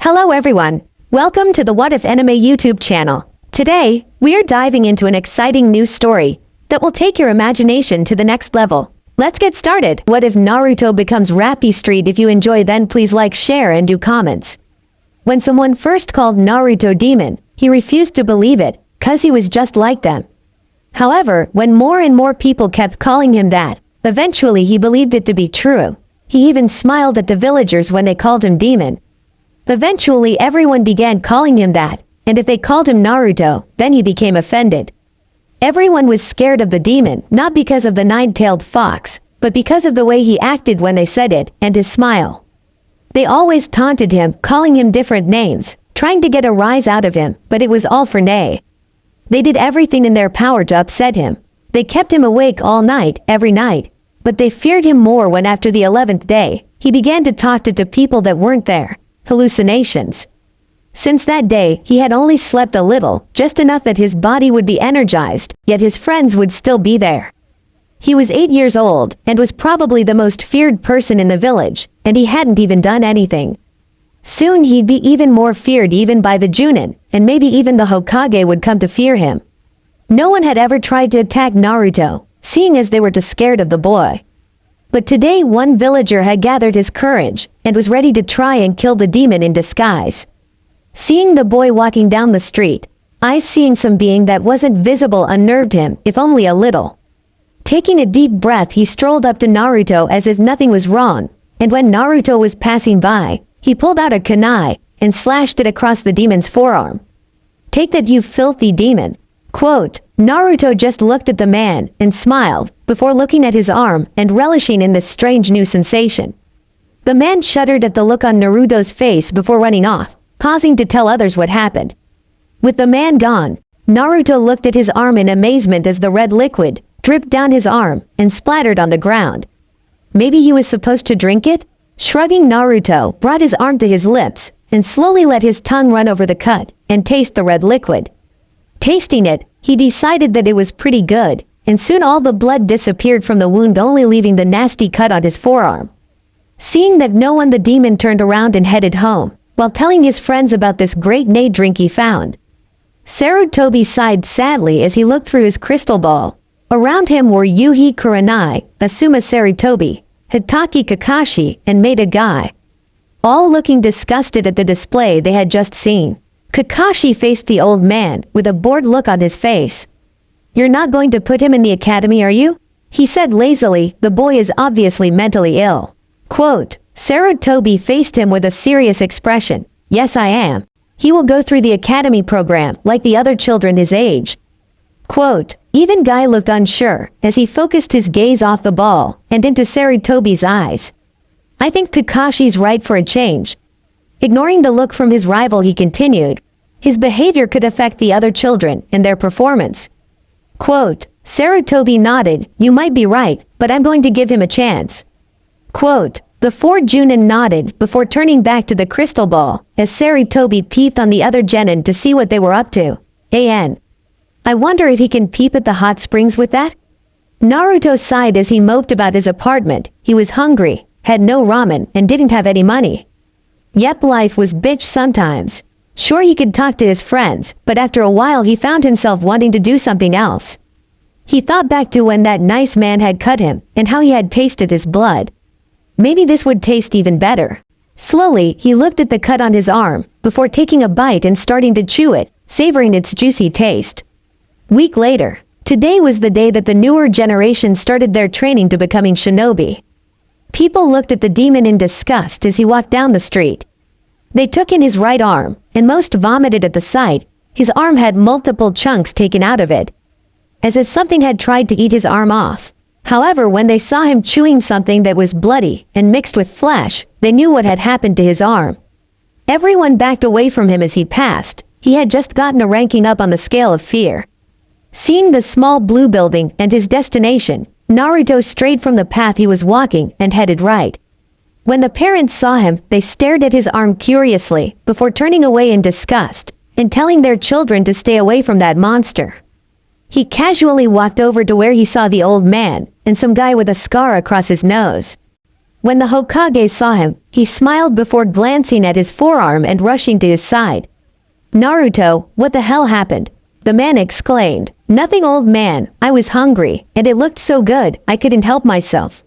Hello everyone, welcome to the What If Anime YouTube channel. Today, we are diving into an exciting new story that will take your imagination to the next level. Let's get started. What if Naruto becomes Rappy Street? If you enjoy, then please like, share and do comments. When someone first called Naruto demon, he refused to believe it, cause he was just like them. However, when more and more people kept calling him that, eventually he believed it to be true. He even smiled at the villagers when they called him demon. Eventually everyone began calling him that, and if they called him Naruto, then he became offended. Everyone was scared of the demon, not because of the nine-tailed fox, but because of the way he acted when they said it, and his smile. They always taunted him, calling him different names, trying to get a rise out of him, but it was all for nay. They did everything in their power to upset him. They kept him awake all night, every night, but they feared him more when after the 11th day, he began to talk to people that weren't there. Hallucinations. Since that day, he had only slept a little, just enough that his body would be energized, yet his friends would still be there. He was 8 years old, and was probably the most feared person in the village, and he hadn't even done anything. Soon he'd be even more feared even by the Junin, and maybe even the Hokage would come to fear him. No one had ever tried to attack Naruto, seeing as they were too scared of the boy. But today one villager had gathered his courage, and was ready to try and kill the demon in disguise. Seeing the boy walking down the street, eyes seeing some being that wasn't visible unnerved him, if only a little. Taking a deep breath, he strolled up to Naruto as if nothing was wrong, and when Naruto was passing by, he pulled out a kunai, and slashed it across the demon's forearm. "Take that, you filthy demon." Quote, Naruto just looked at the man, and smiled, before looking at his arm, and relishing in this strange new sensation. The man shuddered at the look on Naruto's face before running off, pausing to tell others what happened. With the man gone, Naruto looked at his arm in amazement as the red liquid dripped down his arm, and splattered on the ground. Maybe he was supposed to drink it? Shrugging, Naruto brought his arm to his lips, and slowly let his tongue run over the cut, and taste the red liquid. Tasting it, he decided that it was pretty good, and soon all the blood disappeared from the wound, only leaving the nasty cut on his forearm. Seeing that no one, the demon turned around and headed home, while telling his friends about this great drink he found. Sarutobi sighed sadly as he looked through his crystal ball. Around him were Yuhi Kurenai, Asuma Sarutobi, Hitaki Kakashi, and Maida Guy, all looking disgusted at the display they had just seen. Kakashi faced the old man, with a bored look on his face. "You're not going to put him in the academy, are you?" he said lazily. The boy is obviously mentally ill. Quote, Sarutobi faced him with a serious expression. "Yes, I am. He will go through the academy program, like the other children his age." Quote, even Guy looked unsure, as he focused his gaze off the ball, and into Sarutobi's eyes. "I think Kakashi's right for a change." Ignoring the look from his rival, he continued, "His behavior could affect the other children, and their performance." Quote, Sarutobi nodded, "You might be right, but I'm going to give him a chance." Quote, the four Junin nodded, before turning back to the crystal ball, as Sarutobi peeped on the other genin to see what they were up to. I wonder if he can peep at the hot springs with that? Naruto sighed as he moped about his apartment. He was hungry, had no ramen, and didn't have any money. Yep, life was bitch sometimes. Sure, he could talk to his friends, but after a while he found himself wanting to do something else. He thought back to when that nice man had cut him, and how he had tasted his blood. Maybe this would taste even better. Slowly, he looked at the cut on his arm, before taking a bite and starting to chew it, savoring its juicy taste. Week later, today was the day that the newer generation started their training to becoming shinobi. People looked at the demon in disgust as he walked down the street. They took in his right arm, and most vomited at the sight. His arm had multiple chunks taken out of it, as if something had tried to eat his arm off. However, when they saw him chewing something that was bloody and mixed with flesh, they knew what had happened to his arm. Everyone backed away from him as he passed. He had just gotten a ranking up on the scale of fear. Seeing the small blue building and his destination, Naruto strayed from the path he was walking and headed right. When the parents saw him, they stared at his arm curiously, before turning away in disgust, and telling their children to stay away from that monster. He casually walked over to where he saw the old man, and some guy with a scar across his nose. When the Hokage saw him, he smiled before glancing at his forearm and rushing to his side. "Naruto, what the hell happened?" the man exclaimed. "Nothing, old man, I was hungry, and it looked so good, I couldn't help myself."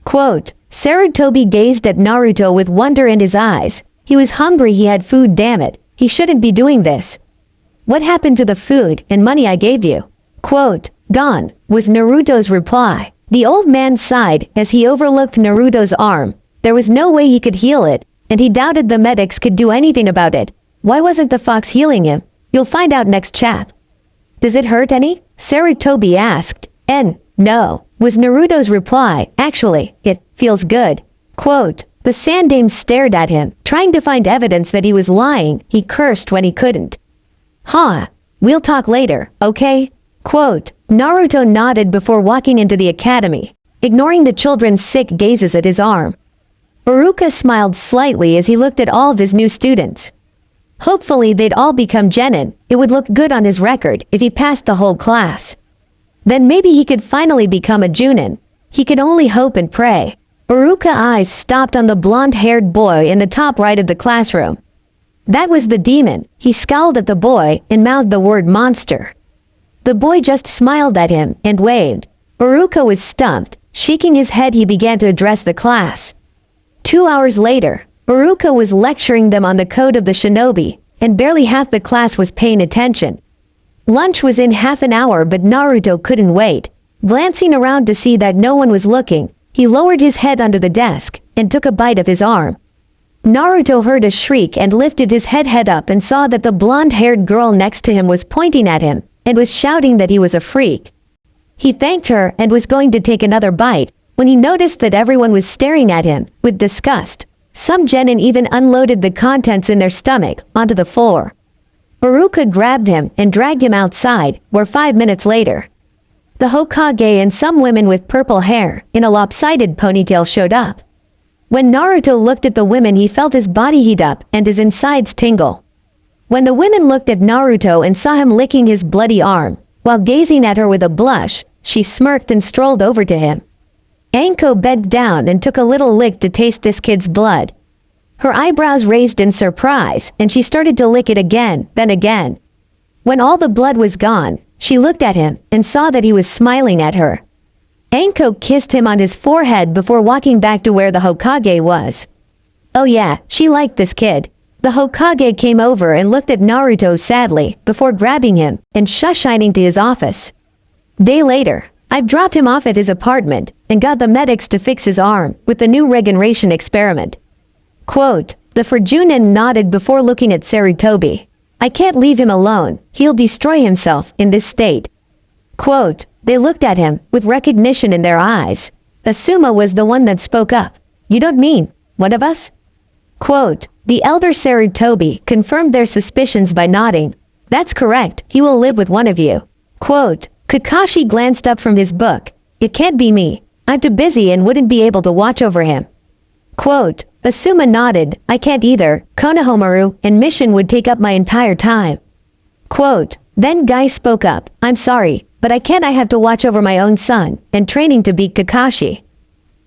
Quote, Sarutobi gazed at Naruto with wonder in his eyes. He was hungry, he had food, damn it, he shouldn't be doing this. "What happened to the food and money I gave you?" Quote, "Gone," was Naruto's reply. The old man sighed as he overlooked Naruto's arm. There was no way he could heal it, and he doubted the medics could do anything about it. Why wasn't the fox healing him? You'll find out next chap. "Does it hurt any?" Sarutobi asked. No, was Naruto's reply. "Actually, it feels good." Quote, the Sandaime stared at him, trying to find evidence that he was lying. He cursed when he couldn't. "Huh, we'll talk later, okay?" Quote, Naruto nodded before walking into the academy, ignoring the children's sick gazes at his arm. Iruka smiled slightly as he looked at all of his new students. Hopefully they'd all become genin. It would look good on his record if he passed the whole class. Then maybe he could finally become a Junin. He could only hope and pray. Iruka's eyes stopped on the blonde-haired boy in the top right of the classroom. That was the demon. He scowled at the boy and mouthed the word monster. The boy just smiled at him and waved. Iruka was stumped. Shaking his head, he began to address the class. 2 hours later, Iruka was lecturing them on the code of the shinobi, and barely half the class was paying attention. Lunch was in half an hour, but Naruto couldn't wait. Glancing around to see that no one was looking, he lowered his head under the desk and took a bite of his arm. Naruto heard a shriek and lifted his head up and saw that the blonde-haired girl next to him was pointing at him and was shouting that he was a freak. He thanked her and was going to take another bite when he noticed that everyone was staring at him with disgust. Some genin even unloaded the contents in their stomach onto the floor. Iruka grabbed him and dragged him outside, where 5 minutes later, the Hokage and some women with purple hair in a lopsided ponytail showed up. When Naruto looked at the women, he felt his body heat up and his insides tingle. When the women looked at Naruto and saw him licking his bloody arm, while gazing at her with a blush, she smirked and strolled over to him. Anko bent down and took a little lick to taste this kid's blood. Her eyebrows raised in surprise, and she started to lick it again, then again. When all the blood was gone, she looked at him and saw that he was smiling at her. Anko kissed him on his forehead before walking back to where the Hokage was. Oh yeah, she liked this kid. The Hokage came over and looked at Naruto sadly before grabbing him and shining to his office. Day later, I've dropped him off at his apartment and got the medics to fix his arm with the new regeneration experiment. Quote, the Fujunin nodded before looking at Sarutobi. I can't leave him alone. He'll destroy himself in this state. Quote, they looked at him with recognition in their eyes. Asuma was the one that spoke up. You don't mean one of us? Quote, the elder Sarutobi confirmed their suspicions by nodding. That's correct, he will live with one of you. Quote, Kakashi glanced up from his book. It can't be me. I'm too busy and wouldn't be able to watch over him. Quote, Asuma nodded. I can't either. Konohamaru and mission would take up my entire time. Quote, then Guy spoke up. I'm sorry, but I have to watch over my own son and training to beat Kakashi.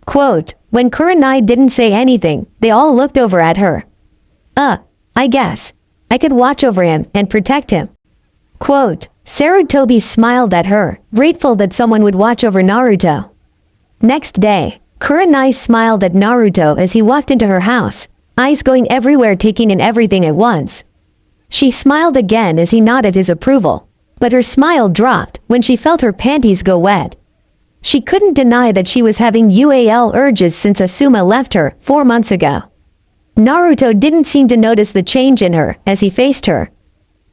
Quote, when Kurenai didn't say anything, they all looked over at her. I guess. I could watch over him and protect him. Quote, Sarutobi smiled at her, grateful that someone would watch over Naruto. Next day, Kurenai smiled at Naruto as he walked into her house, eyes going everywhere, taking in everything at once. She smiled again as he nodded his approval, but her smile dropped when she felt her panties go wet. She couldn't deny that she was having UAL urges since Asuma left her 4 months ago. Naruto didn't seem to notice the change in her as he faced her.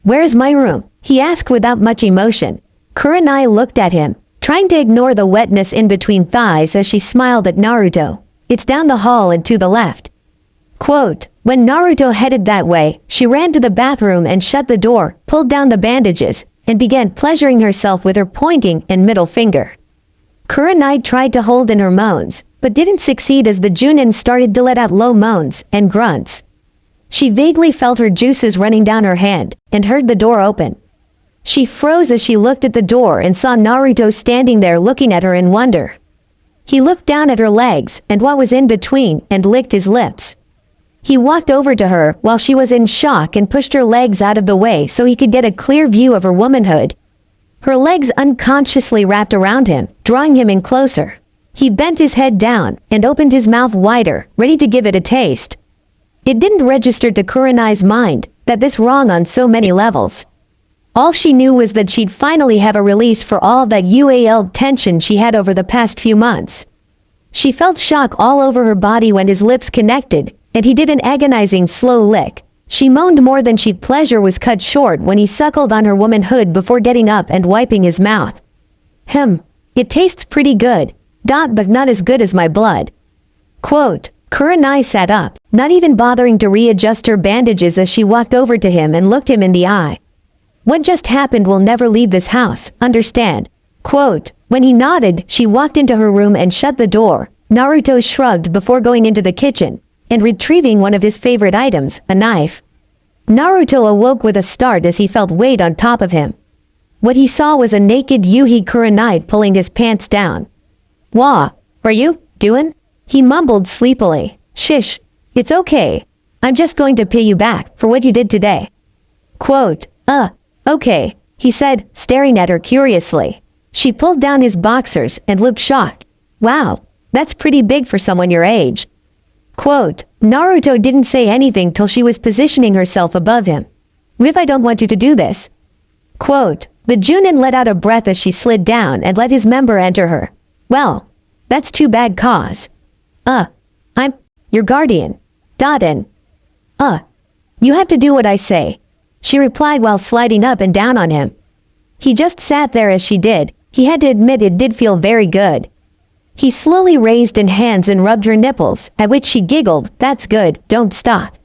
Where's my room? He asked without much emotion. Kurenai looked at him, trying to ignore the wetness in between thighs as she smiled at Naruto. It's down the hall and to the left. Quote, when Naruto headed that way, she ran to the bathroom and shut the door, pulled down the bandages, and began pleasuring herself with her pointing and middle finger. Kurenai tried to hold in her moans, but didn't succeed as the Junin started to let out low moans and grunts. She vaguely felt her juices running down her hand and heard the door open. She froze as she looked at the door and saw Naruto standing there looking at her in wonder. He looked down at her legs and what was in between and licked his lips. He walked over to her while she was in shock and pushed her legs out of the way so he could get a clear view of her womanhood. Her legs unconsciously wrapped around him, drawing him in closer. He bent his head down and opened his mouth wider, ready to give it a taste. It didn't register to Kurenai's mind that this wrong on so many levels. All she knew was that she'd finally have a release for all that UAL tension she had over the past few months. She felt shock all over her body when his lips connected, and he did an agonizing slow lick. She moaned more than she'd. Pleasure was cut short when he suckled on her womanhood before getting up and wiping his mouth. It tastes pretty good, but not as good as my blood. Quote, Kurenai sat up, not even bothering to readjust her bandages as she walked over to him and looked him in the eye. What just happened will never leave this house, understand? Quote, when he nodded, she walked into her room and shut the door. Naruto shrugged before going into the kitchen and retrieving one of his favorite items, a knife. Naruto awoke with a start as he felt weight on top of him. What he saw was a naked Yuhi Kurenai pulling his pants down. Wah, are you doing? He mumbled sleepily. Shish, it's okay. I'm just going to pay you back for what you did today. Quote, okay, he said, staring at her curiously. She pulled down his boxers and looked shocked. Wow, that's pretty big for someone your age. Quote, Naruto didn't say anything till she was positioning herself above him. If I don't want you to do this. Quote, the Junin let out a breath as she slid down and let his member enter her. Well, that's too bad cause. I'm your guardian. And. You have to do what I say. She replied while sliding up and down on him. He just sat there as she did. He had to admit it did feel very good. He slowly raised his hands and rubbed her nipples, at which she giggled, that's good, don't stop.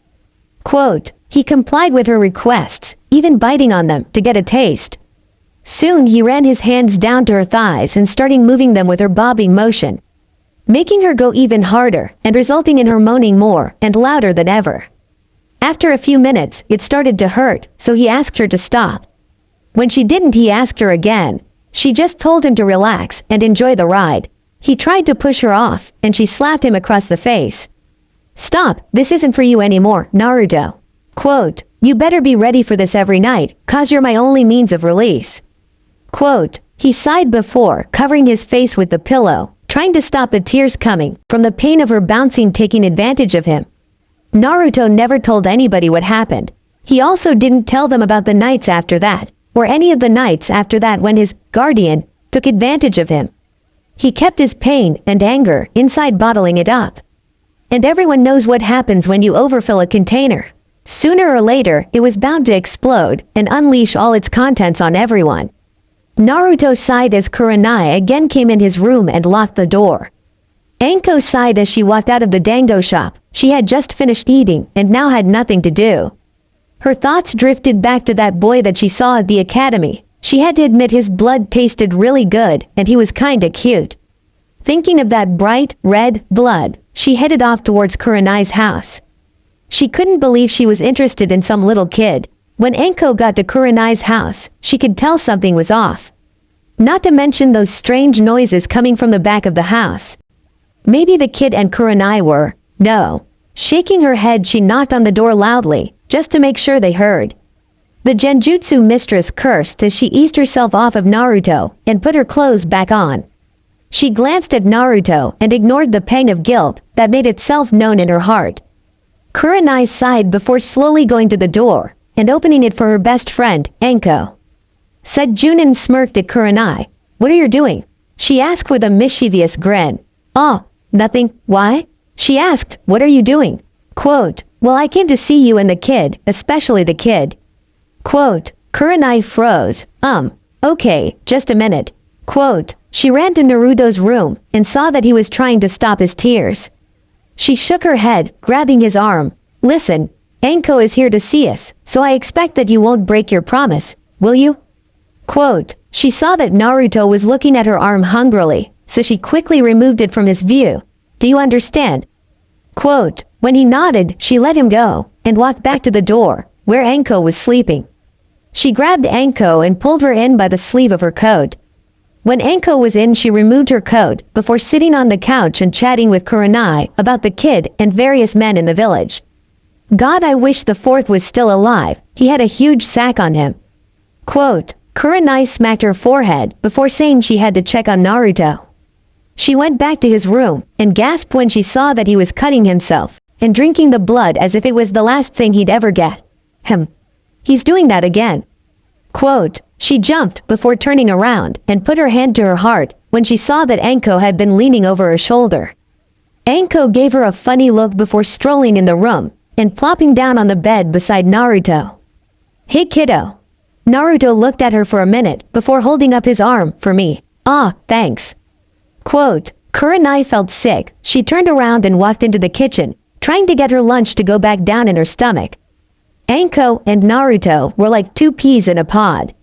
Quote, he complied with her requests, even biting on them to get a taste. Soon he ran his hands down to her thighs and started moving them with her bobbing motion, making her go even harder and resulting in her moaning more and louder than ever. After a few minutes, it started to hurt, so he asked her to stop. When she didn't, he asked her again. She just told him to relax and enjoy the ride. He tried to push her off, and she slapped him across the face. Stop, this isn't for you anymore, Naruto. Quote, you better be ready for this every night, cause you're my only means of release. Quote, he sighed before covering his face with the pillow, trying to stop the tears coming from the pain of her bouncing taking advantage of him. Naruto never told anybody what happened. He also didn't tell them about the nights after that, or any of the nights after that when his guardian took advantage of him. He kept his pain and anger inside, bottling it up. And everyone knows what happens when you overfill a container. Sooner or later, it was bound to explode and unleash all its contents on everyone. Naruto sighed as Kurenai again came in his room and locked the door. Anko sighed as she walked out of the dango shop. She had just finished eating and now had nothing to do. Her thoughts drifted back to that boy that she saw at the academy. She had to admit his blood tasted really good and he was kinda cute. Thinking of that bright, red blood, she headed off towards Kurenai's house. She couldn't believe she was interested in some little kid. When Anko got to Kurenai's house, she could tell something was off. Not to mention those strange noises coming from the back of the house. Maybe the kid and Kurenai were. No. Shaking her head, she knocked on the door loudly, just to make sure they heard. The Genjutsu mistress cursed as she eased herself off of Naruto and put her clothes back on. She glanced at Naruto and ignored the pang of guilt that made itself known in her heart. Kurenai sighed before slowly going to the door and opening it for her best friend, Anko. Said Junin smirked at Kurenai. What are you doing? She asked with a mischievous grin. Oh, nothing. Why? She asked, what are you doing? Quote, well, I came to see you and the kid, especially the kid. Quote, Kurenai froze. Okay, just a minute. Quote, she ran to Naruto's room and saw that he was trying to stop his tears. She shook her head, grabbing his arm. Listen, Anko is here to see us, so I expect that you won't break your promise, will you? Quote, she saw that Naruto was looking at her arm hungrily, so she quickly removed it from his view. Do you understand? Quote, when he nodded, she let him go and walked back to the door, where Anko was sleeping. She grabbed Anko and pulled her in by the sleeve of her coat. When Anko was in, she removed her coat before sitting on the couch and chatting with Kurenai about the kid and various men in the village. God, I wish the fourth was still alive. He had a huge sack on him. Quote, Kurenai smacked her forehead before saying she had to check on Naruto. She went back to his room and gasped when she saw that he was cutting himself and drinking the blood as if it was the last thing he'd ever get. He's doing that again. Quote, she jumped before turning around and put her hand to her heart when she saw that Anko had been leaning over her shoulder. Anko gave her a funny look before strolling in the room and plopping down on the bed beside Naruto. Hey kiddo. Naruto looked at her for a minute before holding up his arm for me. Ah, thanks. Quote, Kurenai felt sick. She turned around and walked into the kitchen, trying to get her lunch to go back down in her stomach. Anko and Naruto were like two peas in a pod.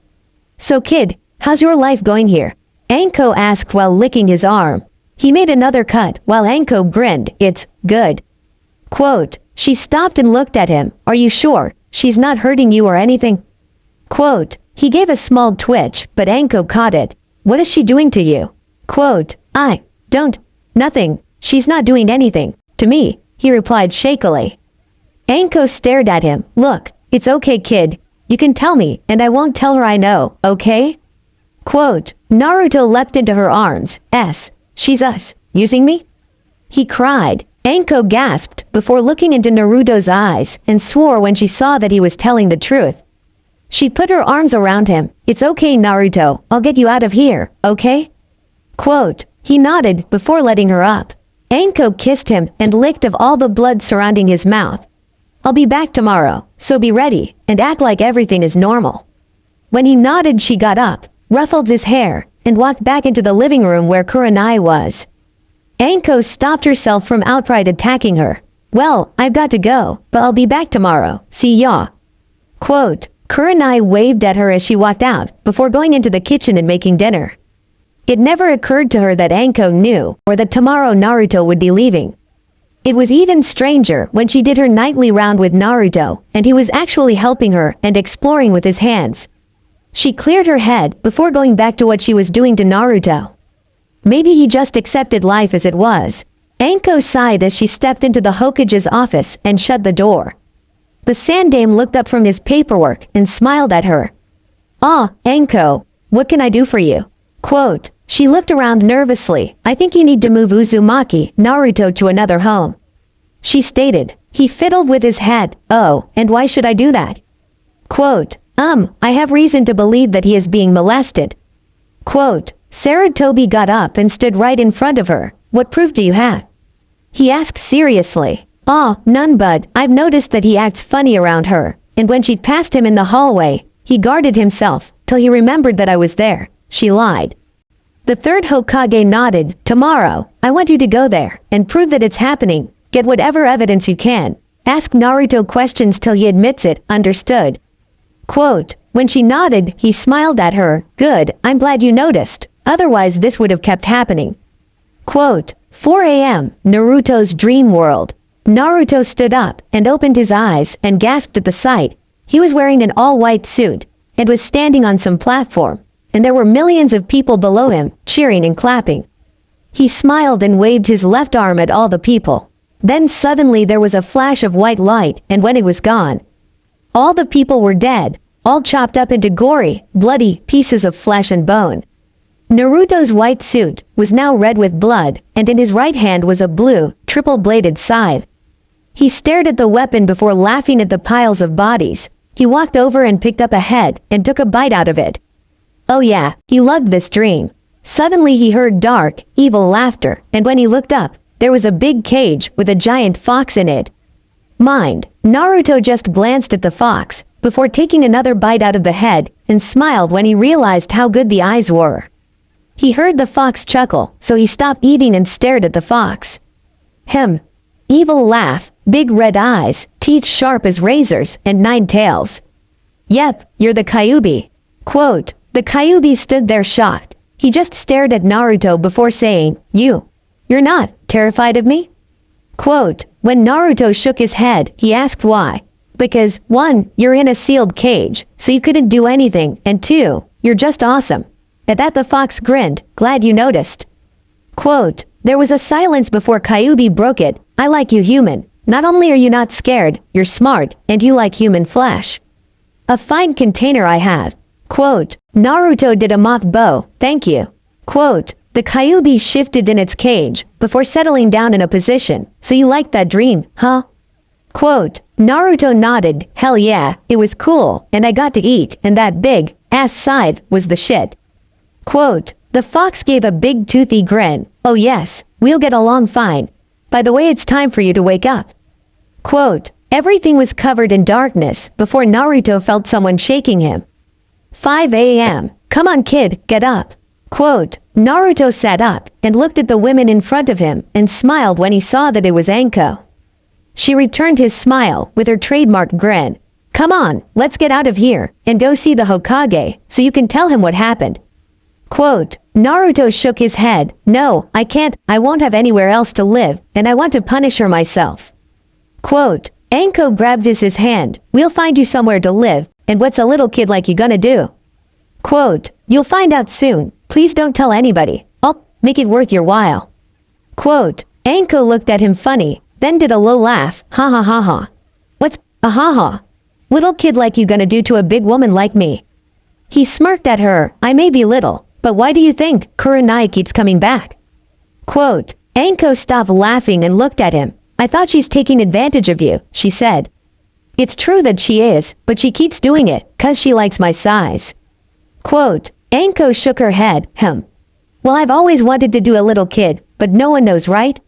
So kid, how's your life going here? Anko asked while licking his arm. He made another cut while Anko grinned. It's good. Quote, she stopped and looked at him. Are you sure she's not hurting you or anything? Quote, he gave a small twitch, but Anko caught it. What is she doing to you? Quote, nothing. She's not doing anything to me, he replied shakily. Anko stared at him. Look, it's okay kid. You can tell me, and I won't tell her I know, okay? Quote, Naruto leapt into her arms. She's using me? He cried. Anko gasped before looking into Naruto's eyes and swore when she saw that he was telling the truth. She put her arms around him. It's okay Naruto, I'll get you out of here, okay? Quote, he nodded before letting her up. Anko kissed him and licked of all the blood surrounding his mouth. I'll be back tomorrow, so be ready and act like everything is normal. When he nodded, she got up, ruffled his hair, and walked back into the living room where Kurenai was. Anko stopped herself from outright attacking her. Well, I've got to go, but I'll be back tomorrow. See ya. Quote, Kurenai waved at her as she walked out before going into the kitchen and making dinner. It never occurred to her that Anko knew or that tomorrow Naruto would be leaving. It was even stranger when she did her nightly round with Naruto and he was actually helping her and exploring with his hands. She cleared her head before going back to what she was doing to Naruto. Maybe he just accepted life as it was. Anko sighed as she stepped into the Hokage's office and shut the door. The Sandaime looked up from his paperwork and smiled at her. Ah, Anko, what can I do for you? Quote, she looked around nervously. I think you need to move Uzumaki, Naruto to another home. She stated. He fiddled with his head. Oh, and why should I do that? Quote, I have reason to believe that he is being molested. Quote, Sarutobi got up and stood right in front of her. What proof do you have? He asked seriously. None bud. I've noticed that he acts funny around her, and when she passed him in the hallway, he guarded himself, till he remembered that I was there. She lied. The third Hokage nodded. Tomorrow, I want you to go there, and prove that it's happening. Get whatever evidence you can. Ask Naruto questions till he admits it. Understood? Quote, when she nodded, he smiled at her. Good, I'm glad you noticed. Otherwise this would have kept happening. Quote, 4 a.m., Naruto's dream world. Naruto stood up and opened his eyes and gasped at the sight. He was wearing an all-white suit and was standing on some platform, and there were millions of people below him, cheering and clapping. He smiled and waved his left arm at all the people. Then suddenly there was a flash of white light, and when it was gone, all the people were dead, all chopped up into gory, bloody pieces of flesh and bone. Naruto's white suit was now red with blood, and in his right hand was a blue, triple-bladed scythe. He stared at the weapon before laughing at the piles of bodies. He walked over and picked up a head and took a bite out of it. Oh yeah, he loved this dream. Suddenly he heard dark, evil laughter, and when he looked up, there was a big cage with a giant fox in it. Mind, Naruto just glanced at the fox, before taking another bite out of the head, and smiled when he realized how good the eyes were. He heard the fox chuckle, so he stopped eating and stared at the fox. Evil laugh, big red eyes, teeth sharp as razors, and 9 tails. Yep, you're the Kyuubi. Quote, the Kyuubi stood there shocked. He just stared at Naruto before saying, You're not terrified of me? Quote, when Naruto shook his head, he asked why. Because, 1, you're in a sealed cage, so you couldn't do anything, and 2, you're just awesome. At that the fox grinned, glad you noticed. Quote, there was a silence before Kyuubi broke it. I like you human. Not only are you not scared, you're smart, and you like human flesh. A fine container I have. Quote, Naruto did a moth bow, thank you. Quote, the Kyuubi shifted in its cage, before settling down in a position. So you liked that dream, huh? Quote, Naruto nodded, hell yeah, it was cool, and I got to eat, and that big ass side was the shit. Quote, the fox gave a big toothy grin, oh yes, we'll get along fine. By the way, it's time for you to wake up. Quote, everything was covered in darkness before Naruto felt someone shaking him. 5 a.m. Come on kid, get up. Quote, Naruto sat up and looked at the women in front of him and smiled when he saw that it was Anko. She returned his smile with her trademark grin. Come on, let's get out of here and go see the Hokage so you can tell him what happened. Quote, Naruto shook his head. No, I can't, I won't have anywhere else to live and I want to punish her myself. Quote, Anko grabbed his hand. We'll find you somewhere to live, and what's a little kid like you gonna do? Quote, you'll find out soon. Please don't tell anybody. I'll make it worth your while. Quote, Anko looked at him funny, then did a low laugh. Ha ha ha ha. What's a ha ha? Little kid like you gonna do to a big woman like me? He smirked at her. I may be little, but why do you think Kurenai keeps coming back? Quote, Anko stopped laughing and looked at him. I thought she's taking advantage of you, she said. It's true that she is, but she keeps doing it, 'cause she likes my size. Quote, Anko shook her head, well, I've always wanted to do a little kid, but no one knows, right?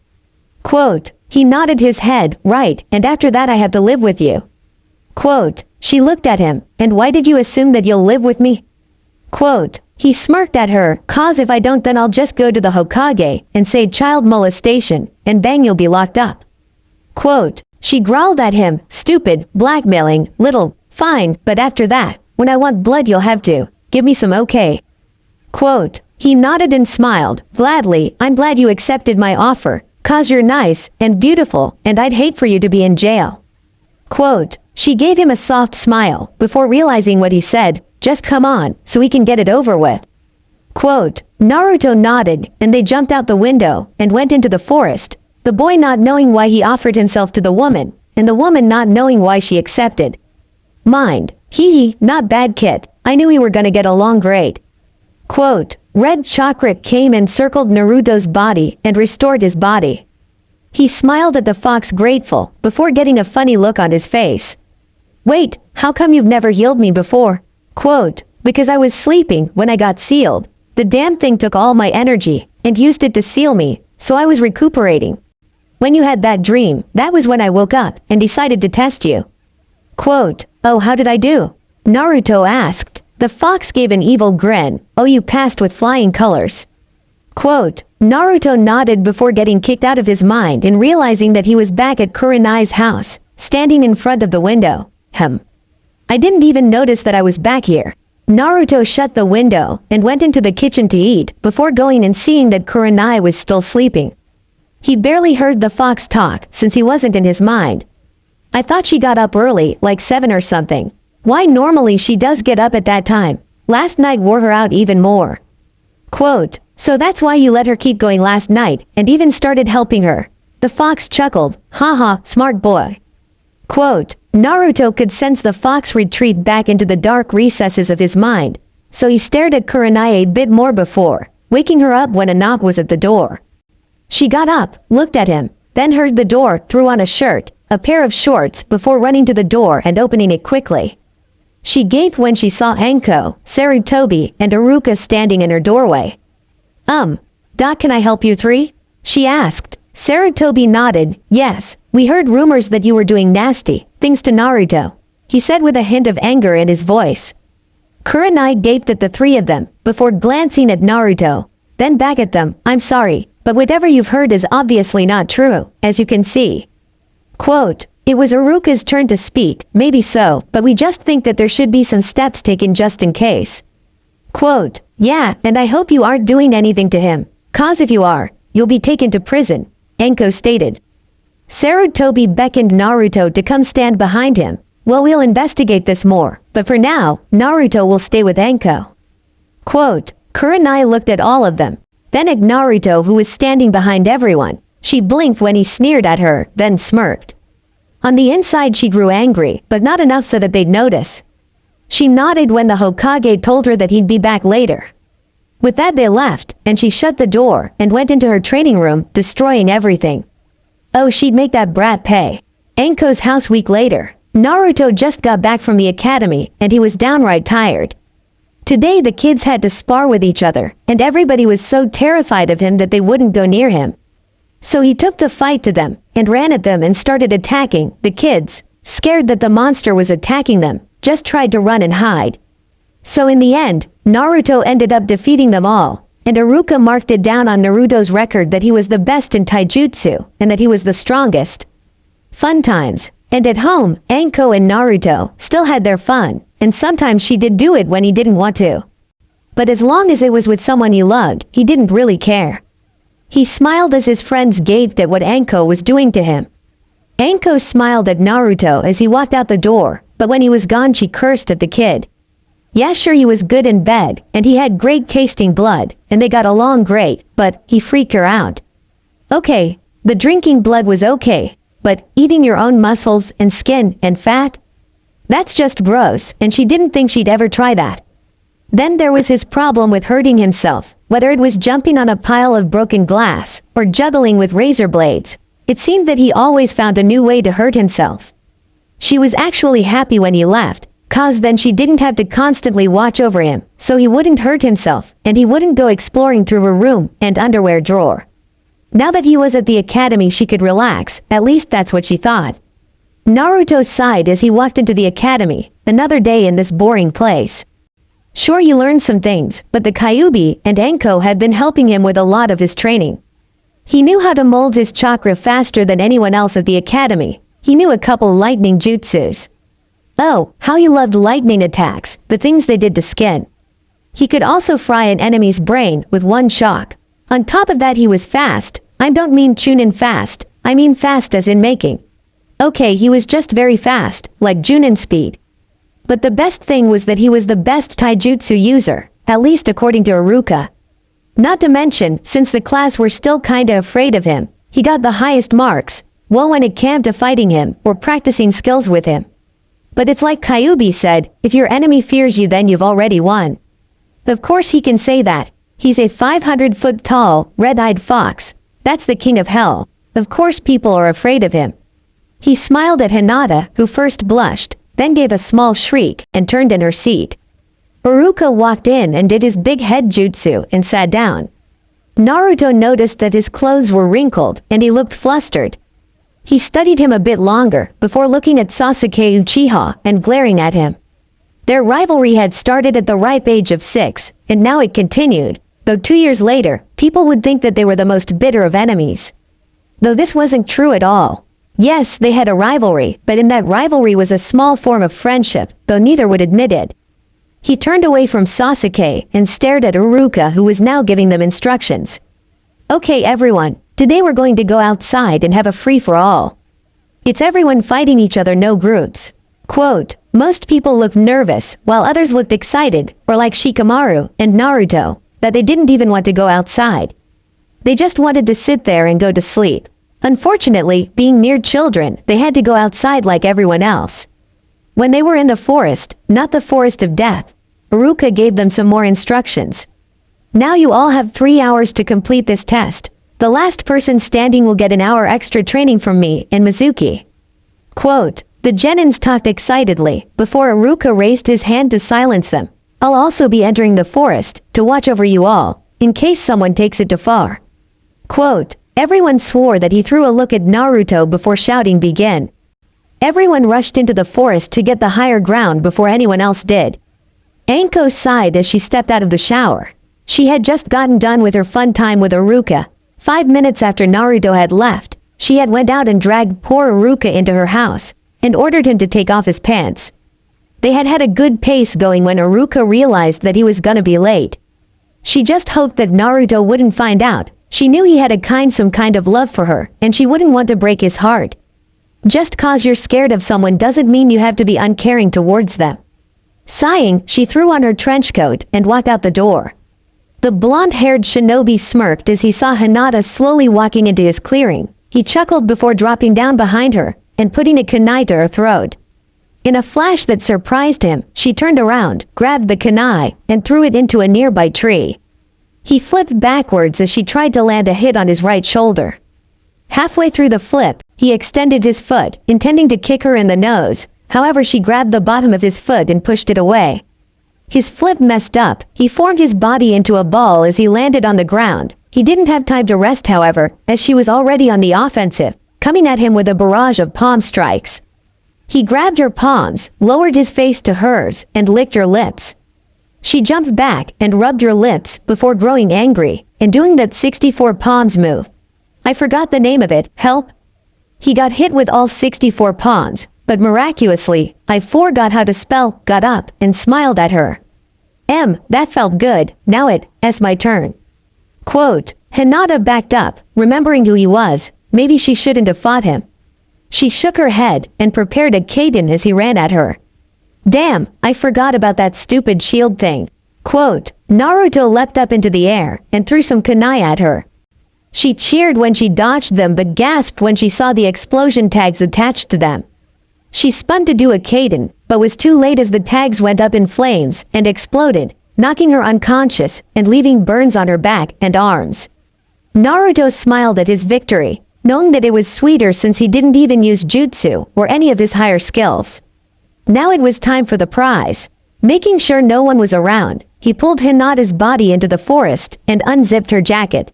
Quote, he nodded his head, right, and after that I have to live with you. Quote, she looked at him, and why did you assume that you'll live with me? Quote, he smirked at her, 'cause if I don't then I'll just go to the Hokage and say child molestation, and bang you'll be locked up. Quote, she growled at him, stupid, blackmailing, little, fine, but after that, when I want blood you'll have to, give me some okay. Quote, he nodded and smiled, gladly, I'm glad you accepted my offer, 'cause you're nice, and beautiful, and I'd hate for you to be in jail. Quote, she gave him a soft smile, before realizing what he said, just come on, so we can get it over with. Quote, Naruto nodded, and they jumped out the window, and went into the forest, the boy not knowing why he offered himself to the woman, and the woman not knowing why she accepted. Mind, hee, not bad kid, I knew we were gonna get along great. Quote, red chakra came and circled Naruto's body and restored his body. He smiled at the fox grateful, before getting a funny look on his face. Wait, how come you've never healed me before? Quote, because I was sleeping when I got sealed. The damn thing took all my energy, and used it to seal me, so I was recuperating. When you had that dream, that was when I woke up, and decided to test you. Quote, oh how did I do? Naruto asked. The fox gave an evil grin. Oh you passed with flying colors. Quote, Naruto nodded before getting kicked out of his mind and realizing that he was back at Kurenai's house, standing in front of the window. I didn't even notice that I was back here. Naruto shut the window and went into the kitchen to eat before going and seeing that Kurenai was still sleeping. He barely heard the fox talk since he wasn't in his mind. I thought she got up early, like 7 or something. Why normally she does get up at that time. Last night wore her out even more. Quote, so that's why you let her keep going last night and even started helping her. The fox chuckled, haha, smart boy. Quote, Naruto could sense the fox retreat back into the dark recesses of his mind, so he stared at Kurenai a bit more before, waking her up when a knock was at the door. She got up, looked at him, then heard the door, threw on a shirt, a pair of shorts before running to the door and opening it quickly. She gaped when she saw Anko, Sarutobi, and Iruka standing in her doorway. Doc, can I help you three? She asked. Sarutobi nodded, yes, we heard rumors that you were doing nasty things to Naruto, he said with a hint of anger in his voice. Kurenai gaped at the three of them, before glancing at Naruto, then back at them, I'm sorry, but whatever you've heard is obviously not true, as you can see. Quote, it was Iruka's turn to speak, maybe so, but we just think that there should be some steps taken just in case. Quote, yeah, and I hope you aren't doing anything to him, 'cause if you are, you'll be taken to prison, Anko stated. Sarutobi beckoned Naruto to come stand behind him. Well, we'll investigate this more, but for now, Naruto will stay with Anko. Quote, Kurenai looked at all of them, then at Naruto who was standing behind everyone. She blinked when he sneered at her, then smirked. On the inside she grew angry, but not enough so that they'd notice. She nodded when the Hokage told her that he'd be back later. With that they left, and she shut the door and went into her training room, destroying everything. Oh, she'd make that brat pay. Anko's house week later. Naruto just got back from the academy, and he was downright tired. Today the kids had to spar with each other, and everybody was so terrified of him that they wouldn't go near him. So he took the fight to them, and ran at them and started attacking. The kids, scared that the monster was attacking them, just tried to run and hide. So in the end, Naruto ended up defeating them all, and Iruka marked it down on Naruto's record that he was the best in taijutsu, and that he was the strongest. Fun times. And at home, Anko and Naruto still had their fun, and sometimes she did do it when he didn't want to. But as long as it was with someone he loved, he didn't really care. He smiled as his friends gaped at what Anko was doing to him. Anko smiled at Naruto as he walked out the door, but when he was gone she cursed at the kid. Yeah, sure, he was good in bed, and he had great tasting blood, and they got along great, but he freaked her out. Okay, the drinking blood was okay, but eating your own muscles and skin and fat? That's just gross, and she didn't think she'd ever try that. Then there was his problem with hurting himself, whether it was jumping on a pile of broken glass, or juggling with razor blades. It seemed that he always found a new way to hurt himself. She was actually happy when he left, cause then she didn't have to constantly watch over him, so he wouldn't hurt himself, and he wouldn't go exploring through her room and underwear drawer. Now that he was at the academy she could relax, at least that's what she thought. Naruto sighed as he walked into the academy, another day in this boring place. Sure, he learned some things, but the Kyuubi and Anko had been helping him with a lot of his training. He knew how to mold his chakra faster than anyone else at the academy. He knew a couple lightning jutsus. Oh, how he loved lightning attacks, the things they did to skin. He could also fry an enemy's brain with one shock. On top of that he was fast. I don't mean Chunin fast, I mean fast as in making. Okay, he was just very fast, like Junin speed. But the best thing was that he was the best taijutsu user, at least according to Iruka. Not to mention, since the class were still kinda afraid of him, he got the highest marks, well when it came to fighting him, or practicing skills with him. But it's like Kyuubi said, if your enemy fears you then you've already won. Of course he can say that. He's a 500-foot tall, red-eyed fox. That's the king of hell. Of course people are afraid of him. He smiled at Hinata, who first blushed, then gave a small shriek, and turned in her seat. Iruka walked in and did his big head jutsu and sat down. Naruto noticed that his clothes were wrinkled, and he looked flustered. He studied him a bit longer, before looking at Sasuke Uchiha and glaring at him. Their rivalry had started at the ripe age of 6, and now it continued, though 2 years later, people would think that they were the most bitter of enemies. Though this wasn't true at all. Yes, they had a rivalry, but in that rivalry was a small form of friendship, though neither would admit it. He turned away from Sasuke and stared at Iruka, who was now giving them instructions. Okay everyone, today we're going to go outside and have a free-for-all. It's everyone fighting each other, no groups. Quote, most people looked nervous, while others looked excited, or like Shikamaru and Naruto, that they didn't even want to go outside. They just wanted to sit there and go to sleep. Unfortunately, being mere children, they had to go outside like everyone else. When they were in the forest, not the forest of death, Iruka gave them some more instructions. Now you all have 3 hours to complete this test. The last person standing will get an hour extra training from me and Mizuki. Quote, the genins talked excitedly, before Iruka raised his hand to silence them. I'll also be entering the forest, to watch over you all, in case someone takes it too far. Quote, everyone swore that he threw a look at Naruto before shouting begin. Everyone rushed into the forest to get the higher ground before anyone else did. Anko sighed as she stepped out of the shower. She had just gotten done with her fun time with Iruka. 5 minutes after Naruto had left, she had went out and dragged poor Iruka into her house, and ordered him to take off his pants. They had had a good pace going when Iruka realized that he was gonna be late. She just hoped that Naruto wouldn't find out. She knew he had some kind of love for her, and she wouldn't want to break his heart. Just cause you're scared of someone doesn't mean you have to be uncaring towards them. Sighing, she threw on her trench coat and walked out the door. The blonde-haired shinobi smirked as he saw Hinata slowly walking into his clearing. He chuckled before dropping down behind her and putting a kunai to her throat. In a flash that surprised him, she turned around, grabbed the kunai, and threw it into a nearby tree. He flipped backwards as she tried to land a hit on his right shoulder. Halfway through the flip, he extended his foot, intending to kick her in the nose. However, she grabbed the bottom of his foot and pushed it away. His flip messed up. He formed his body into a ball as he landed on the ground. He didn't have time to rest, however, as she was already on the offensive, coming at him with a barrage of palm strikes. He grabbed her palms, lowered his face to hers, and licked her lips. She jumped back and rubbed her lips before growing angry and doing that 64 palms move. I forgot the name of it, help? He got hit with all 64 palms, but miraculously, I forgot how to spell, got up, and smiled at her. That felt good, now it's my turn. Quote, Hinata backed up, remembering who he was. Maybe she shouldn't have fought him. She shook her head and prepared a kaiden as he ran at her. Damn, I forgot about that stupid shield thing. Quote, Naruto leapt up into the air and threw some kunai at her. She cheered when she dodged them but gasped when she saw the explosion tags attached to them. She spun to do a kaiden, but was too late as the tags went up in flames and exploded, knocking her unconscious and leaving burns on her back and arms. Naruto smiled at his victory, knowing that it was sweeter since he didn't even use jutsu or any of his higher skills. Now it was time for the prize. Making sure no one was around, he pulled Hinata's body into the forest and unzipped her jacket.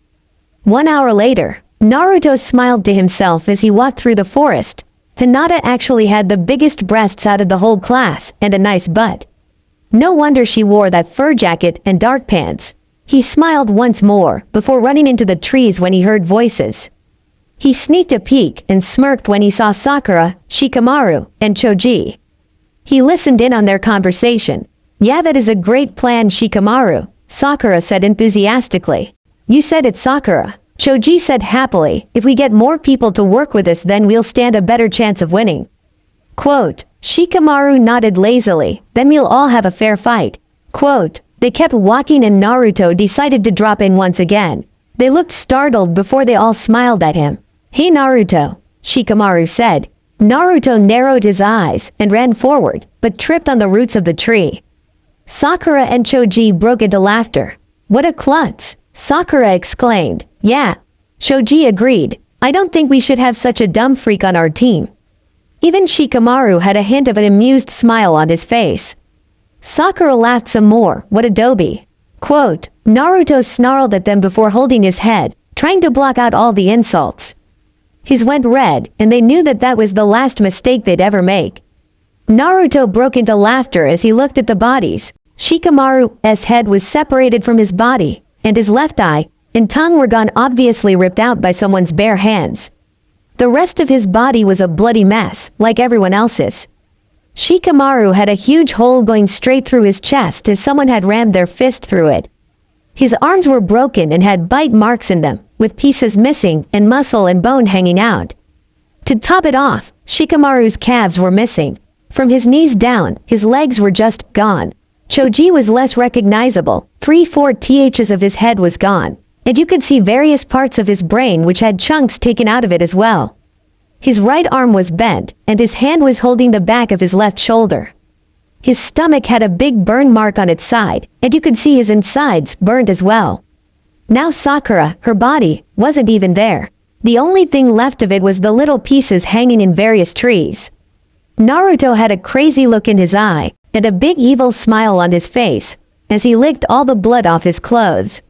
1 hour later, Naruto smiled to himself as he walked through the forest. Hinata actually had the biggest breasts out of the whole class and a nice butt. No wonder she wore that fur jacket and dark pants. He smiled once more before running into the trees when he heard voices. He sneaked a peek and smirked when he saw Sakura, Shikamaru, and Choji. He listened in on their conversation. Yeah, that is a great plan, Shikamaru, Sakura said enthusiastically. You said it, Sakura. Choji said happily, if we get more people to work with us then we'll stand a better chance of winning. Quote, Shikamaru nodded lazily, then we'll all have a fair fight. Quote, they kept walking and Naruto decided to drop in once again. They looked startled before they all smiled at him. Hey Naruto, Shikamaru said. Naruto narrowed his eyes and ran forward, but tripped on the roots of the tree. Sakura and Choji broke into laughter. What a klutz, Sakura exclaimed. Yeah, Choji agreed. I don't think we should have such a dumb freak on our team. Even Shikamaru had a hint of an amused smile on his face. Sakura laughed some more. What a doby. Quote, Naruto snarled at them before holding his head, trying to block out all the insults. His went red, and they knew that that was the last mistake they'd ever make. Naruto broke into laughter as he looked at the bodies. Shikamaru's head was separated from his body, and his left eye and tongue were gone, obviously ripped out by someone's bare hands. The rest of his body was a bloody mess, like everyone else's. Shikamaru had a huge hole going straight through his chest as someone had rammed their fist through it. His arms were broken and had bite marks in them, with pieces missing and muscle and bone hanging out. To top it off, Shikamaru's calves were missing. From his knees down, his legs were just gone. Choji was less recognizable. 3/4 ths of his head was gone, and you could see various parts of his brain which had chunks taken out of it as well. His right arm was bent, and his hand was holding the back of his left shoulder. His stomach had a big burn mark on its side, and you could see his insides burned as well. Now Sakura, her body, wasn't even there. The only thing left of it was the little pieces hanging in various trees. Naruto had a crazy look in his eye, and a big evil smile on his face, as he licked all the blood off his clothes.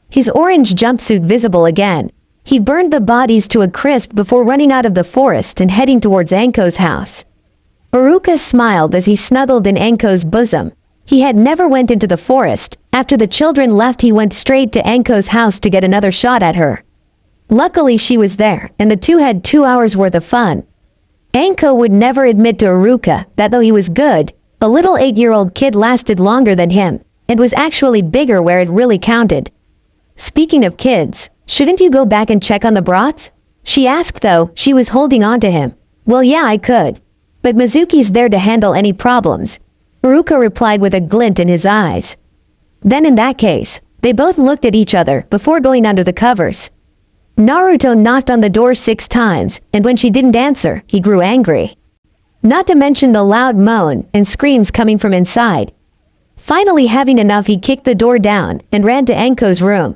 His orange jumpsuit visible again. He burned the bodies to a crisp before running out of the forest and heading towards Anko's house. Iruka smiled as he snuggled in Anko's bosom. He had never went into the forest. After the children left, he went straight to Anko's house to get another shot at her. Luckily she was there, and the two had 2 hours worth of fun. Anko would never admit to Iruka that though he was good, a little 8-year-old kid lasted longer than him, and was actually bigger where it really counted. Speaking of kids, shouldn't you go back and check on the brats? She asked, though she was holding on to him. Well, yeah, I could. But Mizuki's there to handle any problems. Iruka replied with a glint in his eyes. Then in that case, They both looked at each other before going under the covers. Naruto knocked on the door 6 times, and when she didn't answer, he grew angry. Not to mention the loud moan and screams coming from inside. Finally having enough, he kicked the door down and ran to Enko's room.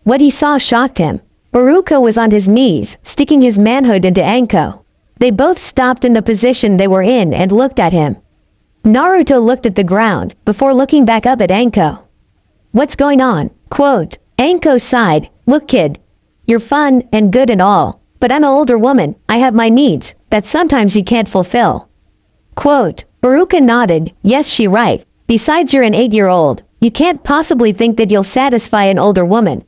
What he saw shocked him. Iruka was on his knees, sticking his manhood into Enko. They both stopped in the position they were in and looked at him. Naruto looked at the ground, before looking back up at Enko. "What's going on?" Quote, Enko sighed, "Look kid, you're fun and good and all, but I'm an older woman, I have my needs, that sometimes you can't fulfill." Quote, Iruka nodded, "Yes, she right. Besides you're an 8-year-old, you can't possibly think that you'll satisfy an older woman."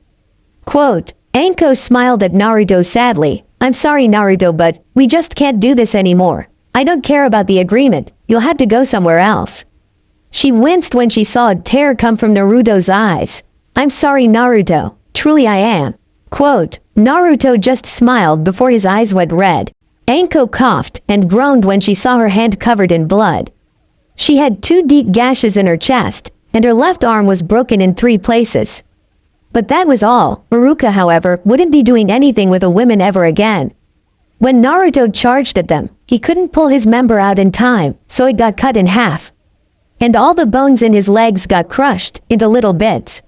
Quote, Enko smiled at Naruto sadly, "I'm sorry Naruto, but we just can't do this anymore. I don't care about the agreement, you'll have to go somewhere else." She winced when she saw a tear come from Naruto's eyes. "I'm sorry Naruto, truly I am." Quote, Naruto just smiled before his eyes went red. Enko coughed and groaned when she saw her hand covered in blood. She had 2 deep gashes in her chest, and her left arm was broken in 3 places. But that was all. Iruka, however, wouldn't be doing anything with a woman ever again. When Naruto charged at them, he couldn't pull his member out in time, so it got cut in half. And all the bones in his legs got crushed into little bits.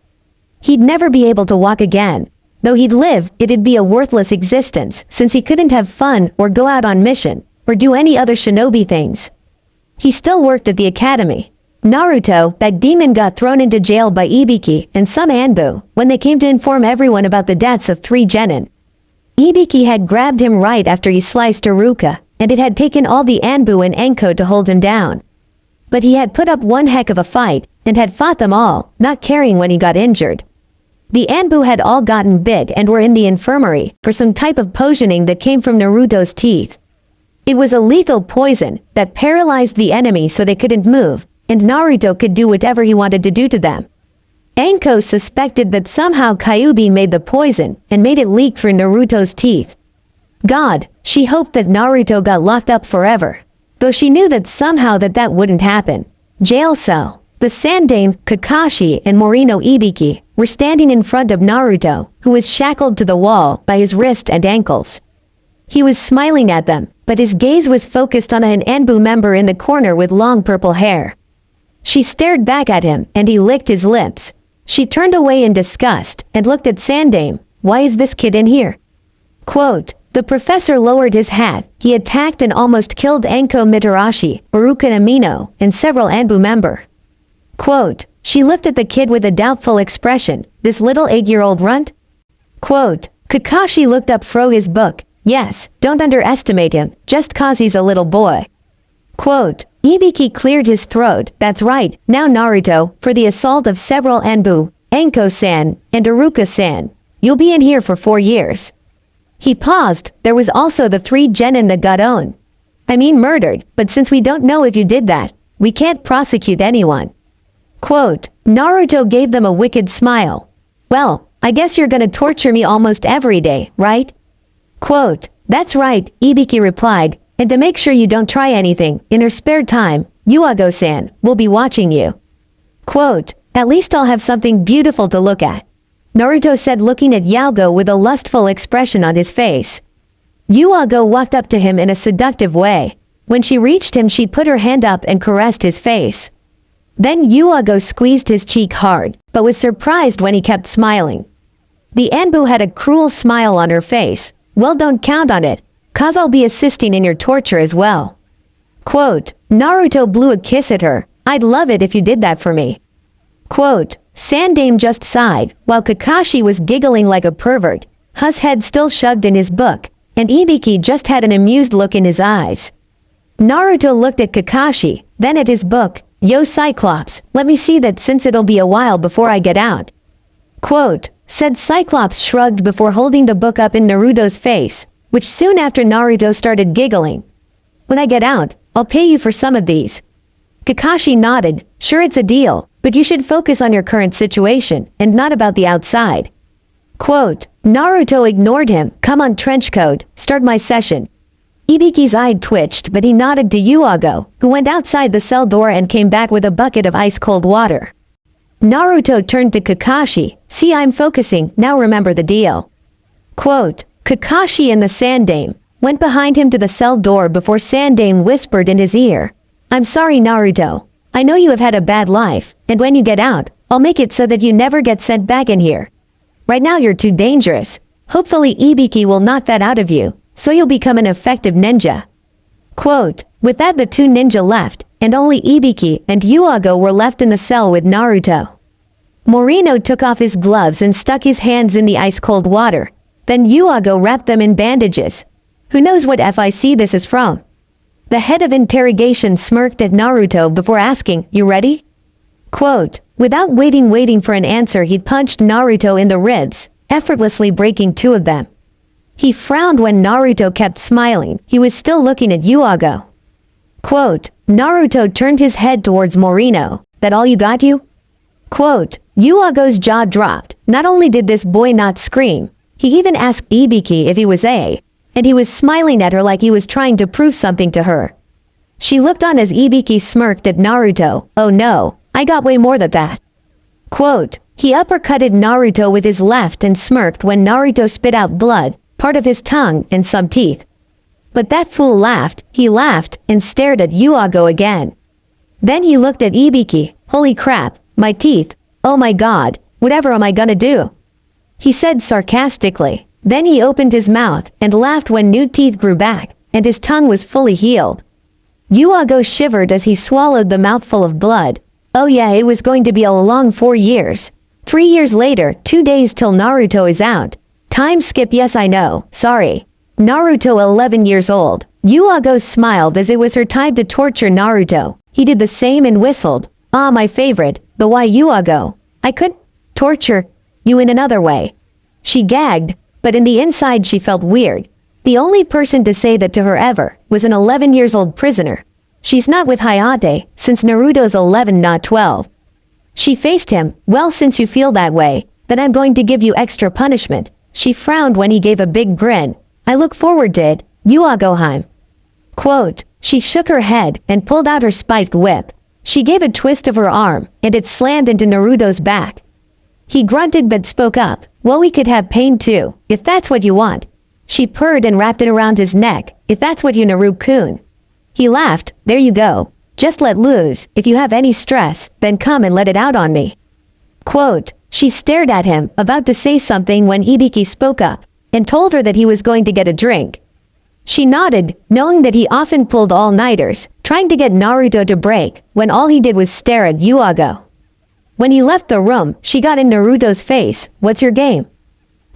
He'd never be able to walk again. Though he'd live, it'd be a worthless existence, since he couldn't have fun or go out on mission, or do any other shinobi things. He still worked at the academy. Naruto, that demon, got thrown into jail by Ibiki and some Anbu when they came to inform everyone about the deaths of 3 genin. Ibiki had grabbed him right after he sliced Iruka, and it had taken all the Anbu and Enko to hold him down. But he had put up one heck of a fight, and had fought them all, not caring when he got injured. The Anbu had all gotten big and were in the infirmary for some type of poisoning that came from Naruto's teeth. It was a lethal poison that paralyzed the enemy so they couldn't move, and Naruto could do whatever he wanted to do to them. Enko suspected that somehow Kyuubi made the poison and made it leak through Naruto's teeth. God, she hoped that Naruto got locked up forever, though she knew that somehow that wouldn't happen. Jail cell. The Sandane, Kakashi, and Morino Ibiki were standing in front of Naruto, who was shackled to the wall by his wrist and ankles. He was smiling at them, but his gaze was focused on an Anbu member in the corner with long purple hair. She stared back at him, and he licked his lips. She turned away in disgust and looked at Sandame. "Why is this kid in here?" Quote, the professor lowered his hat. He attacked and almost killed Enko Mitarashi, Iruka Amino, and several Anbu member. Quote, she looked at the kid with a doubtful expression. "This little 8-year-old runt?" Quote, Kakashi looked up from his book. "Yes, don't underestimate him, just cause he's a little boy." Quote, Ibiki cleared his throat. "That's right, now Naruto, for the assault of several Anbu, Enko-san, and Iruka-san. You'll be in here for 4 years. He paused. There was also the 3 genin that got murdered, but since we don't know if you did that, we can't prosecute anyone. Quote, Naruto gave them a wicked smile. "Well, I guess you're gonna torture me almost every day, right?" Quote, "That's right," Ibiki replied, "and to make sure you don't try anything, in her spare time, Yuago-san will be watching you." Quote, "At least I'll have something beautiful to look at," Naruto said, looking at Yago with a lustful expression on his face. Yuago walked up to him in a seductive way. When she reached him, she put her hand up and caressed his face. Then Yuago squeezed his cheek hard, but was surprised when he kept smiling. The Anbu had a cruel smile on her face. "Well, don't count on it, cause I'll be assisting in your torture as well." Quote, Naruto blew a kiss at her. "I'd love it if you did that for me." Quote, Sandame just sighed, while Kakashi was giggling like a pervert, his head still shoved in his book, and Ibiki just had an amused look in his eyes. Naruto looked at Kakashi, then at his book. "Yo Cyclops, let me see that since it'll be a while before I get out." Quote, said Cyclops shrugged before holding the book up in Naruto's face, which soon after Naruto started giggling. "When I get out, I'll pay you for some of these." Kakashi nodded. "Sure, it's a deal, but you should focus on your current situation, and not about the outside." Quote, Naruto ignored him. "Come on trenchcoat, start my session." Ibiki's eye twitched, but he nodded to Yuago, who went outside the cell door and came back with a bucket of ice-cold water. Naruto turned to Kakashi. See, I'm focusing, now remember the deal. Quote, Kakashi and the Sandame went behind him to the cell door before Sandame whispered in his ear. I'm sorry, Naruto. I know you have had a bad life, and when you get out, I'll make it so that you never get sent back in here. Right now you're too dangerous. Hopefully Ibiki will knock that out of you, so you'll become an effective ninja. Quote, with that the two ninja left, and only Ibiki and Yuago were left in the cell with Naruto. Morino took off his gloves and stuck his hands in the ice-cold water. Then Yuago wrapped them in bandages. Who knows what FIC this is from? The head of interrogation smirked at Naruto before asking, you ready? Quote, without waiting for an answer, he punched Naruto in the ribs, effortlessly breaking two of them. He frowned when Naruto kept smiling. He was still looking at Yuago. Quote, Naruto turned his head towards Morino. That all you got you? Quote, Yuago's jaw dropped. Not only did this boy not scream, he even asked Ibiki if he was A, and he was smiling at her like he was trying to prove something to her. She looked on as Ibiki smirked at Naruto. Oh no, I got way more than that. Quote, he uppercutted Naruto with his left and smirked when Naruto spit out blood, part of his tongue and some teeth. But that fool laughed, he laughed, and stared at Yuago again. Then he looked at Ibiki. Holy crap, my teeth, oh my god, whatever am I gonna do? He said sarcastically. Then he opened his mouth and laughed when new teeth grew back, and his tongue was fully healed. Yuago shivered as he swallowed the mouthful of blood. Oh yeah, it was going to be a long 4 years. 3 years later, 2 days till Naruto is out. Time skip, yes I know, sorry. Naruto 11 years old. Yuago smiled as it was her time to torture Naruto. He did the same and whistled. Ah, my favorite, the why Yuago. I could torture you in another way. She gagged, but in the inside she felt weird. The only person to say that to her ever was an 11 years old prisoner. She's not with Hayate, since Naruto's 11 not 12. She faced him. Well, since you feel that way, then I'm going to give you extra punishment. She frowned when he gave a big grin. I look forward to it, Yuagoheim. Quote, she shook her head and pulled out her spiked whip. She gave a twist of her arm, and it slammed into Naruto's back. He grunted but spoke up. Well, we could have pain too, if that's what you want. She purred and wrapped it around his neck, if that's what you Naruto-kun. He laughed. There you go. Just let loose. If you have any stress, then come and let it out on me. Quote, she stared at him, about to say something when Ibiki spoke up, and told her that he was going to get a drink. She nodded, knowing that he often pulled all-nighters, trying to get Naruto to break, when all he did was stare at Yuago. When he left the room, she got in Naruto's face. What's your game?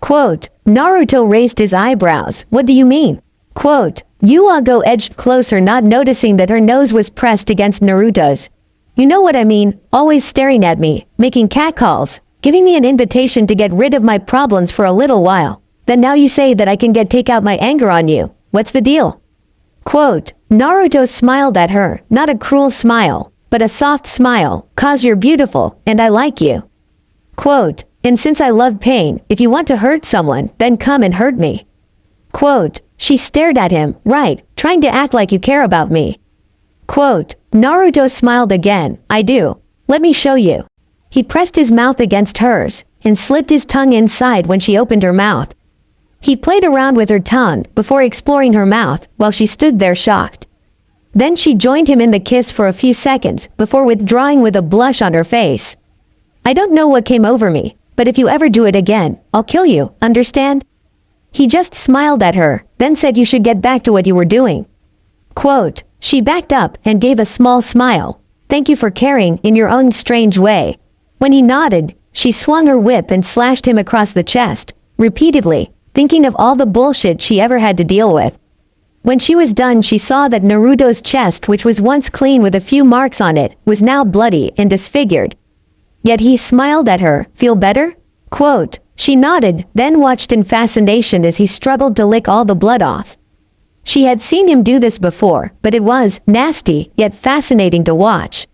Quote, Naruto raised his eyebrows. What do you mean? Quote, Yuago edged closer, not noticing that her nose was pressed against Naruto's. You know what I mean, always staring at me, making catcalls, giving me an invitation to get rid of my problems for a little while. Then now you say that I can take out my anger on you. What's the deal? Quote, Naruto smiled at her, not a cruel smile, but a soft smile, 'cause you're beautiful, and I like you. Quote, and since I love pain, if you want to hurt someone, then come and hurt me. Quote, she stared at him, right, trying to act like you care about me. Quote, Naruto smiled again, I do. Let me show you. He pressed his mouth against hers, and slipped his tongue inside when she opened her mouth. He played around with her tongue before exploring her mouth while she stood there shocked. Then she joined him in the kiss for a few seconds before withdrawing with a blush on her face. I don't know what came over me, but if you ever do it again, I'll kill you, understand? He just smiled at her, then said you should get back to what you were doing. Quote, she backed up and gave a small smile. Thank you for caring in your own strange way. When he nodded, she swung her whip and slashed him across the chest, repeatedly, thinking of all the bullshit she ever had to deal with. When she was done, she saw that Naruto's chest, which was once clean with a few marks on it, was now bloody and disfigured. Yet he smiled at her. Feel better? Quote, she nodded, then watched in fascination as he struggled to lick all the blood off. She had seen him do this before, but it was nasty, yet fascinating to watch.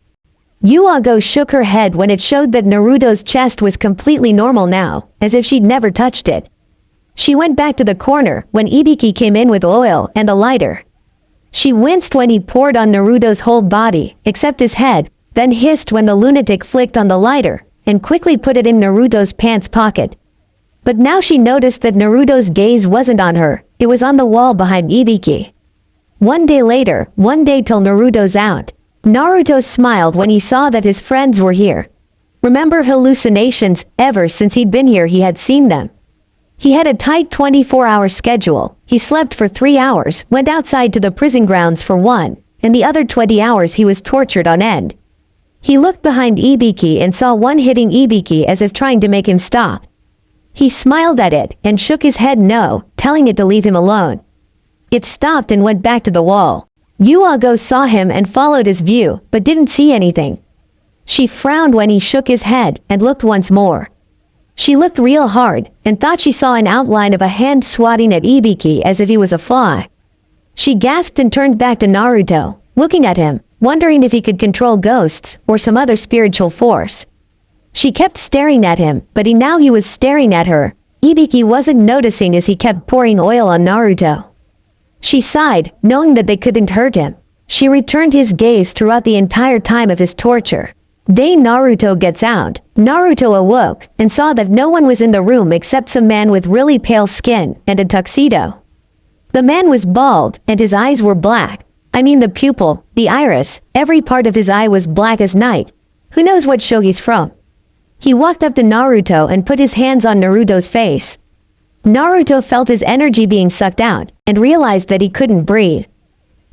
Yuago shook her head when it showed that Naruto's chest was completely normal now, as if she'd never touched it. She went back to the corner when Ibiki came in with oil and a lighter. She winced when he poured on Naruto's whole body, except his head, then hissed when the lunatic flicked on the lighter, and quickly put it in Naruto's pants pocket. But now she noticed that Naruto's gaze wasn't on her, it was on the wall behind Ibiki. One day later, one day till Naruto's out, Naruto smiled when he saw that his friends were here. Remember hallucinations, ever since he'd been here he had seen them. He had a tight 24-hour schedule, he slept for 3 hours, went outside to the prison grounds for 1, and the other 20 hours he was tortured on end. He looked behind Ibiki and saw one hitting Ibiki as if trying to make him stop. He smiled at it and shook his head no, telling it to leave him alone. It stopped and went back to the wall. Yuago saw him and followed his view, but didn't see anything. She frowned when he shook his head and looked once more. She looked real hard and thought she saw an outline of a hand swatting at Ibiki as if he was a fly. She gasped and turned back to Naruto, looking at him, wondering if he could control ghosts or some other spiritual force. She kept staring at him, but now he was staring at her. Ibiki wasn't noticing as he kept pouring oil on Naruto. She sighed, knowing that they couldn't hurt him. She returned his gaze throughout the entire time of his torture. Day Naruto gets out. Naruto awoke and saw that no one was in the room except some man with really pale skin and a tuxedo. The man was bald and his eyes were black. I mean the pupil, the iris, every part of his eye was black as night. Who knows what show he's from? He walked up to Naruto and put his hands on Naruto's face. Naruto felt his energy being sucked out and realized that he couldn't breathe.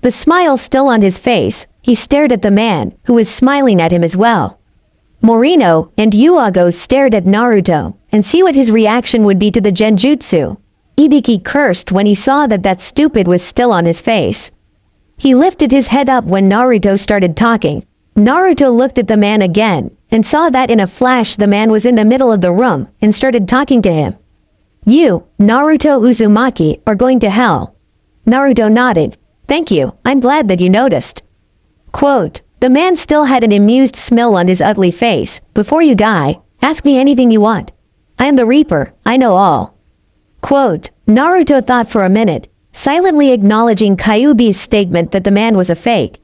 The smile still on his face, he stared at the man, who was smiling at him as well. Morino and Yuago stared at Naruto and see what his reaction would be to the genjutsu. Ibiki cursed when he saw that that stupid was still on his face. He lifted his head up when Naruto started talking. Naruto looked at the man again and saw that in a flash the man was in the middle of the room and started talking to him. You, Naruto Uzumaki, are going to hell. Naruto nodded. Thank you, I'm glad that you noticed. Quote, the man still had an amused smile on his ugly face. Before you die, ask me anything you want. I am the Reaper, I know all. Quote, Naruto thought for a minute, silently acknowledging Kyuubi's statement that the man was a fake.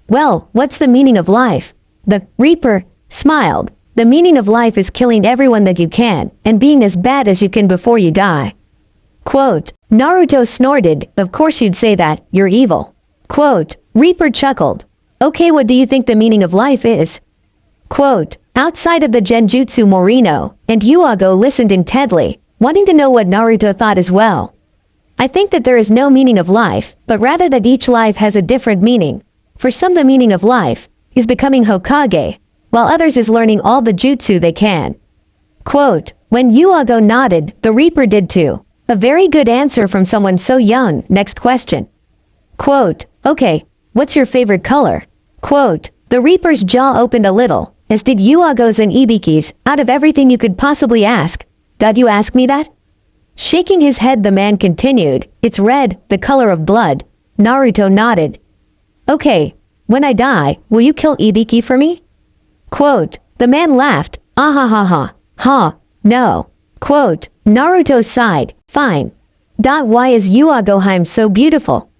Well, what's the meaning of life? The Reaper smiled. The meaning of life is killing everyone that you can, and being as bad as you can before you die. Quote, Naruto snorted, of course you'd say that, you're evil. Quote, Reaper chuckled. Okay, what do you think the meaning of life is? Quote, outside of the genjutsu Morino and Yuago listened intently, wanting to know what Naruto thought as well. I think that there is no meaning of life, but rather that each life has a different meaning. For some the meaning of life is becoming Hokage, while others is learning all the jutsu they can. Quote, when Yuago nodded, the Reaper did too. A very good answer from someone so young. Next question. Quote, okay, what's your favorite color? Quote, the Reaper's jaw opened a little, as did Yuago's and Ibiki's. Out of everything you could possibly ask, did you ask me that? Shaking his head the man continued, it's red, the color of blood. Naruto nodded. Okay, when I die, will you kill Ibiki for me? Quote, the man laughed, ah ha ha ha, ha, no. Quote, Naruto sighed, fine. Why is Yuagoheim so beautiful?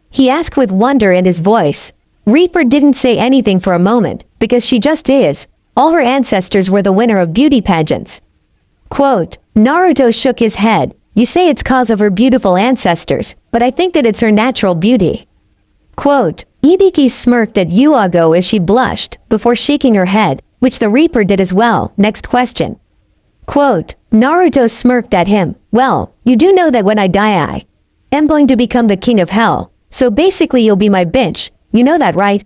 He asked with wonder in his voice. Reaper didn't say anything for a moment, because she just is. All her ancestors were the winner of beauty pageants. Quote, Naruto shook his head. You say it's cause of her beautiful ancestors, but I think that it's her natural beauty. Quote, Ibiki smirked at Yuago as she blushed, before shaking her head, which the Reaper did as well. Next question. Quote, Naruto smirked at him. Well, you do know that when I die I am going to become the king of hell, so basically you'll be my bitch, you know that right?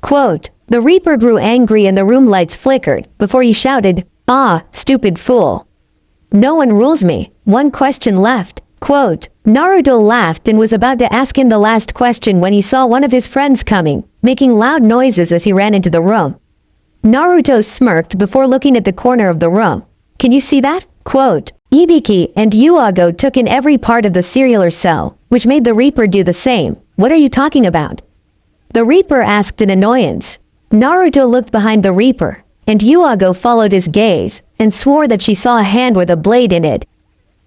Quote, the Reaper grew angry and the room lights flickered, before he shouted, ah, stupid fool. No one rules me. One question left. Quote, Naruto laughed and was about to ask him the last question when he saw one of his friends coming, making loud noises as he ran into the room. Naruto smirked before looking at the corner of the room. Can you see that? Quote, Ibiki and Yuago took in every part of the cellular cell, which made the Reaper do the same. What are you talking about? The Reaper asked in annoyance. Naruto looked behind the Reaper, and Yuago followed his gaze, and swore that she saw a hand with a blade in it.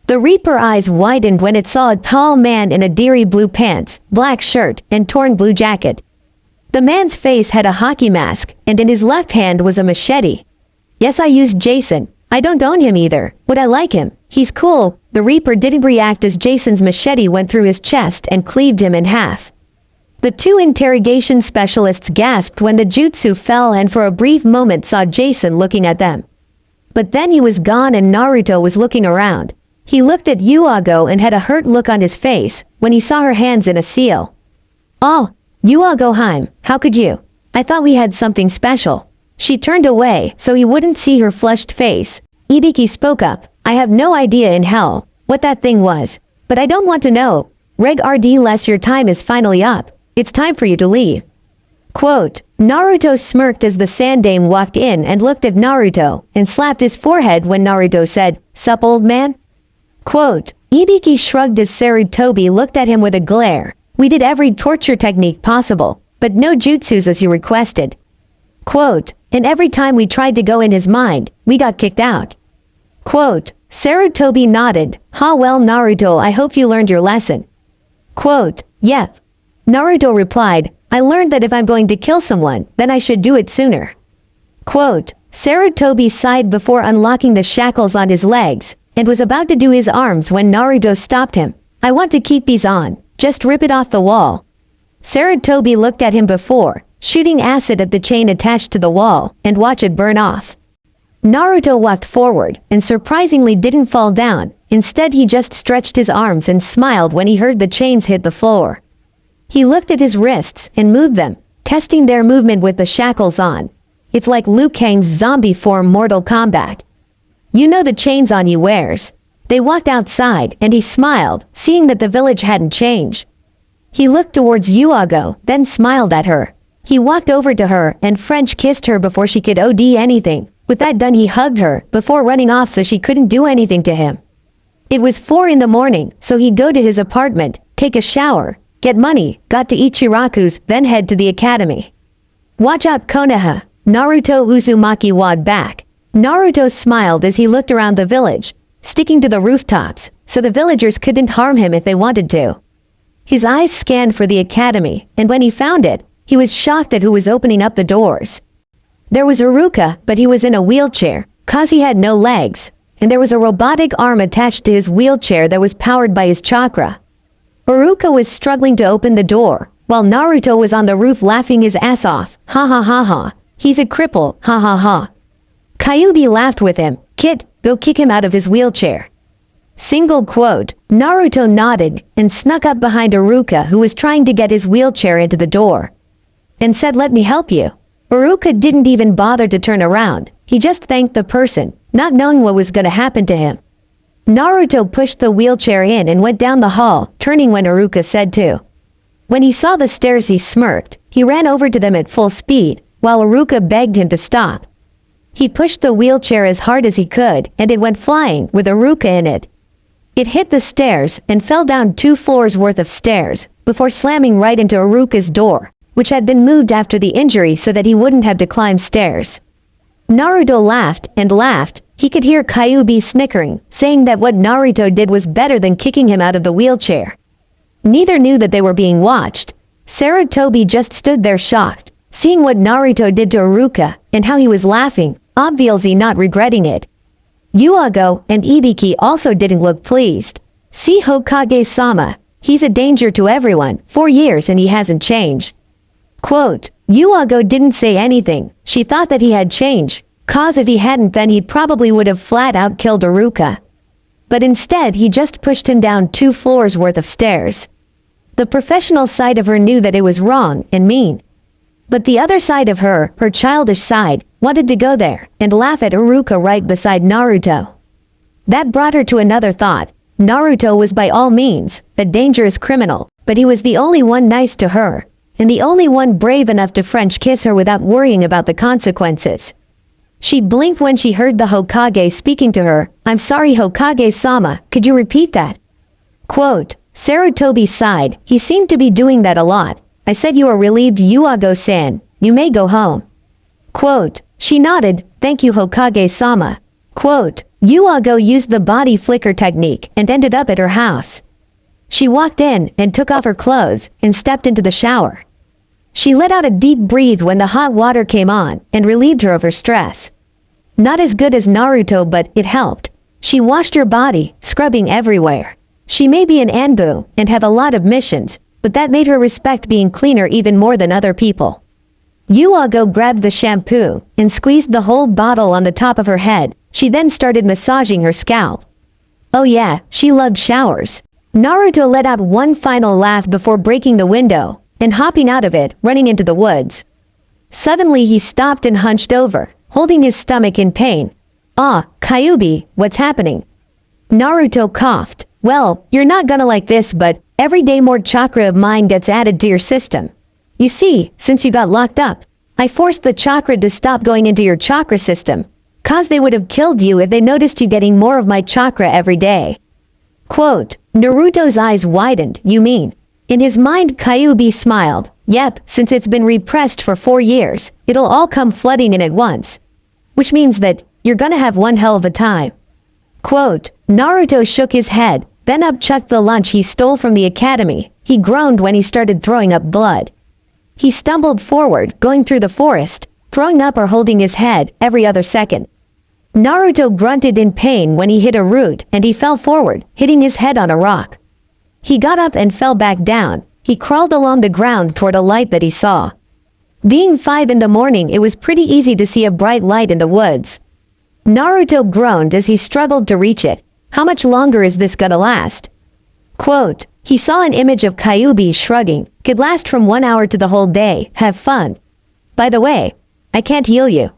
The Reaper eyes widened when it saw a tall man in a dirty blue pants, black shirt, and torn blue jacket. The man's face had a hockey mask, and in his left hand was a machete. Yes, I used Jason. I don't own him either. Would I like him? He's cool. The Reaper didn't react as Jason's machete went through his chest and cleaved him in half. The two interrogation specialists gasped when the jutsu fell and for a brief moment saw Jason looking at them. But then he was gone and Naruto was looking around. He looked at Yuago and had a hurt look on his face when he saw her hands in a seal. "Oh, Yuago-hime, how could you? I thought we had something special." She turned away so he wouldn't see her flushed face. Ibiki spoke up. "I have no idea in hell what that thing was, but I don't want to know. Reg RD less your time is finally up. It's time for you to leave." Quote, Naruto smirked as the Sandame walked in and looked at Naruto and slapped his forehead when Naruto said, "Sup old man?" Quote, Ibiki shrugged as Sarutobi looked at him with a glare. "We did every torture technique possible, but no jutsus as you requested." Quote, "And every time we tried to go in his mind, we got kicked out." Quote, Sarutobi nodded. "Ha well Naruto, I hope you learned your lesson." Quote, "Yep." Naruto replied, "I learned that if I'm going to kill someone, then I should do it sooner." Quote, Sarutobi sighed before unlocking the shackles on his legs, and was about to do his arms when Naruto stopped him. "I want to keep these on, just rip it off the wall." Sarutobi looked at him before, shooting acid at the chain attached to the wall, and watch it burn off. Naruto walked forward, and surprisingly didn't fall down. Instead he just stretched his arms and smiled when he heard the chains hit the floor. He looked at his wrists and moved them, testing their movement with the shackles on. It's like Liu Kang's zombie form Mortal Kombat. "You know the chains on you wears." They walked outside, and he smiled, seeing that the village hadn't changed. He looked towards Yuago, then smiled at her. He walked over to her and French kissed her before she could OD anything. With that done he hugged her, before running off so she couldn't do anything to him. It was 4 in the morning, so he'd go to his apartment, take a shower, get money, got to Ichiraku's, then head to the academy. "Watch out Konoha." Naruto Uzumaki wad back. Naruto smiled as he looked around the village, sticking to the rooftops, so the villagers couldn't harm him if they wanted to. His eyes scanned for the academy, and when he found it, he was shocked at who was opening up the doors. There was Iruka, but he was in a wheelchair, cause he had no legs, and there was a robotic arm attached to his wheelchair that was powered by his chakra. Iruka was struggling to open the door, while Naruto was on the roof laughing his ass off. "Ha ha ha ha. He's a cripple, ha ha ha." Kyuubi laughed with him. "Kid, go kick him out of his wheelchair." Single quote, Naruto nodded and snuck up behind Iruka who was trying to get his wheelchair into the door, and said, "Let me help you." Iruka didn't even bother to turn around. He just thanked the person, not knowing what was gonna happen to him. Naruto pushed the wheelchair in and went down the hall, turning when Iruka said to. When he saw the stairs he smirked. He ran over to them at full speed, while Iruka begged him to stop. He pushed the wheelchair as hard as he could, and it went flying, with Iruka in it. It hit the stairs and fell down 2 floors worth of stairs, before slamming right into Iruka's door, which had been moved after the injury so that he wouldn't have to climb stairs. Naruto laughed and laughed. He could hear Kyuubi snickering, saying that what Naruto did was better than kicking him out of the wheelchair. Neither knew that they were being watched. Sarutobi just stood there shocked, seeing what Naruto did to Iruka, and how he was laughing, obviously not regretting it. Yuago and Ibiki also didn't look pleased. "See Hokage-sama, he's a danger to everyone, 4 years and he hasn't changed." Quote, Yuago didn't say anything. She thought that he had changed, cause if he hadn't then he probably would have flat out killed Iruka. But instead he just pushed him down 2 floors worth of stairs. The professional side of her knew that it was wrong and mean. But the other side of her, her childish side, wanted to go there and laugh at Iruka right beside Naruto. That brought her to another thought. Naruto was by all means a dangerous criminal, but he was the only one nice to her, and the only one brave enough to French kiss her without worrying about the consequences. She blinked when she heard the Hokage speaking to her. "I'm sorry Hokage-sama, could you repeat that?" Quote, Sarutobi sighed. "He seemed to be doing that a lot. I said you are relieved Yuago-san, you may go home." Quote, she nodded, "Thank you Hokage-sama." Quote, Yuago used the body flicker technique and ended up at her house. She walked in and took off her clothes and stepped into the shower. She let out a deep breath when the hot water came on and relieved her of her stress. Not as good as Naruto, but it helped. She washed your body, scrubbing everywhere. She may be an Anbu and have a lot of missions, but that made her respect being cleaner even more than other people. Yuago grabbed the shampoo and squeezed the whole bottle on the top of her head. She then started massaging her scalp. Oh yeah, she loved showers. Naruto let out one final laugh before breaking the window and hopping out of it, running into the woods. Suddenly he stopped and hunched over, holding his stomach in pain. Ah, Kyuubi, what's happening? Naruto coughed. Well, you're not gonna like this, but every day more chakra of mine gets added to your system. You see, since you got locked up, I forced the chakra to stop going into your chakra system, 'cause they would have killed you if they noticed you getting more of my chakra every day. Quote, Naruto's eyes widened, you mean? In his mind, Kyuubi smiled. Yep, since it's been repressed for 4 years, it'll all come flooding in at once. Which means that you're gonna have one hell of a time. Quote, Naruto shook his head, then upchucked the lunch he stole from the academy. He groaned when he started throwing up blood. He stumbled forward, going through the forest, throwing up or holding his head every other second. Naruto grunted in pain when he hit a root and he fell forward, hitting his head on a rock. He got up and fell back down. He crawled along the ground toward a light that he saw. Being 5 in the morning, it was pretty easy to see a bright light in the woods. Naruto groaned as he struggled to reach it. How much longer is this gonna last? Quote, he saw an image of Kyuubi shrugging. Could last from 1 hour to the whole day. Have fun. By the way, I can't heal you.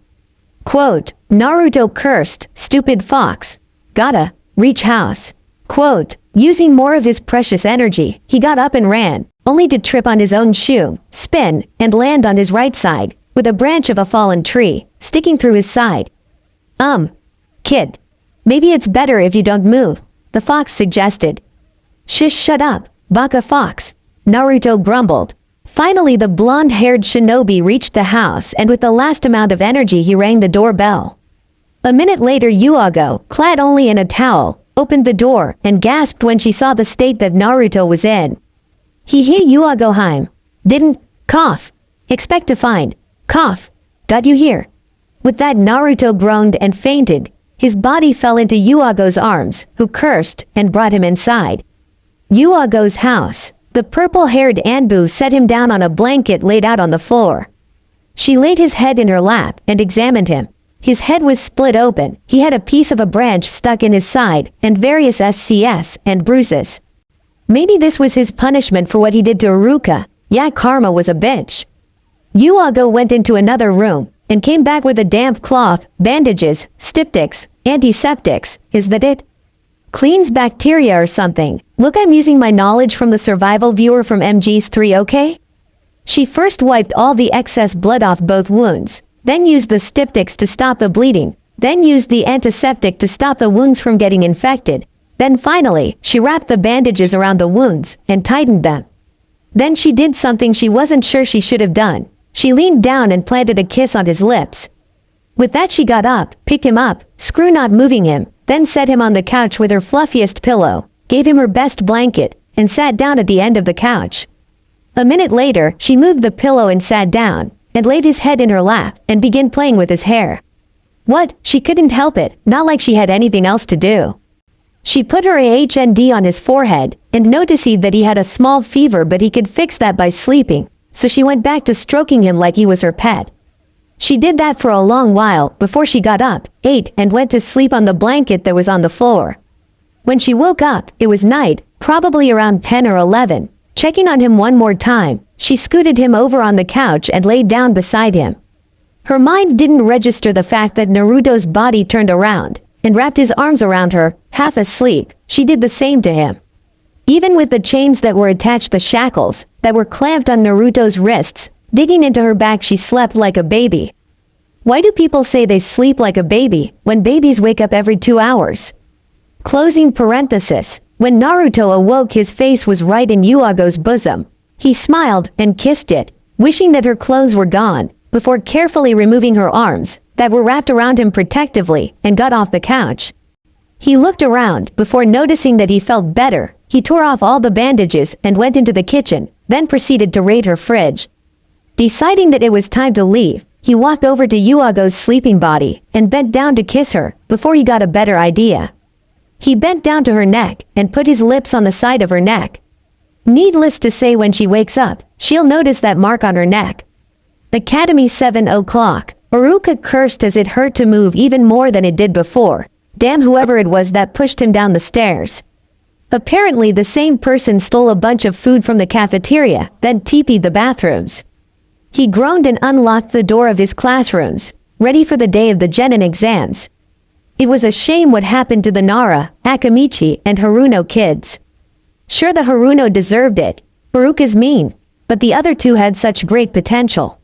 Quote, Naruto cursed, stupid fox. Gotta reach house. Quote, using more of his precious energy, he got up and ran, only to trip on his own shoe, spin, and land on his right side, with a branch of a fallen tree, sticking through his side. Kid, maybe it's better if you don't move, the fox suggested. Shut up, baka fox, Naruto grumbled. Finally the blonde-haired shinobi reached the house and with the last amount of energy he rang the doorbell. A minute later Yuago, clad only in a towel, opened the door and gasped when she saw the state that Naruto was in. He Yuago-heim. Didn't, cough. Expect to find. Cough. Got you here. With that Naruto groaned and fainted. His body fell into Yuago's arms, who cursed and brought him inside. Yuago's house. The purple-haired Anbu set him down on a blanket laid out on the floor. She laid his head in her lap and examined him. His head was split open. He had a piece of a branch stuck in his side and various SCS and bruises. Maybe this was his punishment for what he did to Iruka. Yeah, karma was a bitch. Yuago went into another room and came back with a damp cloth, bandages, styptics, antiseptics. Is that it? Cleans bacteria or something. Look, I'm using my knowledge from the survival viewer from MG's 3, okay? She first wiped all the excess blood off both wounds, then used the styptics to stop the bleeding, then used the antiseptic to stop the wounds from getting infected. Then finally, she wrapped the bandages around the wounds and tightened them. Then she did something she wasn't sure she should have done. She leaned down and planted a kiss on his lips. With that she got up, picked him up, screw not moving him, then set him on the couch with her fluffiest pillow, gave him her best blanket, and sat down at the end of the couch. A minute later, she moved the pillow and sat down, and laid his head in her lap, and began playing with his hair. What? She couldn't help it, not like she had anything else to do. She put her AHND on his forehead, and noticed that he had a small fever, but he could fix that by sleeping, so she went back to stroking him like he was her pet. She did that for a long while before she got up, ate, and went to sleep on the blanket that was on the floor. When she woke up, it was night, probably around 10 or 11. Checking on him one more time, she scooted him over on the couch and laid down beside him. Her mind didn't register the fact that Naruto's body turned around and wrapped his arms around her, half asleep. She did the same to him. Even with the chains that were attached, the shackles that were clamped on Naruto's wrists, digging into her back, she slept like a baby. Why do people say they sleep like a baby when babies wake up every 2 hours? Closing parenthesis. When Naruto awoke, his face was right in Yuago's bosom. He smiled and kissed it, wishing that her clothes were gone, before carefully removing her arms that were wrapped around him protectively and got off the couch. He looked around before noticing that he felt better. He tore off all the bandages and went into the kitchen, then proceeded to raid her fridge. Deciding that it was time to leave, He walked over to Yuago's sleeping body and bent down to kiss her before he got a better idea. He bent down to her neck and put his lips on the side of her neck. Needless to say, when she wakes up, she'll notice that mark on her neck. Academy 7 o'clock. Iruka cursed as it hurt to move even more than it did before. Damn whoever it was that pushed him down the stairs. Apparently the same person stole a bunch of food from the cafeteria, then TP'd the bathrooms. He groaned and unlocked the door of his classrooms, ready for the day of the Genin exams. It was a shame what happened to the Nara, Akamichi, and Haruno kids. Sure, the Haruno deserved it. Iruka's mean, but the other two had such great potential.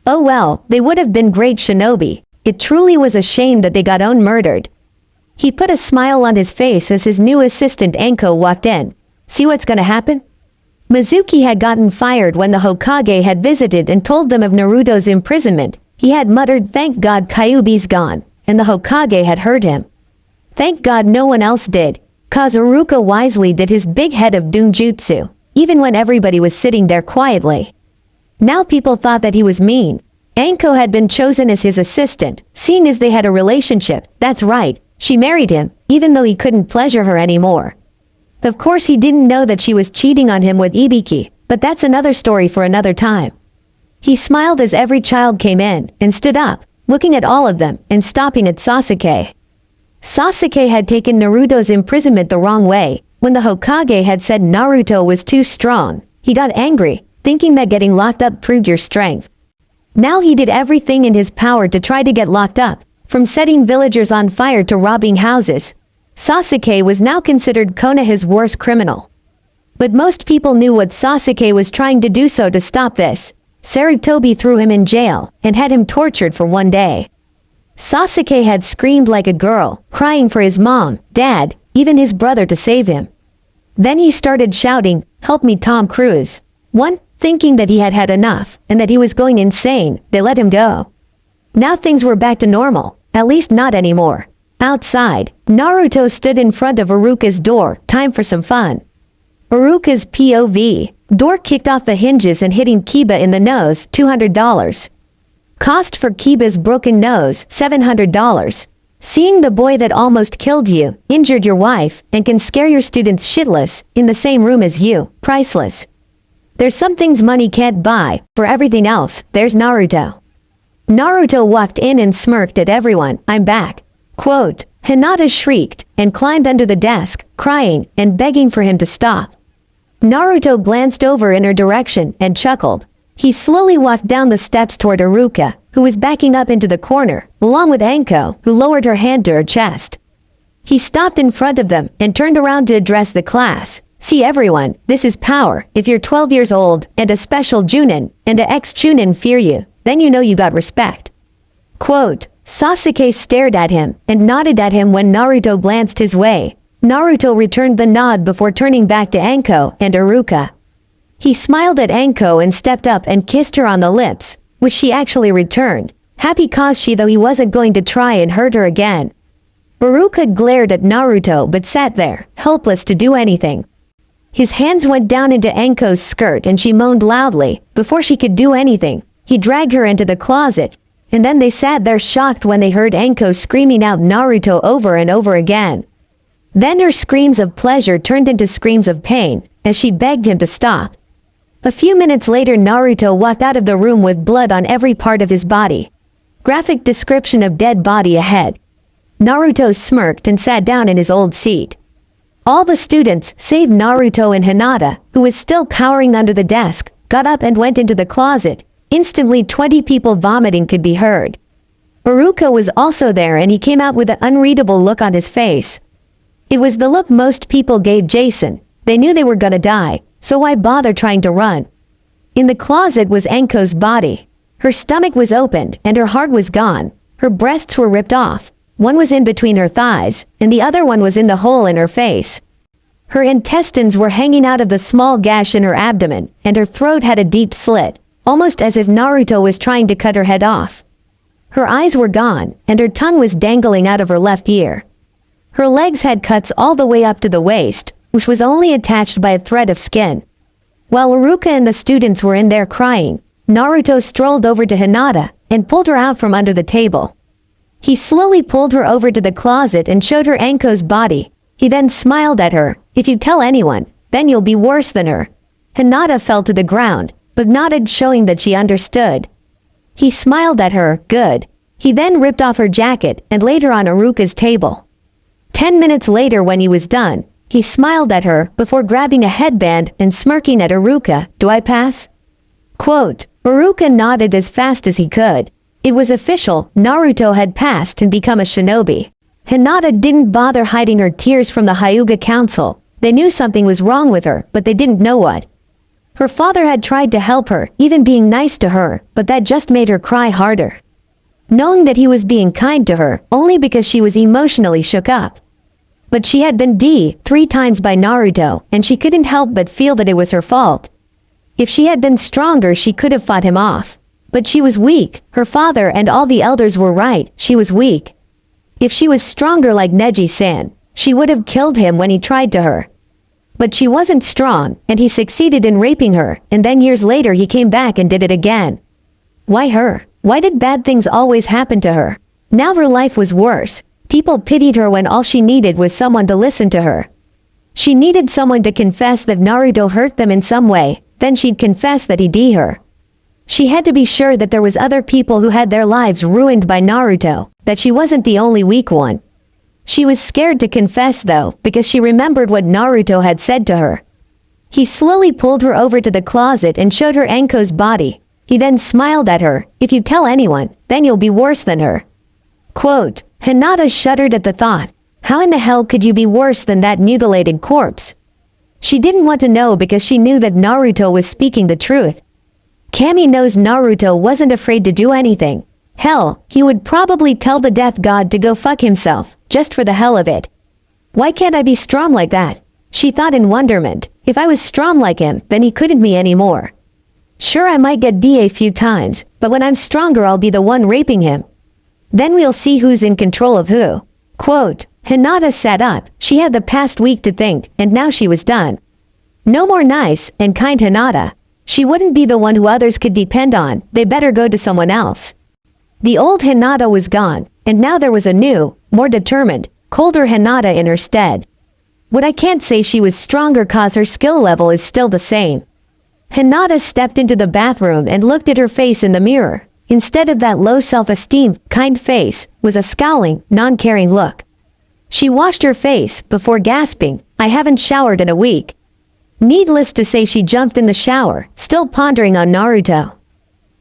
Oh well, they would have been great shinobi. It truly was a shame that they got murdered. He put a smile on his face as his new assistant Anko walked in. See what's gonna happen? Mizuki had gotten fired when the Hokage had visited and told them of Naruto's imprisonment. He had muttered, "Thank God Kyuubi's gone," and the Hokage had heard him. Thank God no one else did, cause Iruka wisely did his big head of Dunjutsu, even when everybody was sitting there quietly. Now people thought that he was mean. Anko had been chosen as his assistant, seeing as they had a relationship. That's right, she married him, even though he couldn't pleasure her anymore. Of course he didn't know that she was cheating on him with Ibiki, but that's another story for another time. He smiled as every child came in, and stood up, looking at all of them, and stopping at Sasuke. Sasuke had taken Naruto's imprisonment the wrong way. When the Hokage had said Naruto was too strong, he got angry, thinking that getting locked up proved your strength. Now he did everything in his power to try to get locked up, from setting villagers on fire to robbing houses. Sasuke was now considered Konoha's worst criminal. But most people knew what Sasuke was trying to do, so to stop this, Sarutobi threw him in jail and had him tortured for 1 day. Sasuke had screamed like a girl, crying for his mom, dad, even his brother to save him. Then he started shouting, "Help me, Tom Cruise." Thinking that he had had enough and that he was going insane, they let him go. Now things were back to normal, at least not anymore. Outside, Naruto stood in front of Iruka's door, time for some fun. Iruka's POV, door kicked off the hinges and hitting Kiba in the nose, $200. Cost for Kiba's broken nose, $700. Seeing the boy that almost killed you, injured your wife, and can scare your students shitless, in the same room as you, priceless. There's some things money can't buy, for everything else, there's Naruto. Naruto walked in and smirked at everyone, "I'm back." Quote, Hinata shrieked, and climbed under the desk, crying, and begging for him to stop. Naruto glanced over in her direction, and chuckled. He slowly walked down the steps toward Iruka, who was backing up into the corner, along with Anko, who lowered her hand to her chest. He stopped in front of them, and turned around to address the class. "See everyone, this is power. If you're 12 years old, and a special Junin, and a ex-Chunin fear you, then you know you got respect." Quote, Sasuke stared at him, and nodded at him when Naruto glanced his way. Naruto returned the nod before turning back to Anko and Iruka. He smiled at Anko and stepped up and kissed her on the lips, which she actually returned, happy cause she though he wasn't going to try and hurt her again. Iruka glared at Naruto but sat there, helpless to do anything. His hands went down into Anko's skirt and she moaned loudly. Before she could do anything, he dragged her into the closet, and then they sat there shocked when they heard Anko screaming out Naruto over and over again. Then her screams of pleasure turned into screams of pain, as she begged him to stop. A few minutes later Naruto walked out of the room with blood on every part of his body. Graphic description of dead body ahead. Naruto smirked and sat down in his old seat. All the students, save Naruto and Hinata, who was still cowering under the desk, got up and went into the closet. Instantly 20 people vomiting could be heard. Iruka was also there and he came out with an unreadable look on his face. It was the look most people gave Jason. They knew they were gonna die, so why bother trying to run? In the closet was Anko's body. Her stomach was opened and her heart was gone. Her breasts were ripped off. One was in between her thighs, and the other one was in the hole in her face. Her intestines were hanging out of the small gash in her abdomen, and her throat had a deep slit, almost as if Naruto was trying to cut her head off. Her eyes were gone, and her tongue was dangling out of her left ear. Her legs had cuts all the way up to the waist, which was only attached by a thread of skin. While Iruka and the students were in there crying, Naruto strolled over to Hinata and pulled her out from under the table. He slowly pulled her over to the closet and showed her Anko's body. He then smiled at her. "If you tell anyone, then you'll be worse than her." Hinata fell to the ground, but nodded, showing that she understood. He smiled at her. "Good." He then ripped off her jacket and laid her on Aruka's table. 10 minutes later, when he was done, he smiled at her before grabbing a headband and smirking at Aruka. "Do I pass?" Quote, Aruka nodded as fast as he could. It was official, Naruto had passed and become a shinobi. Hinata didn't bother hiding her tears from the Hyuga Council. They knew something was wrong with her, but they didn't know what. Her father had tried to help her, even being nice to her, but that just made her cry harder. Knowing that he was being kind to her, only because she was emotionally shook up. But she had been D3 times by Naruto, and she couldn't help but feel that it was her fault. If she had been stronger, she could have fought him off. But she was weak. Her father and all the elders were right, she was weak. If she was stronger like Neji-san, she would have killed him when he tried to her. But she wasn't strong, and he succeeded in raping her, and then years later he came back and did it again. Why her? Why did bad things always happen to her? Now her life was worse. People pitied her when all she needed was someone to listen to her. She needed someone to confess that Naruto hurt them in some way, then she'd confess that he did her. She had to be sure that there was other people who had their lives ruined by Naruto, that she wasn't the only weak one. She was scared to confess though, because she remembered what Naruto had said to her. He slowly pulled her over to the closet and showed her Anko's body. He then smiled at her. "If you tell anyone, then you'll be worse than her." Quote, Hinata shuddered at the thought. How in the hell could you be worse than that mutilated corpse? She didn't want to know because she knew that Naruto was speaking the truth. Kami knows Naruto wasn't afraid to do anything. Hell, he would probably tell the death god to go fuck himself, just for the hell of it. Why can't I be strong like that? She thought in wonderment. If I was strong like him, then he couldn't be anymore. Sure, I might get D a few times, but when I'm stronger I'll be the one raping him. Then we'll see who's in control of who. Quote, Hinata sat up. She had the past week to think, and now she was done. No more nice and kind Hinata. She wouldn't be the one who others could depend on. They better go to someone else. The old Hinata was gone, and now there was a new, more determined, colder Hinata in her stead. What I can't say she was stronger cause her skill level is still the same. Hinata stepped into the bathroom and looked at her face in the mirror. Instead of that low self-esteem, kind face, was a scowling, non-caring look. She washed her face before gasping, "I haven't showered in a week." Needless to say, she jumped in the shower, still pondering on Naruto.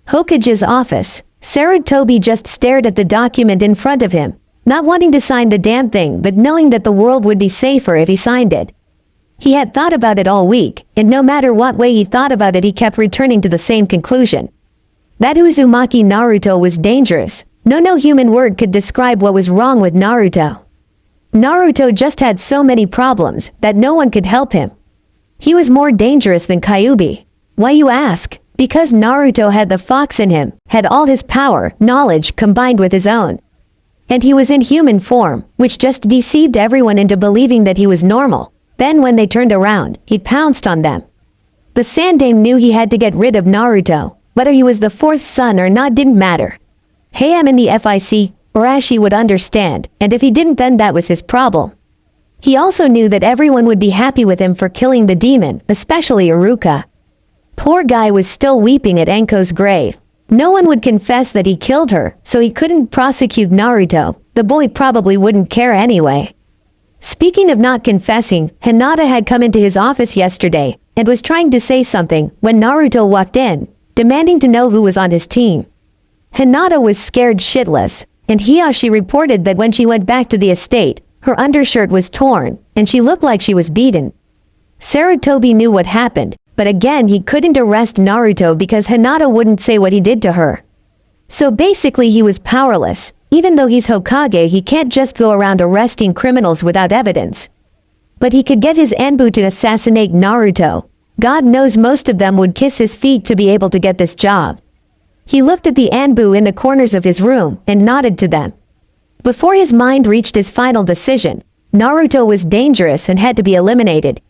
Hokage's office. Sarutobi just stared at the document in front of him, not wanting to sign the damn thing but knowing that the world would be safer if he signed it. He had thought about it all week, and no matter what way he thought about it he kept returning to the same conclusion. That Uzumaki Naruto was dangerous. No human word could describe what was wrong with Naruto. Naruto just had so many problems that no one could help him. He was more dangerous than Kyuubi. Why, you ask? Because Naruto had the fox in him, had all his power, knowledge combined with his own. And he was in human form, which just deceived everyone into believing that he was normal. Then when they turned around, he pounced on them. The Sandaime knew he had to get rid of Naruto. Whether he was the fourth son or not didn't matter. Hey, I'm in the FIC, Arashi would understand, and if he didn't then that was his problem. He also knew that everyone would be happy with him for killing the demon, especially Iruka. Poor guy was still weeping at Anko's grave. No one would confess that he killed her, so he couldn't prosecute Naruto. The boy probably wouldn't care anyway. Speaking of not confessing, Hinata had come into his office yesterday, and was trying to say something, when Naruto walked in, demanding to know who was on his team. Hinata was scared shitless, and Hiyashi reported that when she went back to the estate, her undershirt was torn, and she looked like she was beaten. Sarutobi knew what happened, but again he couldn't arrest Naruto because Hinata wouldn't say what he did to her. So basically he was powerless. Even though he's Hokage, he can't just go around arresting criminals without evidence. But he could get his Anbu to assassinate Naruto. God knows most of them would kiss his feet to be able to get this job. He looked at the Anbu in the corners of his room and nodded to them. Before his mind reached his final decision, Naruto was dangerous and had to be eliminated.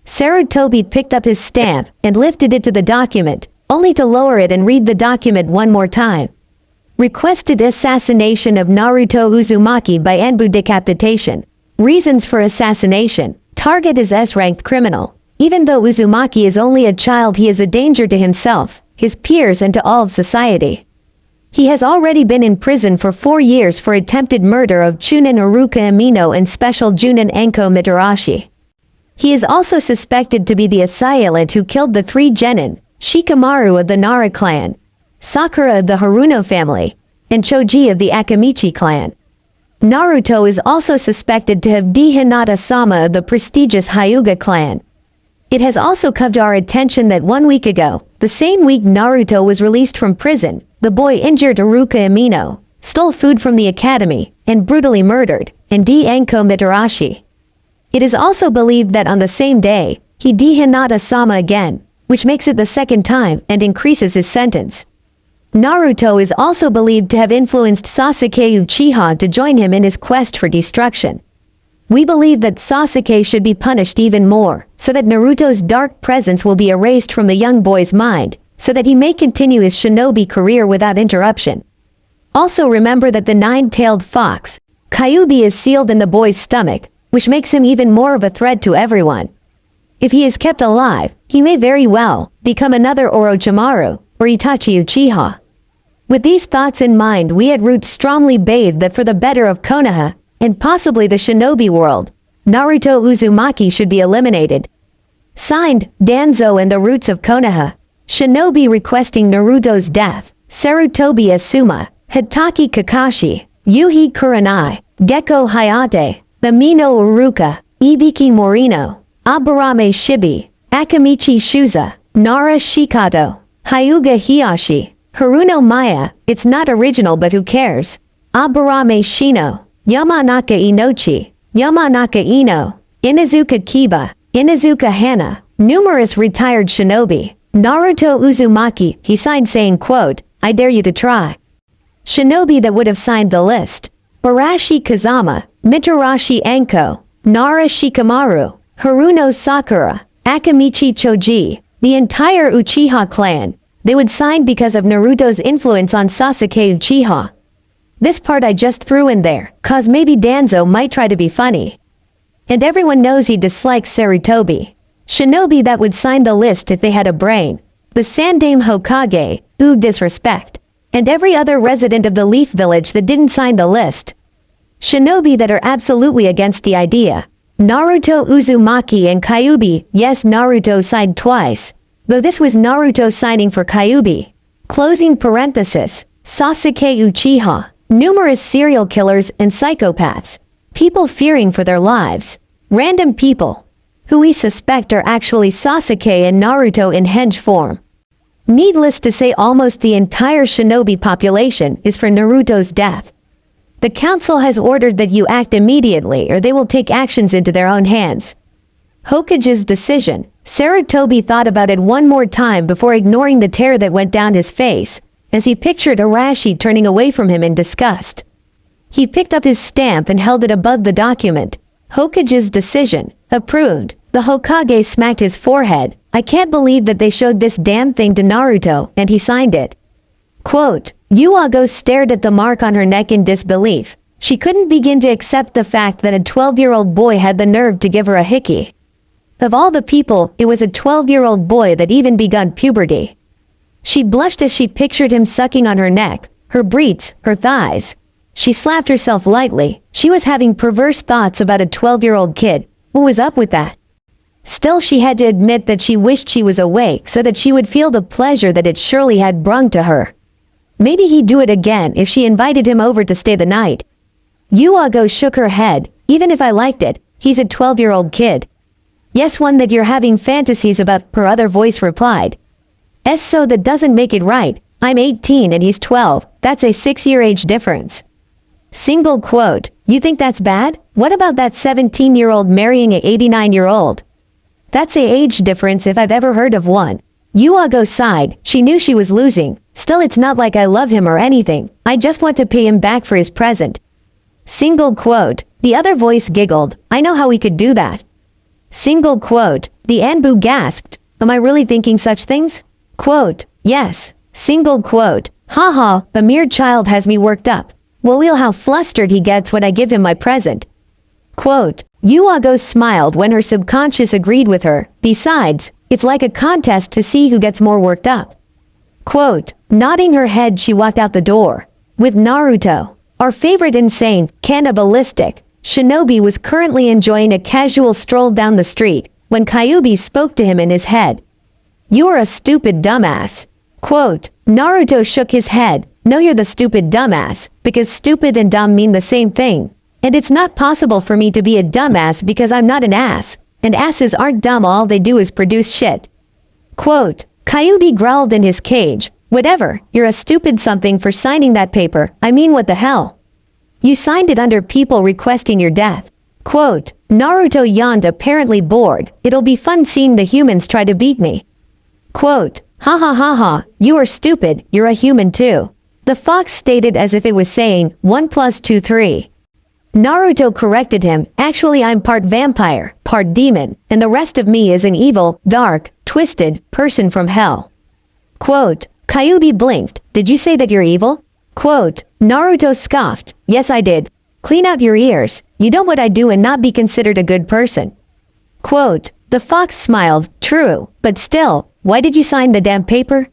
Sarutobi picked up his stamp and lifted it to the document, only to lower it and read the document one more time. requested assassination of Naruto Uzumaki by Anbu decapitation. Reasons for assassination. Target is S-ranked criminal. Even though Uzumaki is only a child, he is a danger to himself, his peers, and to all of society. He has already been in prison for 4 years for attempted murder of Chunin Iruka Amino and Special Junin Enko Mitarashi. He is also suspected to be the assailant who killed the 3 genin, Shikamaru of the Nara clan, Sakura of the Haruno family, and Choji of the Akamichi clan. Naruto is also suspected to have Hinata Sama of the prestigious Hyuga clan. It has also come to our attention that 1 week ago, the same week Naruto was released from prison, the boy injured Iruka Amino, stole food from the academy, and brutally murdered, and Enko Mitarashi. It is also believed that on the same day, he Hinata Sama again, which makes it the 2nd time and increases his sentence. Naruto is also believed to have influenced Sasuke Uchiha to join him in his quest for destruction. We believe that Sasuke should be punished even more, so that Naruto's dark presence will be erased from the young boy's mind, so that he may continue his shinobi career without interruption. Also remember that the 9-tailed fox, Kyuubi, is sealed in the boy's stomach, which makes him even more of a threat to everyone. If he is kept alive, he may very well become another Orochimaru, or Itachi Uchiha. With these thoughts in mind, we at Root strongly bathe that for the better of Konoha, and possibly the shinobi world, Naruto Uzumaki should be eliminated. Signed, Danzo and the Roots of Konoha. Shinobi requesting Naruto's death: Sarutobi Asuma, Hitaki Kakashi, Yuhi Kurenai, Gecko Hayate, the Mino Uruka, Ibiki Morino, Aburame Shibi, Akamichi Shuza, Nara Shikato, Hyuga Hiyashi, Haruno Maya, it's not original but who cares, Aburame Shino, Yamanaka Inochi, Yamanaka Ino, Inazuka Kiba, Inazuka Hana, numerous retired shinobi. Naruto Uzumaki, he signed saying, quote, "I dare you to try." Shinobi that would have signed the list: Barashi Kazama, Mitarashi Enko, Nara Shikamaru, Haruno Sakura, Akamichi Choji, the entire Uchiha clan. They would sign because of Naruto's influence on Sasuke Uchiha. This part I just threw in there, cause maybe Danzo might try to be funny. And everyone knows he dislikes Sarutobi. Shinobi that would sign the list if they had a brain: the Sandaime Hokage, ooh disrespect, and every other resident of the Leaf Village that didn't sign the list. Shinobi that are absolutely against the idea: Naruto Uzumaki and Kyuubi. Yes, Naruto signed twice, though this was Naruto signing for Kyuubi. Closing parenthesis, Sasuke Uchiha, numerous serial killers and psychopaths, people fearing for their lives, random people, who we suspect are actually Sasuke and Naruto in henge form. Needless to say, almost the entire shinobi population is for Naruto's death. The council has ordered that you act immediately or they will take actions into their own hands. Hokage's decision. Sarutobi thought about it one more time before ignoring the tear that went down his face, as he pictured Arashi turning away from him in disgust. He picked up his stamp and held it above the document. Hokage's decision. Approved. The Hokage smacked his forehead. I can't believe that they showed this damn thing to Naruto, and he signed it. Quote, Yuago stared at the mark on her neck in disbelief. She couldn't begin to accept the fact that a 12-year-old boy had the nerve to give her a hickey. Of all the people, it was a 12-year-old boy that even begun puberty. She blushed as she pictured him sucking on her neck, her breets, her thighs. She slapped herself lightly. She was having perverse thoughts about a 12-year-old kid. What was up with that? Still, she had to admit that she wished she was awake so that she would feel the pleasure that it surely had brung to her. Maybe he'd do it again if she invited him over to stay the night. Yuago shook her head. Even if I liked it, he's a 12-year-old kid. Yes, one that you're having fantasies about, her other voice replied. So that doesn't make it right. I'm 18 and he's 12. That's a 6-year age difference. Single quote. You think that's bad? What about that 17-year-old marrying a 89-year-old? That's a age difference if I've ever heard of one. Yuago sighed. She knew she was losing. Still, it's not like I love him or anything. I just want to pay him back for his present. Single quote. The other voice giggled. I know how we could do that. Single quote. The Anbu gasped. Am I really thinking such things? Quote. Yes. Single quote. Haha, a mere child has me worked up. Well, how flustered he gets when I give him my present. Quote, Yuago smiled when her subconscious agreed with her. Besides, it's like a contest to see who gets more worked up. Quote, nodding her head she walked out the door. With Naruto, our favorite insane, cannibalistic, shinobi was currently enjoying a casual stroll down the street when Kyuubi spoke to him in his head. You're a stupid dumbass. Quote, Naruto shook his head. No, you're the stupid dumbass, because stupid and dumb mean the same thing. And it's not possible for me to be a dumbass because I'm not an ass, and asses aren't dumb, all they do is produce shit. Quote, Kyuubi growled in his cage. Whatever, you're a stupid something for signing that paper. I mean, what the hell? You signed it under people requesting your death. Quote, Naruto yawned, apparently bored. It'll be fun seeing the humans try to beat me. Quote, ha ha ha ha, you are stupid, you're a human too. The fox stated as if it was saying, 1 + 2 3. Naruto corrected him, actually I'm part vampire, part demon, and the rest of me is an evil, dark, twisted person from hell. Quote, Kyuubi blinked, did you say that you're evil? Quote, Naruto scoffed, yes I did. Clean out your ears, you know what I do and not be considered a good person. Quote, the fox smiled, true, but still, why did you sign the damn paper?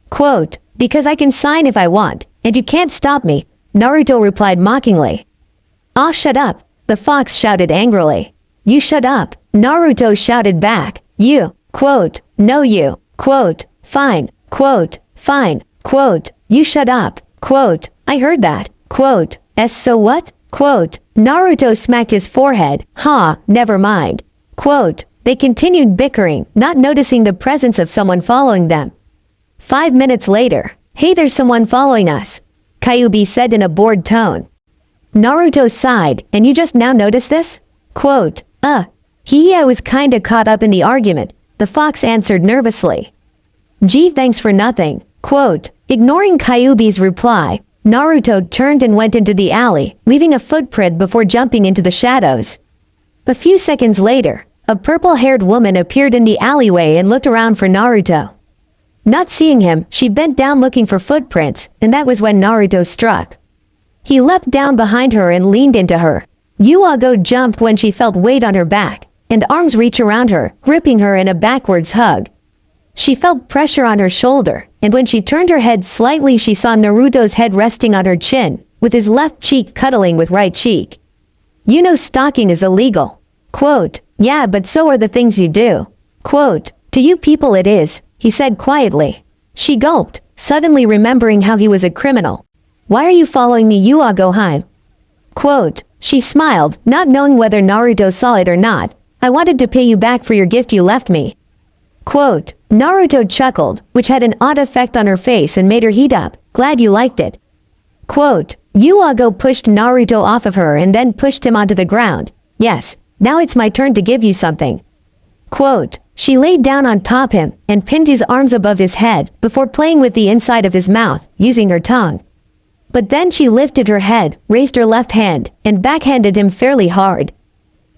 Quote, because I can sign if I want, and you can't stop me, Naruto replied mockingly. Ah, shut up, the fox shouted angrily. You shut up, Naruto shouted back. You, quote, no you, quote, fine, quote, you shut up, quote, I heard that, quote, so what, quote, Naruto smacked his forehead, never mind, quote, they continued bickering, not noticing the presence of someone following them. 5 minutes later, hey, there's someone following us, Kyuubi said in a bored tone. Naruto sighed, and you just now noticed this? Quote, I was kinda caught up in the argument, the fox answered nervously. Gee, thanks for nothing, quote, ignoring Kyuubi's reply, Naruto turned and went into the alley, leaving a footprint before jumping into the shadows. A few seconds later, a purple-haired woman appeared in the alleyway and looked around for Naruto. Not seeing him, she bent down looking for footprints, and that was when Naruto struck. He leapt down behind her and leaned into her. Yuago jumped when she felt weight on her back, and arms reach around her, gripping her in a backwards hug. She felt pressure on her shoulder, and when she turned her head slightly she saw Naruto's head resting on her chin, with his left cheek cuddling with right cheek. You know stalking is illegal. Quote, yeah, but so are the things you do. Quote, to you people it is, he said quietly. She gulped, suddenly remembering how he was a criminal. Why are you following me, Yuago? Quote, she smiled, not knowing whether Naruto saw it or not. I wanted to pay you back for your gift you left me. Quote, Naruto chuckled, which had an odd effect on her face and made her heat up. Glad you liked it. Quote, Yuago pushed Naruto off of her and then pushed him onto the ground. Yes, now it's my turn to give you something. Quote, she laid down on top him and pinned his arms above his head before playing with the inside of his mouth, using her tongue. But then she lifted her head, raised her left hand, and backhanded him fairly hard.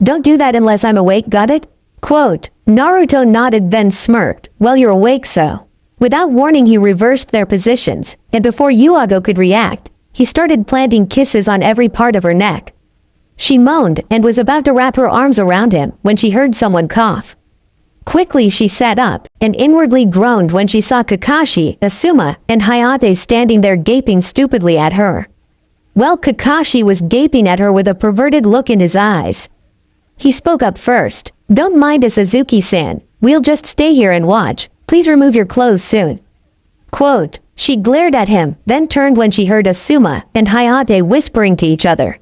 Don't do that unless I'm awake, got it? Quote, Naruto nodded then smirked, well you're awake so. Without warning he reversed their positions, and before Yuago could react, he started planting kisses on every part of her neck. She moaned and was about to wrap her arms around him when she heard someone cough. Quickly she sat up, and inwardly groaned when she saw Kakashi, Asuma, and Hayate standing there gaping stupidly at her. Well, Kakashi was gaping at her with a perverted look in his eyes. He spoke up first. Don't mind us, Azuki-san, we'll just stay here and watch, please remove your clothes soon. Quote, she glared at him, then turned when she heard Asuma and Hayate whispering to each other.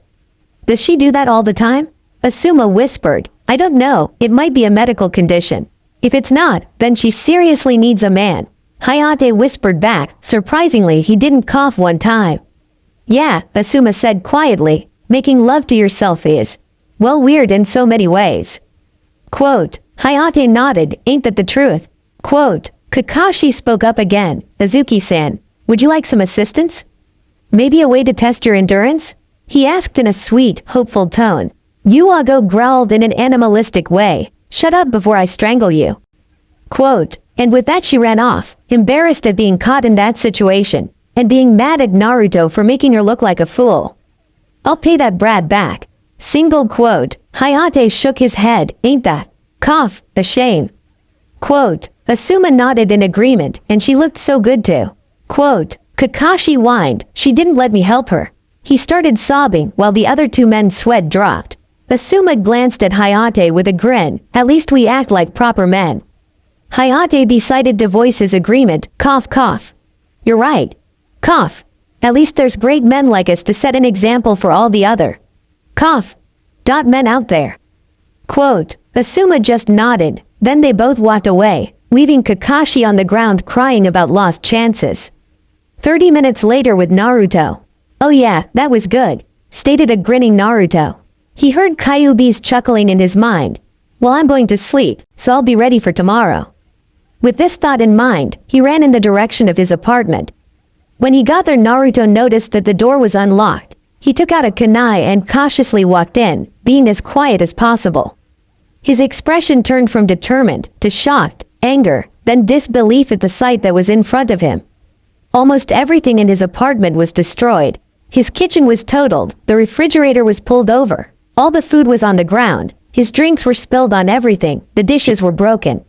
Does she do that all the time? Asuma whispered, I don't know, it might be a medical condition. If it's not, then she seriously needs a man. Hayate whispered back, surprisingly he didn't cough one time. Yeah, Asuma said quietly, making love to yourself is, well, weird in so many ways. Quote, Hayate nodded, ain't that the truth? Quote, Kakashi spoke up again, Azuki-san, would you like some assistance? Maybe a way to test your endurance? He asked in a sweet, hopeful tone. Yuago growled in an animalistic way, shut up before I strangle you. Quote, and with that she ran off, embarrassed at being caught in that situation, and being mad at Naruto for making her look like a fool. I'll pay that brat back. Single quote. Hayate shook his head. Ain't that? Cough. A shame. Quote. Asuma nodded in agreement, and she looked so good too. Quote. Kakashi whined. She didn't let me help her. He started sobbing while the other two men's sweat dropped. Asuma glanced at Hayate with a grin. At least we act like proper men. Hayate decided to voice his agreement. Cough cough. You're right. Cough. At least there's great men like us to set an example for all the other. Cough. Men out there. Quote. Asuma just nodded. Then they both walked away, leaving Kakashi on the ground crying about lost chances. 30 minutes later with Naruto. Oh yeah, that was good, stated a grinning Naruto. He heard Kyuubi's chuckling in his mind. Well, I'm going to sleep, so I'll be ready for tomorrow. With this thought in mind, he ran in the direction of his apartment. When he got there, Naruto noticed that the door was unlocked. He took out a kunai and cautiously walked in, being as quiet as possible. His expression turned from determined to shocked, anger, then disbelief at the sight that was in front of him. Almost everything in his apartment was destroyed. His kitchen was totaled, the refrigerator was pulled over, all the food was on the ground, his drinks were spilled on everything, the dishes were broken.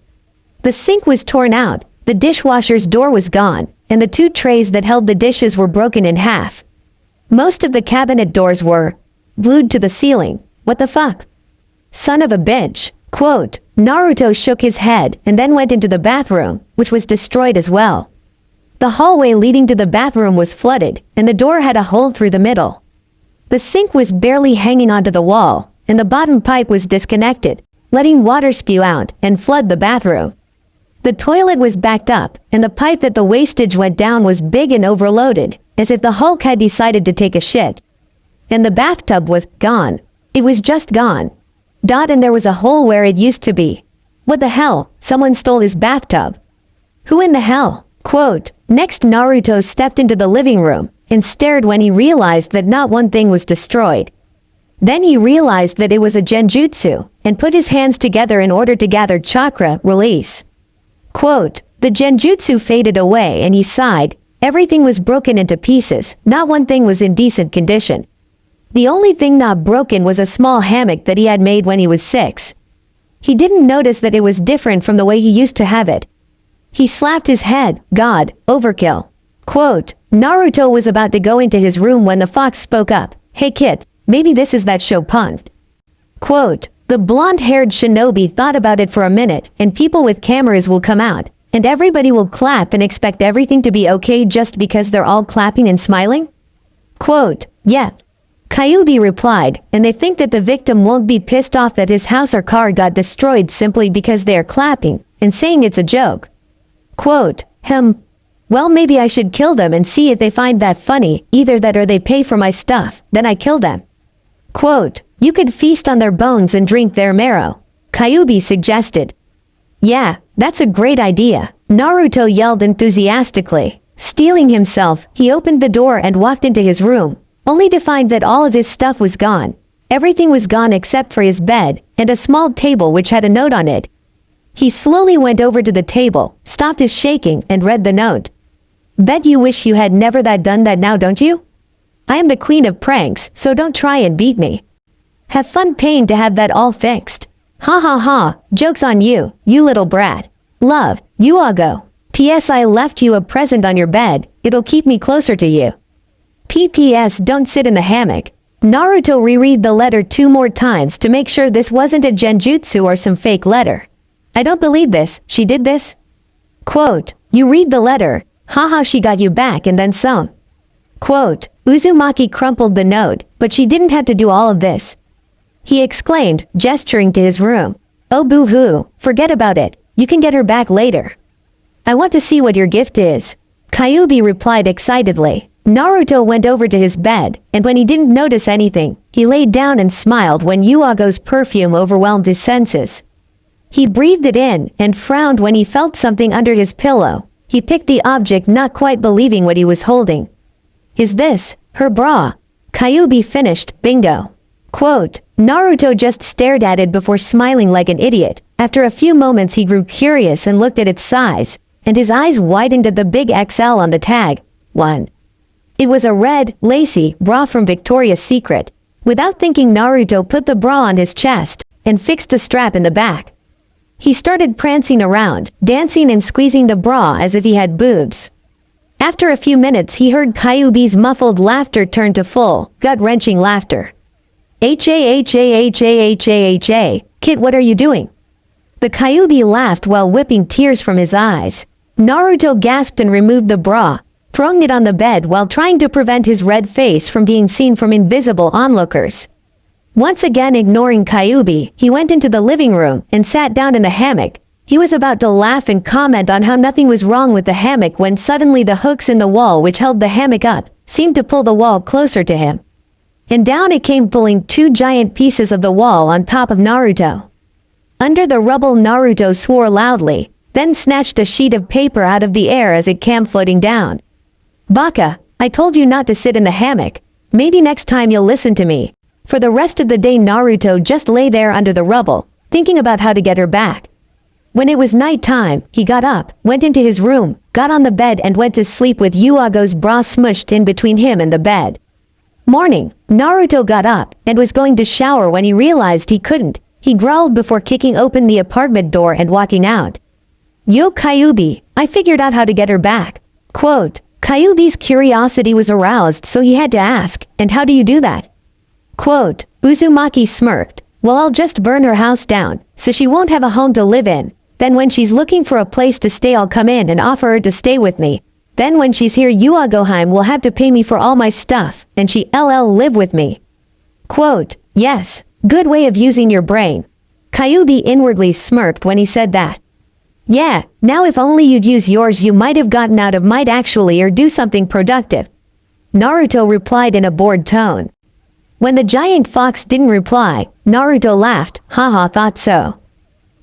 The sink was torn out, the dishwasher's door was gone, and the 2 trays that held the dishes were broken in half. Most of the cabinet doors were glued to the ceiling. What the fuck? Son of a bitch. Quote. Naruto shook his head and then went into the bathroom, which was destroyed as well. The hallway leading to the bathroom was flooded, and the door had a hole through the middle. The sink was barely hanging onto the wall, and the bottom pipe was disconnected, letting water spew out and flood the bathroom. The toilet was backed up, and the pipe that the wastage went down was big and overloaded, as if the Hulk had decided to take a shit. And the bathtub was gone. It was just gone. And there was a hole where it used to be. What the hell? Someone stole his bathtub. Who in the hell? Quote. Next, Naruto stepped into the living room and stared when he realized that not one thing was destroyed. Then he realized that it was a genjutsu and put his hands together in order to gather chakra release. Quote. The genjutsu faded away and he sighed. Everything was broken into pieces, not one thing was in decent condition. The only thing not broken was a small hammock that he had made when he was 6. He didn't notice that it was different from the way he used to have it. He slapped his head. God, overkill. Quote. Naruto was about to go into his room when the fox spoke up. Hey kid, maybe this is that show Punk'd. Quote. The blonde-haired shinobi thought about it for a minute, and people with cameras will come out, and everybody will clap and expect everything to be okay just because they're all clapping and smiling? Quote. Yeah. Kyuubi replied, and they think that the victim won't be pissed off that his house or car got destroyed simply because they are clapping and saying it's a joke. Quote. Well, maybe I should kill them and see if they find that funny, either that or they pay for my stuff, then I kill them. Quote. You could feast on their bones and drink their marrow. Kyuubi suggested. Yeah, that's a great idea. Naruto yelled enthusiastically. Steeling himself, he opened the door and walked into his room, only to find that all of his stuff was gone. Everything was gone except for his bed and a small table which had a note on it. He slowly went over to the table, stopped his shaking, and read the note. Bet you wish you had never done that now, don't you? I am the queen of pranks, so don't try and beat me. Have fun paying to have that all fixed. Ha ha ha, joke's on you, you little brat. Love, Yuago. P.S. I left you a present on your bed, it'll keep me closer to you. P.P.S. Don't sit in the hammock. Naruto reread the letter 2 more times to make sure this wasn't a genjutsu or some fake letter. I don't believe this, she did this? Quote. You read the letter. Haha, she got you back and then some. Quote. Uzumaki crumpled the note, but she didn't have to do all of this. He exclaimed, gesturing to his room. Oh boo-hoo, forget about it, you can get her back later. I want to see what your gift is. Kyuubi replied excitedly. Naruto went over to his bed, and when he didn't notice anything, he laid down and smiled when Yuago's perfume overwhelmed his senses. He breathed it in and frowned when he felt something under his pillow. He picked the object, not quite believing what he was holding. Is this her bra? Kyuubi finished. Bingo. Quote. Naruto just stared at it before smiling like an idiot. After a few moments he grew curious and looked at its size, and his eyes widened at the big XL on the tag. 1. It was a red, lacy bra from Victoria's Secret. Without thinking, Naruto put the bra on his chest and fixed the strap in the back. He started prancing around, dancing and squeezing the bra as if he had boobs. After a few minutes, he heard Kyuubi's muffled laughter turn to full, gut-wrenching laughter. "Ha-ha-ha-ha-ha-ha, kid, what are you doing?" The Kyuubi laughed while whipping tears from his eyes. Naruto gasped and removed the bra, throwing it on the bed while trying to prevent his red face from being seen from invisible onlookers. Once again ignoring Kyuubi, he went into the living room and sat down in the hammock. He was about to laugh and comment on how nothing was wrong with the hammock when suddenly the hooks in the wall which held the hammock up seemed to pull the wall closer to him. And down it came, pulling two giant pieces of the wall on top of Naruto. Under the rubble, Naruto swore loudly, then snatched a sheet of paper out of the air as it came floating down. "Baka, I told you not to sit in the hammock. Maybe next time you'll listen to me." For the rest of the day, Naruto just lay there under the rubble, thinking about how to get her back. When it was night time, he got up, went into his room, got on the bed and went to sleep with Yuago's bra smushed in between him and the bed. Morning, Naruto got up and was going to shower when he realized he couldn't. He growled before kicking open the apartment door and walking out. "Yo, Kyuubi, I figured out how to get her back." Quote, Kyuubi's curiosity was aroused, so he had to ask, "And how do you do that?" Quote, Uzumaki smirked, "Well, I'll just burn her house down, so she won't have a home to live in. Then when she's looking for a place to stay, I'll come in and offer her to stay with me. Then when she's here, Yuagoheim will have to pay me for all my stuff, and she'll live with me." Quote, "Yes, good way of using your brain." Kyuubi inwardly smirked when he said that. "Yeah, now if only you'd use yours, you might have gotten out of might actually or do something productive." Naruto replied in a bored tone. When the giant fox didn't reply, Naruto laughed, "Haha, thought so."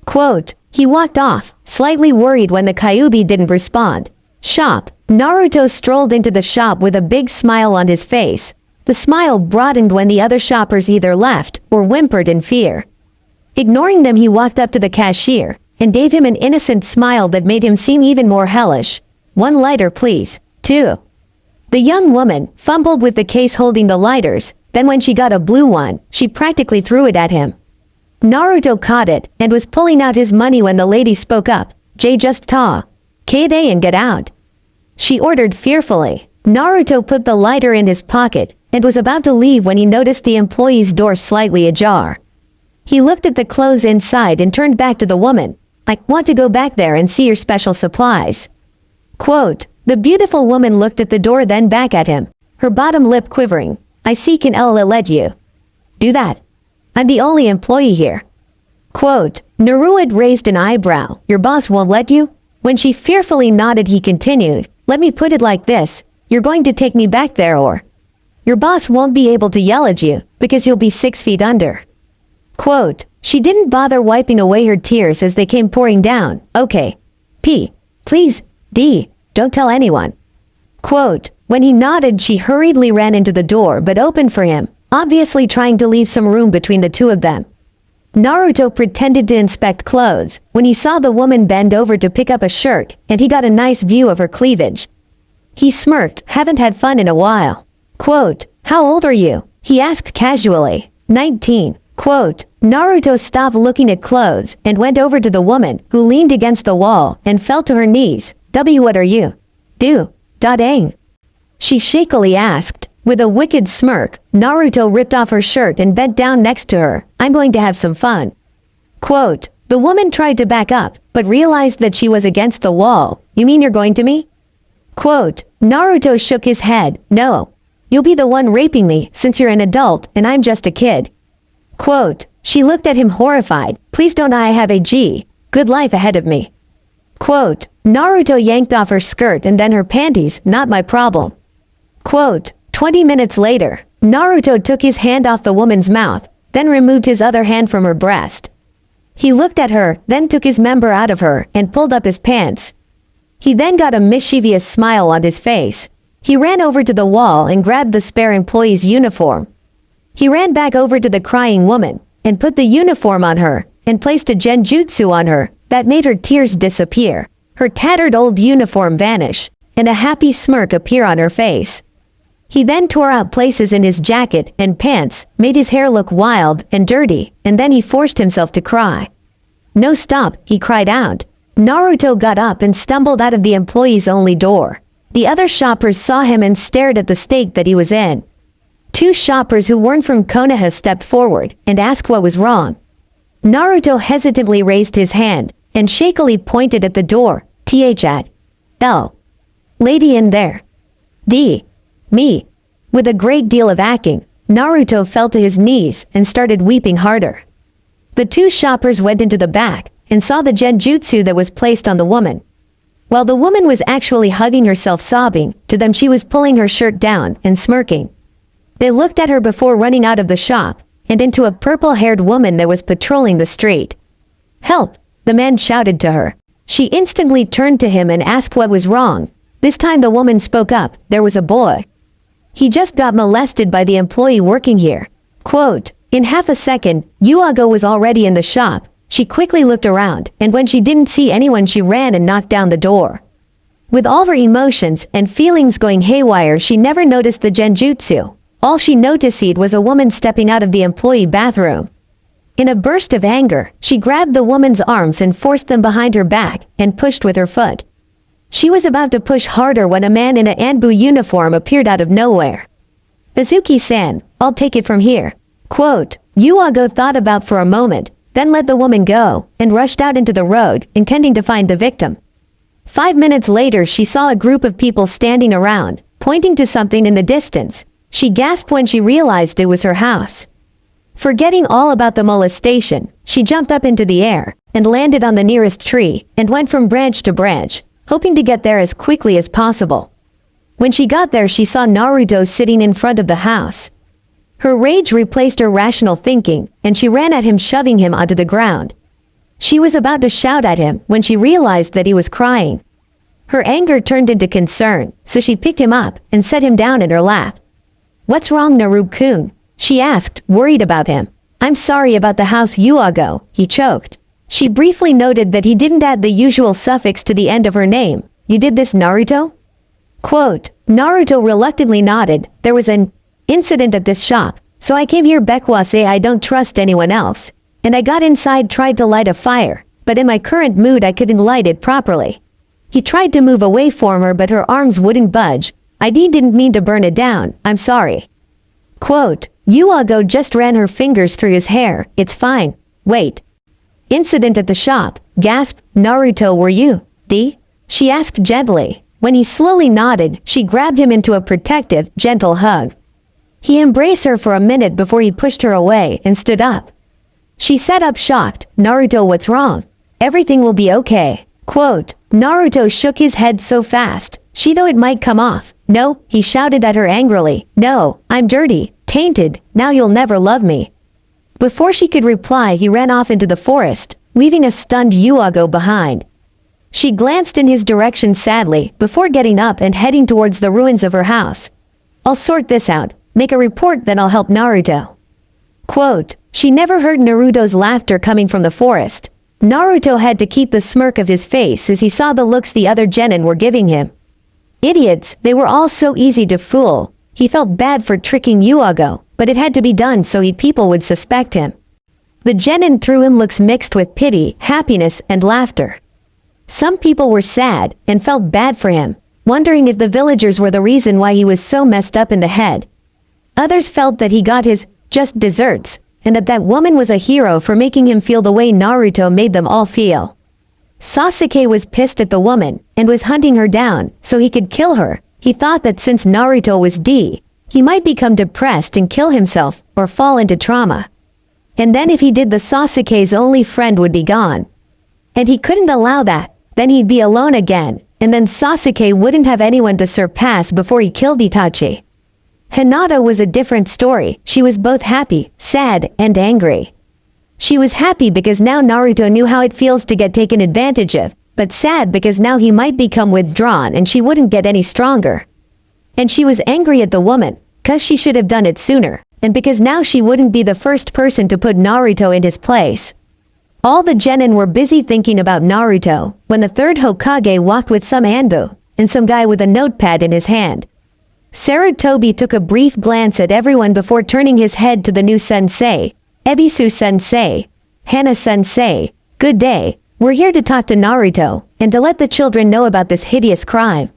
Quote, he walked off, slightly worried when the Kyuubi didn't respond. Shop. Naruto strolled into the shop with a big smile on his face. The smile broadened when the other shoppers either left or whimpered in fear. Ignoring them, he walked up to the cashier and gave him an innocent smile that made him seem even more hellish. "1 lighter, please." 2. The young woman fumbled with the case holding the lighters, then when she got a blue one, she practically threw it at him. Naruto caught it and was pulling out his money when the lady spoke up. Just ta. K-day and get out," she ordered fearfully. Naruto put the lighter in his pocket and was about to leave when he noticed the employee's door slightly ajar. He looked at the clothes inside and turned back to the woman. "I want to go back there and see your special supplies." Quote, the beautiful woman looked at the door then back at him, her bottom lip quivering. "I see, can let you do that? I'm the only employee here." Quote, Naruto raised an eyebrow. "Your boss won't let you?" When she fearfully nodded, he continued, "Let me put it like this, you're going to take me back there, or your boss won't be able to yell at you, because you'll be 6 feet under." Quote, she didn't bother wiping away her tears as they came pouring down. "Okay. P. Please, D. Don't tell anyone." Quote, when he nodded, she hurriedly ran into the door but opened for him, obviously trying to leave some room between the two of them. Naruto pretended to inspect clothes when he saw the woman bend over to pick up a shirt, and he got a nice view of her cleavage. He smirked, "Haven't had fun in a while." Quote, "How old are you?" he asked casually. 19. Quote, Naruto stopped looking at clothes and went over to the woman, who leaned against the wall and fell to her knees. What are you do? Dang. She shakily asked. With a wicked smirk, Naruto ripped off her shirt and bent down next to her. "I'm going to have some fun." Quote, the woman tried to back up, but realized that she was against the wall. "You mean you're going to me?" Quote, Naruto shook his head. "No. You'll be the one raping me, since you're an adult and I'm just a kid." Quote, she looked at him horrified. "Please don't, I have a good life ahead of me." Quote, Naruto yanked off her skirt and then her panties. "Not my problem." Quote, 20 minutes later, Naruto took his hand off the woman's mouth, then removed his other hand from her breast. He looked at her, then took his member out of her and pulled up his pants. He then got a mischievous smile on his face. He ran over to the wall and grabbed the spare employee's uniform. He ran back over to the crying woman and put the uniform on her and placed a genjutsu on her that made her tears disappear, her tattered old uniform vanish, and a happy smirk appear on her face. He then tore out places in his jacket and pants, made his hair look wild and dirty, and then he forced himself to cry. "No, stop," he cried out. Naruto got up and stumbled out of the employees' only door. The other shoppers saw him and stared at the state that he was in. Two shoppers who weren't from Konoha stepped forward and asked what was wrong. Naruto hesitantly raised his hand and shakily pointed at the door. At L. Lady in there. D. Me. With a great deal of acting, Naruto fell to his knees and started weeping harder. The two shoppers went into the back and saw the genjutsu that was placed on the woman. While the woman was actually hugging herself sobbing, to them she was pulling her shirt down and smirking. They looked at her before running out of the shop and into a purple-haired woman that was patrolling the street. "Help!" the man shouted to her. She instantly turned to him and asked what was wrong. This time the woman spoke up. There was a boy. He just got molested by the employee working here. Quote, in half a second, Yuago was already in the shop. She quickly looked around, and when she didn't see anyone she ran and knocked down the door. With all her emotions and feelings going haywire, she never noticed the genjutsu. All she noticed was a woman stepping out of the employee bathroom. In a burst of anger, she grabbed the woman's arms and forced them behind her back and pushed with her foot. She was about to push harder when a man in an Anbu uniform appeared out of nowhere. "Azuki-san, I'll take it from here." Quote, Yuago thought about for a moment, then let the woman go, and rushed out into the road, intending to find the victim. 5 minutes later she saw a group of people standing around, pointing to something in the distance. She gasped when she realized it was her house. Forgetting all about the molestation, she jumped up into the air, and landed on the nearest tree, and went from branch to branch, hoping to get there as quickly as possible. When she got there she saw Naruto sitting in front of the house. Her rage replaced her rational thinking, and she ran at him, shoving him onto the ground. She was about to shout at him when she realized that he was crying. Her anger turned into concern, so she picked him up and set him down in her lap. "What's wrong, Naruto-kun?" she asked, worried about him. "I'm sorry about the house, Yuago," he choked. She briefly noted that he didn't add the usual suffix to the end of her name. "You did this, Naruto?" Quote, Naruto reluctantly nodded. "There was an incident at this shop, so I came here because I don't trust anyone else. And I got inside, tried to light a fire, but in my current mood I couldn't light it properly." He tried to move away from her, but her arms wouldn't budge. "I didn't mean to burn it down, I'm sorry." Quote, Yuago just ran her fingers through his hair. "It's fine. Wait. Incident at the shop," gasped. "Naruto, were you D?" she asked gently. When he slowly nodded, she grabbed him into a protective, gentle hug. He embraced her for a minute before he pushed her away and stood up. She sat up shocked. "Naruto, what's wrong?" "Everything will be okay." Quote, Naruto shook his head so fast, she thought it might come off. "No," he shouted at her angrily. "No, I'm dirty, tainted, now you'll never love me." Before she could reply, he ran off into the forest, leaving a stunned Yuago behind. She glanced in his direction sadly, before getting up and heading towards the ruins of her house. "I'll sort this out, make a report, then I'll help Naruto." Quote, she never heard Naruto's laughter coming from the forest. Naruto had to keep the smirk of his face as he saw the looks the other genin were giving him. Idiots, they were all so easy to fool. He felt bad for tricking Yuago, but it had to be done so people would suspect him. The genin threw him looks mixed with pity, happiness, and laughter. Some people were sad and felt bad for him, wondering if the villagers were the reason why he was so messed up in the head. Others felt that he got his just desserts, and that woman was a hero for making him feel the way Naruto made them all feel. Sasuke was pissed at the woman and was hunting her down so he could kill her. He thought that since Naruto was D, he might become depressed and kill himself or fall into trauma. And then if he did, the Sasuke's only friend would be gone. And he couldn't allow that. Then he'd be alone again, and then Sasuke wouldn't have anyone to surpass before he killed Itachi. Hinata was a different story. She was both happy, sad, and angry. She was happy because now Naruto knew how it feels to get taken advantage of, but sad because now he might become withdrawn and she wouldn't get any stronger. And she was angry at the woman, cause she should have done it sooner, and because now she wouldn't be the first person to put Naruto in his place. All the genin were busy thinking about Naruto, when the third Hokage walked with some Anbu, and some guy with a notepad in his hand. Sarutobi took a brief glance at everyone before turning his head to the new sensei. Ebisu sensei. Hana sensei. Good day. We're here to talk to Naruto, and to let the children know about this hideous crime.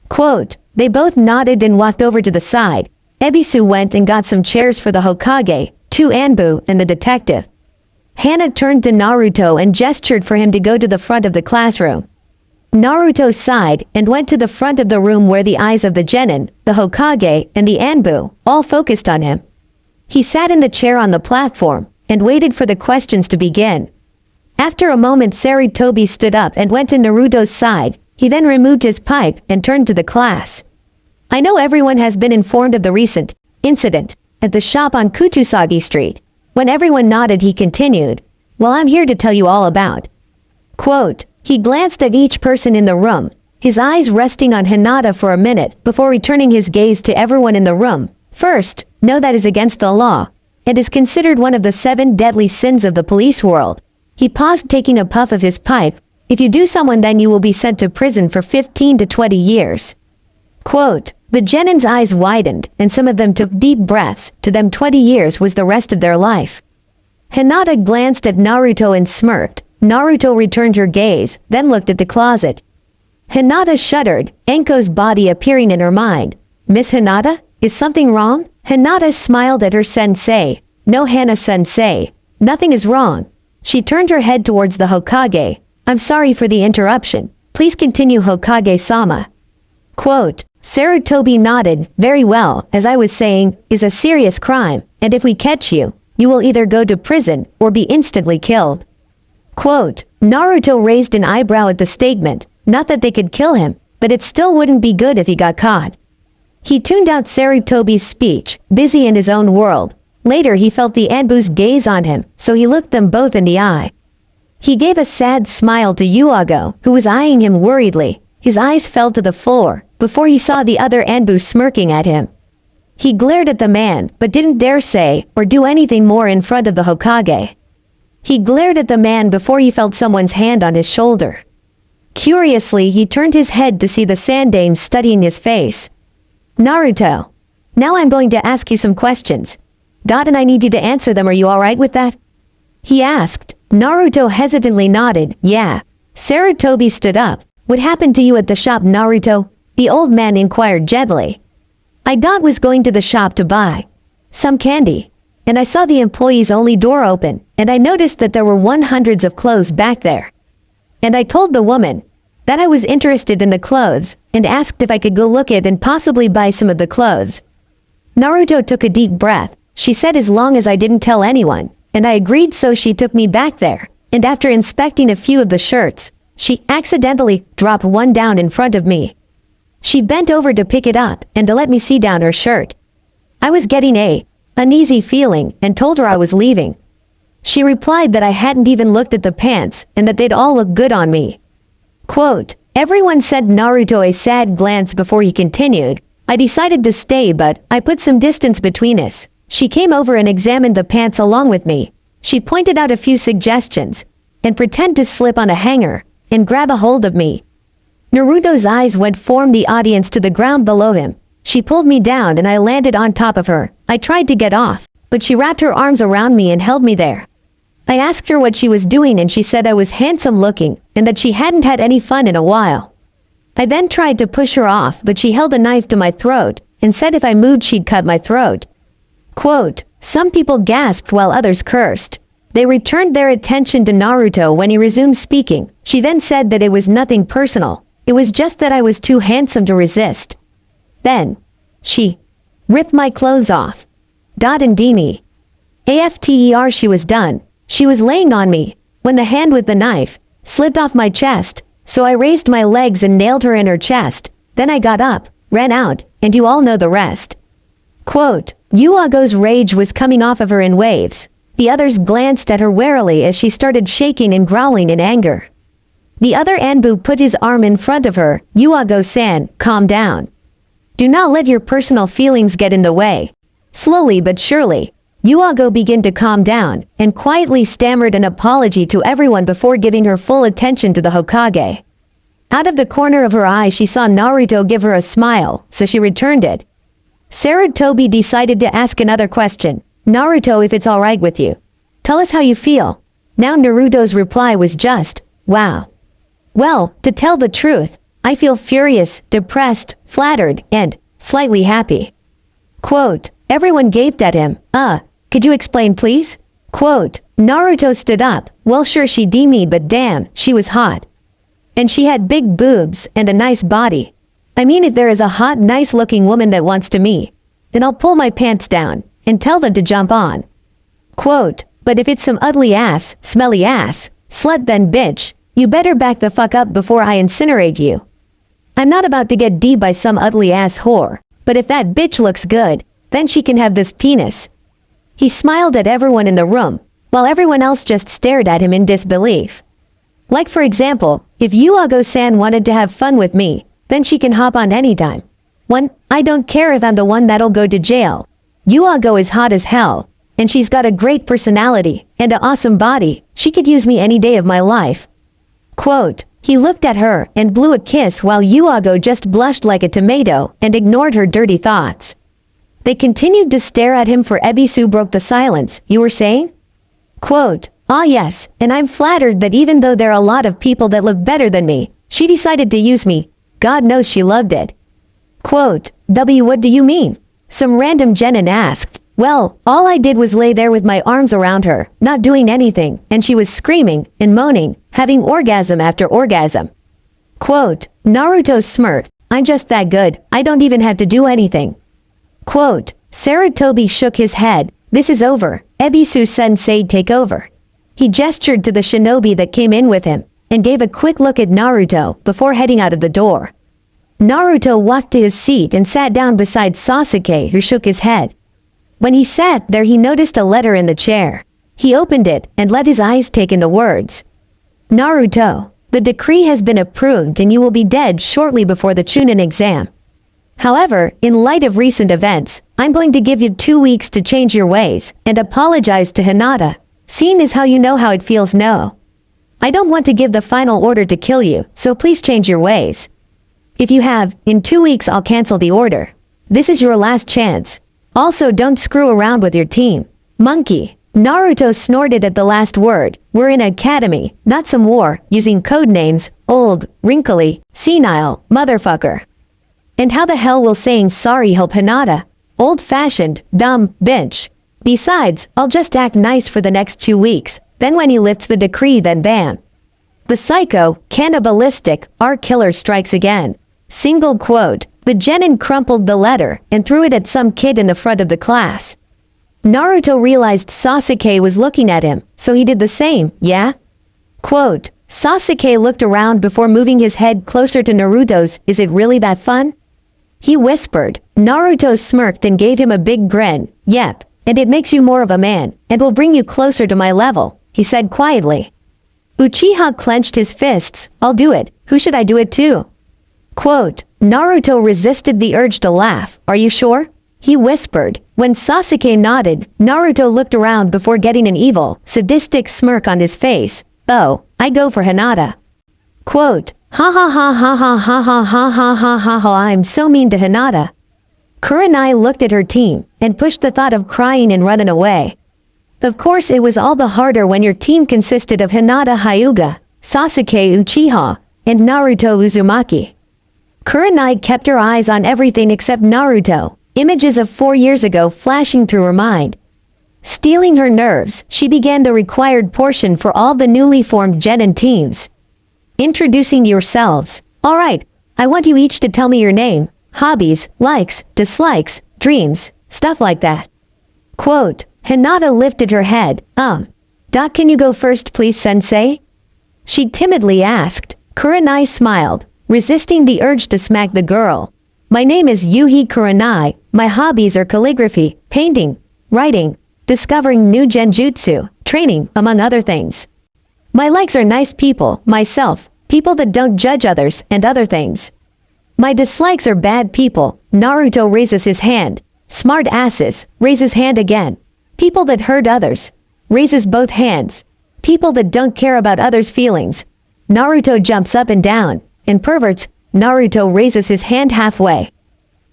Quote, they both nodded and walked over to the side. Ebisu went and got some chairs for the Hokage, 2 Anbu, and the detective. Hana turned to Naruto and gestured for him to go to the front of the classroom. Naruto sighed and went to the front of the room where the eyes of the Genin, the Hokage, and the Anbu all focused on him. He sat in the chair on the platform and waited for the questions to begin. After a moment, Sarutobi stood up and went to Naruto's side. He then removed his pipe and turned to the class. I know everyone has been informed of the recent incident at the shop on Kutusagi Street. When everyone nodded, he continued, well, I'm here to tell you all about. Quote, he glanced at each person in the room, his eyes resting on Hinata for a minute before returning his gaze to everyone in the room. First, know that is against the law. It is considered one of the 7 deadly sins of the police world. He paused, taking a puff of his pipe. If you do someone, then you will be sent to prison for 15 to 20 years. Quote, the Genin's eyes widened, and some of them took deep breaths. To them 20 years was the rest of their life. Hinata glanced at Naruto and smirked. Naruto returned her gaze, then looked at the closet. Hinata shuddered, Enko's body appearing in her mind. Miss Hinata, is something wrong? Hinata smiled at her sensei. No, Hana sensei. Nothing is wrong. She turned her head towards the Hokage. I'm sorry for the interruption. Please continue, Hokage-sama. Quote, Sarutobi nodded. Very well, as I was saying, is a serious crime, and if we catch you, you will either go to prison or be instantly killed. Quote, Naruto raised an eyebrow at the statement. Not that they could kill him, but it still wouldn't be good if he got caught. He tuned out Sarutobi's speech, busy in his own world. Later he felt the Anbu's gaze on him, so he looked them both in the eye. He gave a sad smile to Yuago, who was eyeing him worriedly. His eyes fell to the floor, before he saw the other Anbu smirking at him. He glared at the man, but didn't dare say or do anything more in front of the Hokage. He glared at the man before he felt someone's hand on his shoulder. Curiously, he turned his head to see the Sandaime studying his face. Naruto, now I'm going to ask you some questions. And I need you to answer them. Are you alright with that? He asked. Naruto hesitantly nodded. Yeah. Sarutobi stood up. What happened to you at the shop, Naruto? The old man inquired gently. I was going to the shop to buy some candy, and I saw the employees only door open, and I noticed that there were hundreds of clothes back there. And I told the woman that I was interested in the clothes and asked if I could go look at and possibly buy some of the clothes. Naruto took a deep breath. She said as long as I didn't tell anyone, and I agreed, so she took me back there, and after inspecting a few of the shirts, she accidentally dropped one down in front of me. She bent over to pick it up and to let me see down her shirt. I was getting an uneasy feeling and told her I was leaving. She replied that I hadn't even looked at the pants and that they'd all look good on me. Quote, everyone sent Naruto a sad glance before he continued. I decided to stay, but I put some distance between us. She came over and examined the pants along with me. She pointed out a few suggestions and pretended to slip on a hanger and grab a hold of me. Naruto's eyes went from the audience to the ground below him. She pulled me down and I landed on top of her. I tried to get off, but she wrapped her arms around me and held me there. I asked her what she was doing and she said I was handsome looking and that she hadn't had any fun in a while. I then tried to push her off, but she held a knife to my throat and said if I moved she'd cut my throat. Quote, some people gasped while others cursed. They returned their attention to Naruto when he resumed speaking. She then said that it was nothing personal. It was just that I was too handsome to resist. Then, she ripped my clothes off. And Dini. After she was done, she was laying on me when the hand with the knife slipped off my chest, so I raised my legs and nailed her in her chest. Then I got up, ran out, and you all know the rest. Quote, Yuago's rage was coming off of her in waves. The others glanced at her warily as she started shaking and growling in anger. The other Anbu put his arm in front of her. Yuago-san, calm down. Do not let your personal feelings get in the way. Slowly but surely, Yuago began to calm down and quietly stammered an apology to everyone before giving her full attention to the Hokage. Out of the corner of her eye she saw Naruto give her a smile, so she returned it. Sarutobi decided to ask another question. Naruto, if it's alright with you, tell us how you feel. Now Naruto's reply was just, wow. Well, to tell the truth, I feel furious, depressed, flattered, and slightly happy. Quote, everyone gaped at him. Could you explain please? Quote, Naruto stood up. Well sure she DM'd but damn, she was hot. And she had big boobs and a nice body. I mean if there is a hot nice looking woman that wants to me, then I'll pull my pants down and tell them to jump on. Quote, but if it's some ugly ass, smelly ass, slut then bitch, you better back the fuck up before I incinerate you. I'm not about to get D by some ugly ass whore, but if that bitch looks good, then she can have this penis. He smiled at everyone in the room, while everyone else just stared at him in disbelief. Like for example, if Yuago-san wanted to have fun with me, then she can hop on anytime. I don't care if I'm the one that'll go to jail. Yuago is hot as hell, and she's got a great personality and an awesome body. She could use me any day of my life. Quote, he looked at her and blew a kiss while Yuago just blushed like a tomato and ignored her dirty thoughts. They continued to stare at him for Ebisu broke the silence. You were saying? Quote, ah yes, and I'm flattered that even though there are a lot of people that look better than me, she decided to use me. God knows she loved it. Quote, what do you mean? Some random genin asked. Well, all I did was lay there with my arms around her, not doing anything, and she was screaming and moaning, having orgasm after orgasm. Quote, Naruto smirked. I'm just that good, I don't even have to do anything. Quote, Sarutobi shook his head. This is over. Ebisu-sensei take over. He gestured to the shinobi that came in with him, and gave a quick look at Naruto before heading out of the door. Naruto walked to his seat and sat down beside Sasuke, who shook his head. When he sat there he noticed a letter in the chair. He opened it and let his eyes take in the words. Naruto, the decree has been approved and you will be dead shortly before the Chunin exam. However, in light of recent events, I'm going to give you 2 weeks to change your ways and apologize to Hinata. Seeing as how you know how it feels no. I don't want to give the final order to kill you, so please change your ways. If you have, in 2 weeks I'll cancel the order. This is your last chance. Also don't screw around with your team. Monkey. Naruto snorted at the last word. We're in an academy, not some war, using code names, old, wrinkly, senile, motherfucker. And how the hell will saying sorry help Hinata? Old-fashioned, dumb, bitch. Besides, I'll just act nice for the next 2 weeks, then when he lifts the decree then bam. The psycho, cannibalistic, art killer strikes again. Single quote, the genin crumpled the letter and threw it at some kid in the front of the class. Naruto realized Sasuke was looking at him, so he did the same, yeah? Quote, Sasuke looked around before moving his head closer to Naruto's. Is it really that fun? He whispered. Naruto smirked and gave him a big grin. Yep, and it makes you more of a man, and will bring you closer to my level, he said quietly. Uchiha clenched his fists. I'll do it. Who should I do it to? Quote, Naruto resisted the urge to laugh. Are you sure? He whispered. When Sasuke nodded, Naruto looked around before getting an evil, sadistic smirk on his face. Oh, I go for Hinata. Quote, ha ha ha ha ha ha ha ha ha ha ha ha I'm so mean to Hinata. Kurenai looked at her team, and pushed the thought of crying and running away. Of course it was all the harder when your team consisted of Hinata Hyuga, Sasuke Uchiha, and Naruto Uzumaki. Kurenai kept her eyes on everything except Naruto, images of 4 years ago flashing through her mind. Stealing her nerves, she began the required portion for all the newly formed genin teams. Introducing yourselves. Alright, I want you each to tell me your name, hobbies, likes, dislikes, dreams, stuff like that. Quote, Hinata lifted her head. Doc, can you go first please, sensei? She timidly asked. Kurenai smiled, resisting the urge to smack the girl. My name is Yuhi Kurenai. My hobbies are calligraphy, painting, writing, discovering new genjutsu, training, among other things. My likes are nice people, myself, people that don't judge others, and other things. My dislikes are bad people. Naruto raises his hand. Smart asses, raises hand again. People that hurt others, raises both hands. People that don't care about others' feelings. Naruto jumps up and down, and perverts, Naruto raises his hand halfway.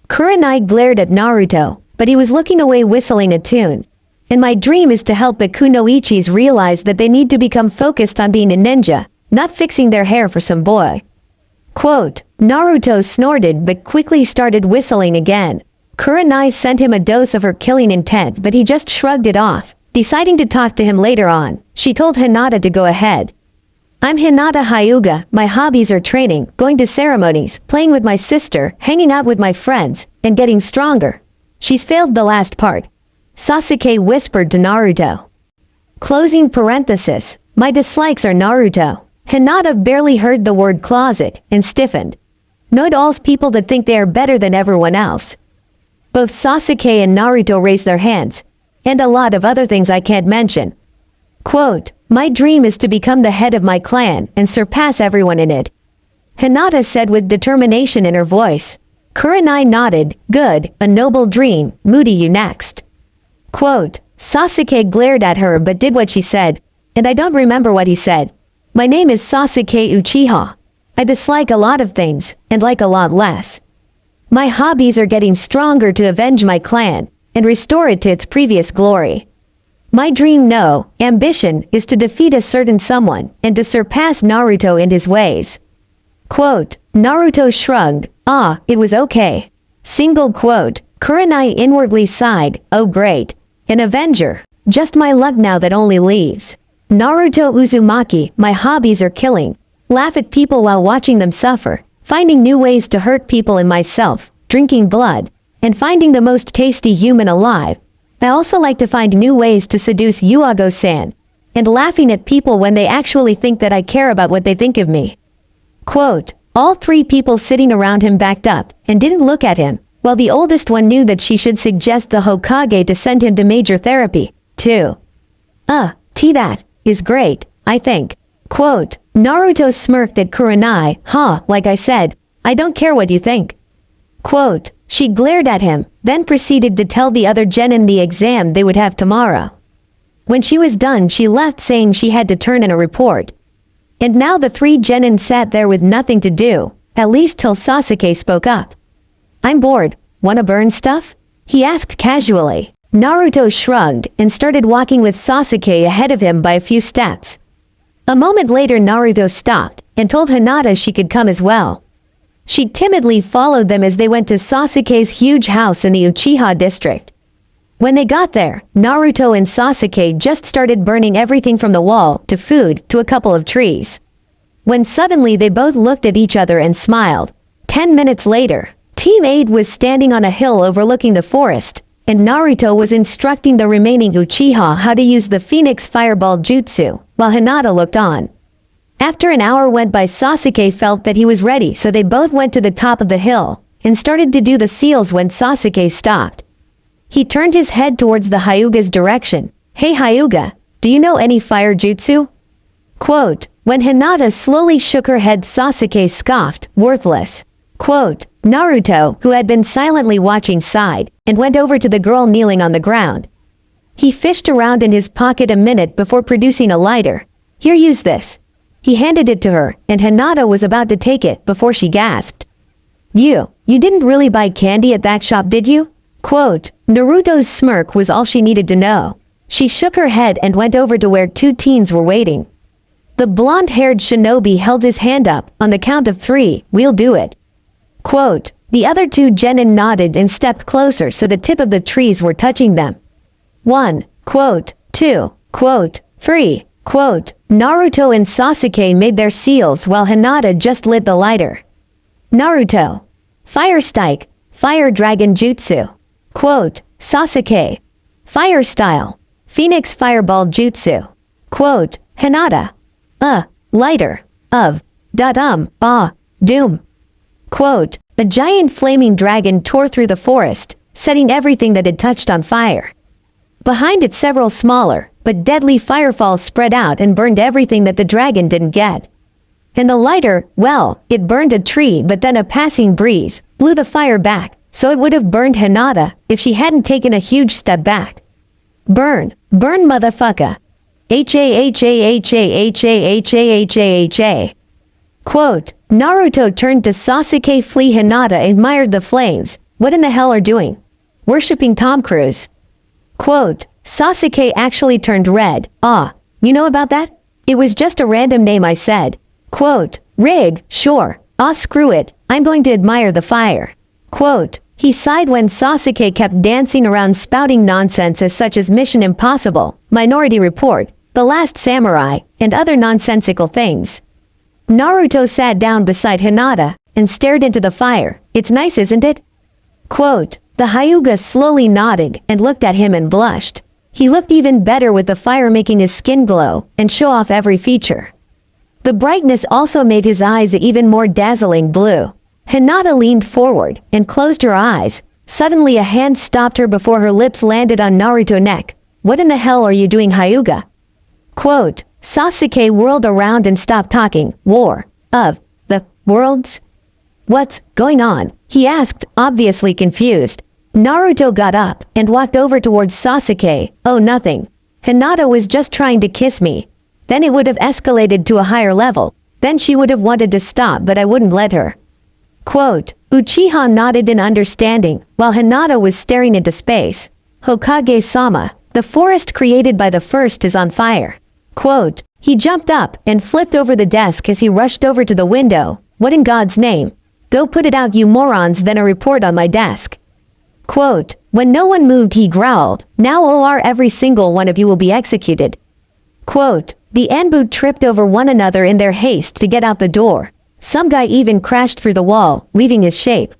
Kurenai glared at Naruto, but he was looking away whistling a tune. And my dream is to help the kunoichis realize that they need to become focused on being a ninja, not fixing their hair for some boy. Quote, Naruto snorted but quickly started whistling again. Kurenai sent him a dose of her killing intent, but he just shrugged it off, deciding to talk to him later on. She told Hinata to go ahead. I'm Hinata Hyuga, my hobbies are training, going to ceremonies, playing with my sister, hanging out with my friends, and getting stronger. She's failed the last part. Sasuke whispered to Naruto. Closing parenthesis, my dislikes are Naruto. Hinata barely heard the word closet and stiffened. Note all's people that think they are better than everyone else. Both Sasuke and Naruto raised their hands, and a lot of other things I can't mention. Quote, my dream is to become the head of my clan and surpass everyone in it. Hinata said with determination in her voice. Kurenai nodded, good, a noble dream, Moody you next. Quote, Sasuke glared at her but did what she said, and I don't remember what he said. My name is Sasuke Uchiha. I dislike a lot of things, and like a lot less. My hobbies are getting stronger to avenge my clan, and restore it to its previous glory. My dream, no, ambition, is to defeat a certain someone, and to surpass Naruto in his ways. Quote, Naruto shrugged, it was okay. Single quote, Kurenai inwardly sighed, oh great. An avenger, just my luck now that only leaves. Naruto Uzumaki, my hobbies are killing. Laugh at people while watching them suffer, finding new ways to hurt people and myself, drinking blood, and finding the most tasty human alive. I also like to find new ways to seduce Yuago-san, and laughing at people when they actually think that I care about what they think of me. Quote, all three people sitting around him backed up, and didn't look at him, while the oldest one knew that she should suggest the Hokage to send him to major therapy, too. That is great, I think. Quote, Naruto smirked at Kurenai, like I said, I don't care what you think. Quote, she glared at him, then proceeded to tell the other genin the exam they would have tomorrow. When she was done, she left saying she had to turn in a report. And now the three genin sat there with nothing to do, at least till Sasuke spoke up. I'm bored, wanna burn stuff? He asked casually. Naruto shrugged and started walking with Sasuke ahead of him by a few steps. A moment later Naruto stopped and told Hinata she could come as well. She timidly followed them as they went to Sasuke's huge house in the Uchiha district. When they got there, Naruto and Sasuke just started burning everything from the wall to food to a couple of trees. When suddenly they both looked at each other and smiled. 10 minutes later, Team 8 was standing on a hill overlooking the forest, and Naruto was instructing the remaining Uchiha how to use the Phoenix Fireball Jutsu, while Hinata looked on. After an hour went by, Sasuke felt that he was ready, so they both went to the top of the hill, and started to do the seals when Sasuke stopped. He turned his head towards the Hyuga's direction. Hey Hyuga, do you know any fire jutsu? Quote, when Hinata slowly shook her head, Sasuke scoffed, worthless. Quote, Naruto, who had been silently watching, sighed, and went over to the girl kneeling on the ground. He fished around in his pocket a minute before producing a lighter. Here, use this. He handed it to her, and Hinata was about to take it before she gasped. You didn't really buy candy at that shop, did you? Quote, Naruto's smirk was all she needed to know. She shook her head and went over to where two teens were waiting. The blonde-haired shinobi held his hand up. On the count of 3, we'll do it. Quote, the other two genin nodded and stepped closer so the tip of the trees were touching them. 1, quote, 2, quote, 3, quote, Naruto and Sasuke made their seals while Hinata just lit the lighter. Naruto. Fire Strike, Fire Dragon Jutsu. Quote, Sasuke. Fire Style, Phoenix Fireball Jutsu. Quote, Hinata. Lighter, of, doom. Quote, a giant flaming dragon tore through the forest, setting everything that had touched on fire. Behind it several smaller, but deadly firefalls spread out and burned everything that the dragon didn't get. And the lighter, well, it burned a tree, but then a passing breeze blew the fire back, so it would have burned Hinata if she hadn't taken a huge step back. Burn motherfucker. Quote, Naruto turned to Sasuke. Flee. Hinata admired the flames. What in the hell are doing? Worshipping Tom Cruise. Quote, Sasuke actually turned red. Ah, you know about that? It was just a random name I said. Quote, Rig, sure. Ah, screw it. I'm going to admire the fire. Quote, he sighed when Sasuke kept dancing around spouting nonsense such as Mission Impossible, Minority Report, The Last Samurai, and other nonsensical things. Naruto sat down beside Hinata and stared into the fire. It's nice, isn't it? Quote, the Hyuga slowly nodded and looked at him and blushed. He looked even better with the fire making his skin glow and show off every feature. The brightness also made his eyes even more dazzling blue. Hinata leaned forward and closed her eyes. Suddenly a hand stopped her before her lips landed on Naruto's neck. What in the hell are you doing, Hyuga? Quote, Sasuke whirled around and stopped talking. War of the Worlds? What's going on? He asked, obviously confused. Naruto got up and walked over towards Sasuke. Oh, nothing. Hinata was just trying to kiss me. Then it would have escalated to a higher level. Then she would have wanted to stop, but I wouldn't let her. Quote, Uchiha nodded in understanding, while Hinata was staring into space. Hokage-sama, the forest created by the first is on fire. Quote, he jumped up and flipped over the desk as he rushed over to the window. What in God's name? Go put it out, you morons, then a report on my desk. Quote, when no one moved he growled, now or every single one of you will be executed. Quote, the Anbu tripped over one another in their haste to get out the door. Some guy even crashed through the wall, leaving his shape.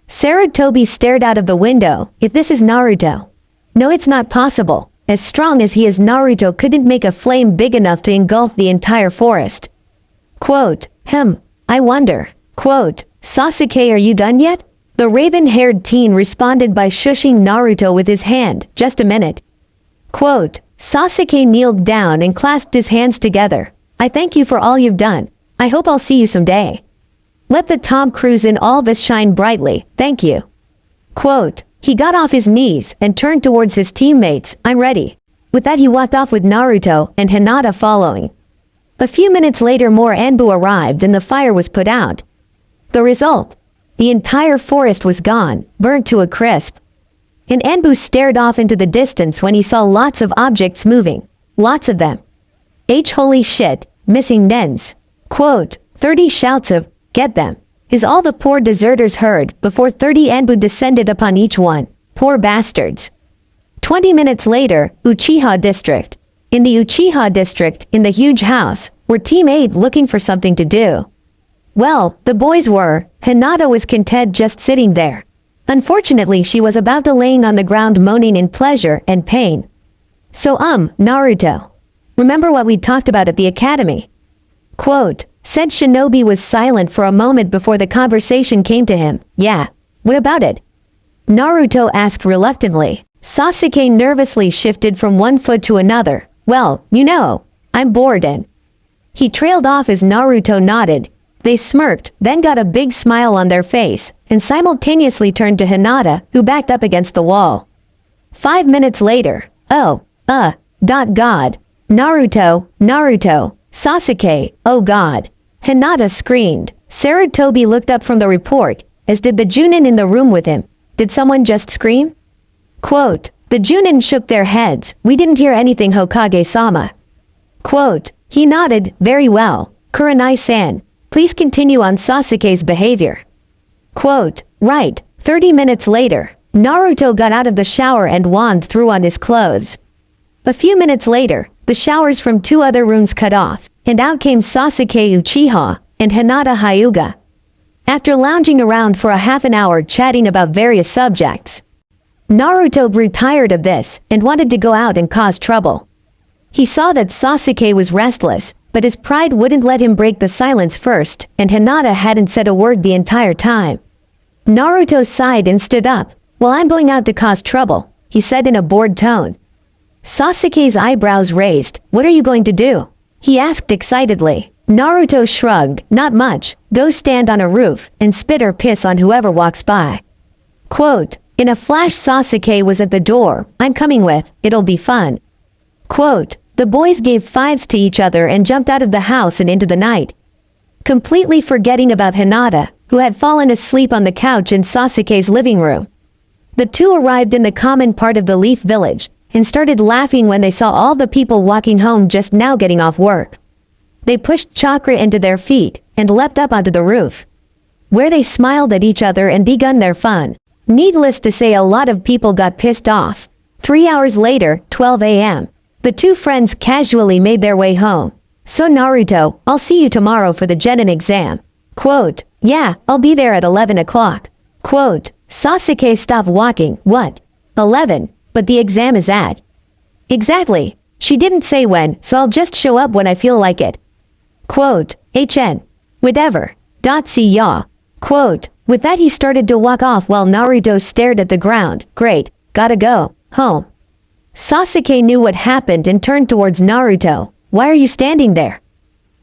Sarutobi stared out of the window. If this is Naruto. No, it's not possible. As strong as he is, Naruto couldn't make a flame big enough to engulf the entire forest. Quote, I wonder. Quote, Sasuke, are you done yet? The raven-haired teen responded by shushing Naruto with his hand. Just a minute. Quote, Sasuke kneeled down and clasped his hands together. I thank you for all you've done. I hope I'll see you someday. Let the Tom Cruise in all this shine brightly. Thank you. Quote, he got off his knees and turned towards his teammates. I'm ready. With that he walked off with Naruto and Hinata following. A few minutes later more Anbu arrived and the fire was put out. The result? The entire forest was gone, burnt to a crisp. And Anbu stared off into the distance when he saw lots of objects moving. Lots of them. Holy shit, missing Nens. Quote, 30 shouts of, get them, is all the poor deserters heard before 30 Anbu descended upon each one. Poor bastards. 20 minutes later, Uchiha District. In the Uchiha District, in the huge house, were Team 8 looking for something to do. Well, the boys were. Hinata was content just sitting there. Unfortunately, she was about to laying on the ground moaning in pleasure and pain. So Naruto. Remember what we talked about at the academy? Quote, said Shinobi was silent for a moment before the conversation came to him. Yeah, what about it? Naruto asked reluctantly. Sasuke nervously shifted from one foot to another. Well, you know, I'm bored and... He trailed off as Naruto nodded. They smirked, then got a big smile on their face, and simultaneously turned to Hinata, who backed up against the wall. 5 minutes later, God. Naruto, Sasuke, oh God. Hinata screamed. Sarutobi looked up from the report, as did the Junin in the room with him. Did someone just scream? Quote, the Junin shook their heads. We didn't hear anything, Hokage-sama. Quote, he nodded. Very well. Kurenai-san, please continue on Sasuke's behavior. Quote, right. 30 minutes later, Naruto got out of the shower and wand threw on his clothes. A few minutes later, the showers from 2 other rooms cut off, and out came Sasuke Uchiha and Hinata Hyuga. After lounging around for a half an hour chatting about various subjects, Naruto grew tired of this and wanted to go out and cause trouble. He saw that Sasuke was restless, but his pride wouldn't let him break the silence first, and Hinata hadn't said a word the entire time. Naruto sighed and stood up. Well, I'm going out to cause trouble, he said in a bored tone. Sasuke's eyebrows raised. What are you going to do? He asked excitedly. Naruto shrugged. Not much. Go stand on a roof and spit or piss on whoever walks by. Quote, in a flash Sasuke was at the door. I'm coming with. It'll be fun. Quote, the boys gave fives to each other and jumped out of the house and into the night. completely forgetting about Hinata, who had fallen asleep on the couch in Sasuke's living room. The two arrived in the common part of the Leaf Village, and started laughing when they saw all the people walking home just now getting off work. They pushed Chakra into their feet, and leapt up onto the roof, where they smiled at each other and begun their fun. Needless to say, a lot of people got pissed off. 3 hours later, 12 a.m., the two friends casually made their way home. "So Naruto, I'll see you tomorrow for the Genin exam." Quote, "Yeah, I'll be there at 11 o'clock. Quote, "Sasuke, stop walking." "What? 11? But the exam is at." "Exactly. She didn't say when, so I'll just show up when I feel like it." Quote, "HN. Whatever. See ya." Quote, with that he started to walk off while Naruto stared at the ground. "Great, gotta go home." Sasuke knew what happened and turned towards Naruto. "Why are you standing there?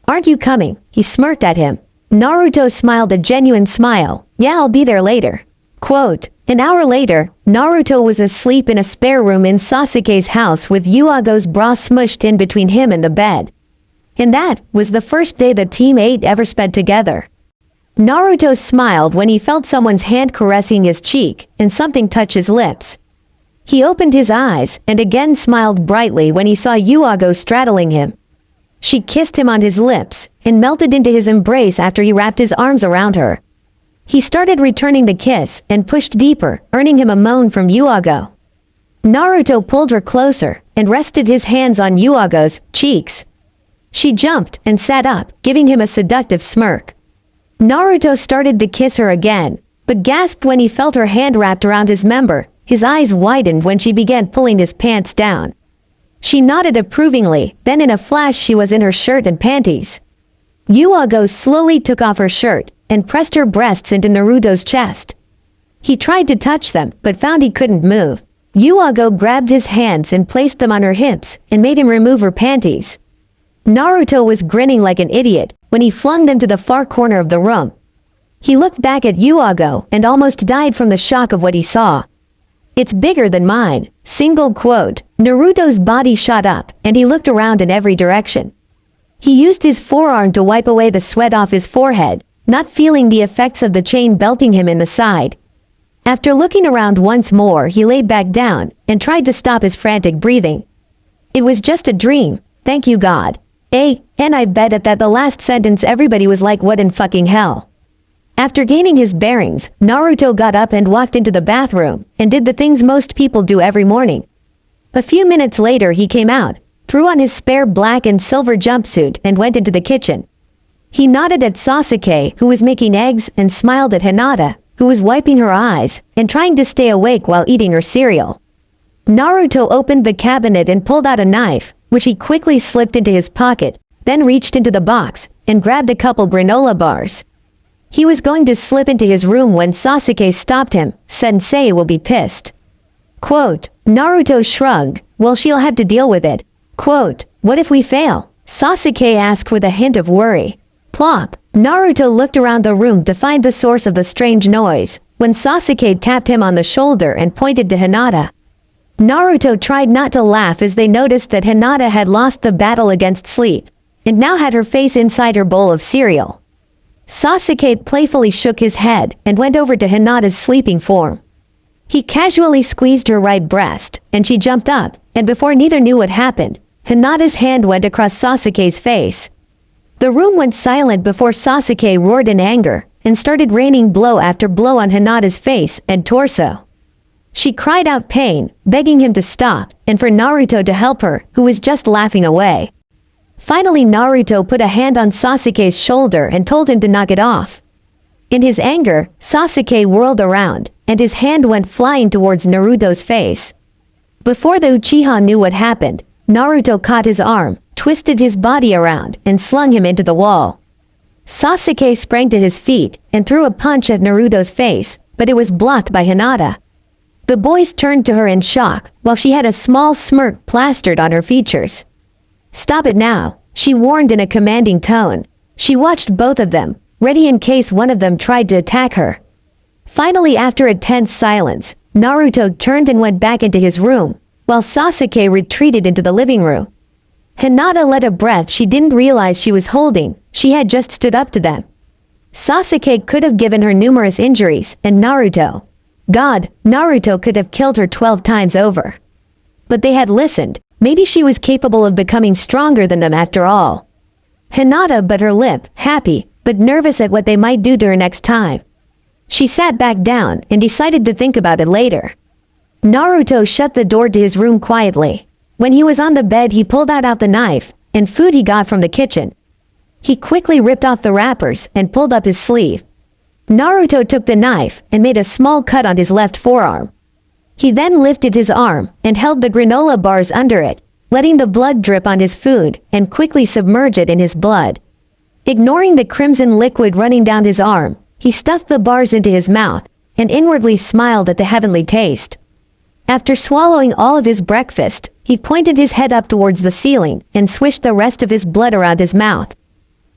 Aren't you coming?" He smirked at him. Naruto smiled a genuine smile. "Yeah, I'll be there later." Quote, an hour later, Naruto was asleep in a spare room in Sasuke's house with Yuago's bra smushed in between him and the bed. And that was the first day the Team 8 ever spent together. Naruto smiled when he felt someone's hand caressing his cheek and something touch his lips. He opened his eyes and again smiled brightly when he saw Yuago straddling him. She kissed him on his lips and melted into his embrace after he wrapped his arms around her. He started returning the kiss and pushed deeper, earning him a moan from Yuago. Naruto pulled her closer and rested his hands on Yuago's cheeks. She jumped and sat up, giving him a seductive smirk. Naruto started to kiss her again, but gasped when he felt her hand wrapped around his member. His eyes widened when she began pulling his pants down. She nodded approvingly, then in a flash she was in her shirt and panties. Yuago slowly took off her shirt and pressed her breasts into Naruto's chest. He tried to touch them, but found he couldn't move. Yuago grabbed his hands and placed them on her hips and made him remove her panties. Naruto was grinning like an idiot when he flung them to the far corner of the room. He looked back at Yuago and almost died from the shock of what he saw. "It's bigger than mine." Single quote. Naruto's body shot up, and he looked around in every direction. He used his forearm to wipe away the sweat off his forehead, not feeling the effects of the chain belting him in the side. After looking around once more, he laid back down and tried to stop his frantic breathing. "It was just a dream, thank you God." And I bet at that the last sentence everybody was like, what in fucking hell. After gaining his bearings, Naruto got up and walked into the bathroom, and did the things most people do every morning. A few minutes later he came out, threw on his spare black and silver jumpsuit and went into the kitchen. He nodded at Sasuke, who was making eggs, and smiled at Hinata, who was wiping her eyes and trying to stay awake while eating her cereal. Naruto opened the cabinet and pulled out a knife, which he quickly slipped into his pocket, then reached into the box and grabbed a couple granola bars. He was going to slip into his room when Sasuke stopped him. "Sensei will be pissed." Quote, Naruto shrugged. "Well, she'll have to deal with it." Quote, "What if we fail?" Sasuke asked with a hint of worry. Plop. Naruto looked around the room to find the source of the strange noise, when Sasuke tapped him on the shoulder and pointed to Hinata. Naruto tried not to laugh as they noticed that Hinata had lost the battle against sleep, and now had her face inside her bowl of cereal. Sasuke playfully shook his head and went over to Hinata's sleeping form. He casually squeezed her right breast, and she jumped up, and before neither knew what happened, Hinata's hand went across Sasuke's face. The room went silent before Sasuke roared in anger, and started raining blow after blow on Hinata's face and torso. She cried out pain, begging him to stop, and for Naruto to help her, who was just laughing away. Finally Naruto put a hand on Sasuke's shoulder and told him to knock it off. In his anger, Sasuke whirled around, and his hand went flying towards Naruto's face. Before the Uchiha knew what happened, Naruto caught his arm, twisted his body around, and slung him into the wall. Sasuke sprang to his feet and threw a punch at Naruto's face, but it was blocked by Hinata. The boys turned to her in shock, while she had a small smirk plastered on her features. "Stop it now," she warned in a commanding tone. She watched both of them, ready in case one of them tried to attack her. Finally, after a tense silence, Naruto turned and went back into his room, while Sasuke retreated into the living room. Hinata let a breath she didn't realize she was holding. She had just stood up to them. Sasuke could have given her numerous injuries, and Naruto could have killed her 12 times over. But they had listened. Maybe she was capable of becoming stronger than them after all. Hinata bit her lip, happy, but nervous at what they might do to her next time. She sat back down and decided to think about it later. Naruto shut the door to his room quietly. When he was on the bed, he pulled out the knife and food he got from the kitchen. He quickly ripped off the wrappers and pulled up his sleeve. Naruto took the knife and made a small cut on his left forearm. He then lifted his arm and held the granola bars under it, letting the blood drip on his food and quickly submerge it in his blood. Ignoring the crimson liquid running down his arm, he stuffed the bars into his mouth and inwardly smiled at the heavenly taste. After swallowing all of his breakfast, he pointed his head up towards the ceiling and swished the rest of his blood around his mouth.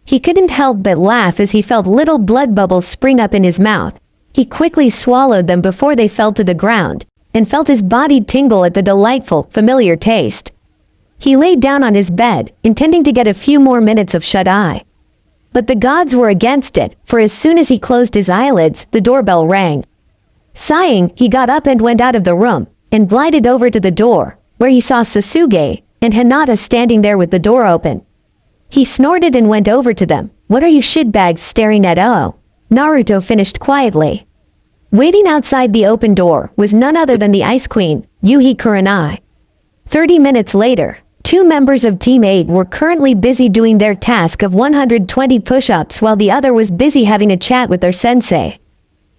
He couldn't help but laugh as he felt little blood bubbles spring up in his mouth. He quickly swallowed them before they fell to the ground, and felt his body tingle at the delightful, familiar taste. He lay down on his bed, intending to get a few more minutes of shut-eye. But the gods were against it, for as soon as he closed his eyelids, the doorbell rang. Sighing, he got up and went out of the room, and glided over to the door, where he saw Sasuke and Hinata standing there with the door open. He snorted and went over to them. "What are you shitbags staring at?" "Oh," Naruto finished quietly. Waiting outside the open door was none other than the Ice Queen, Yuhi Kurenai. 30 minutes later, 2 members of Team 8 were currently busy doing their task of 120 push-ups while the other was busy having a chat with their sensei.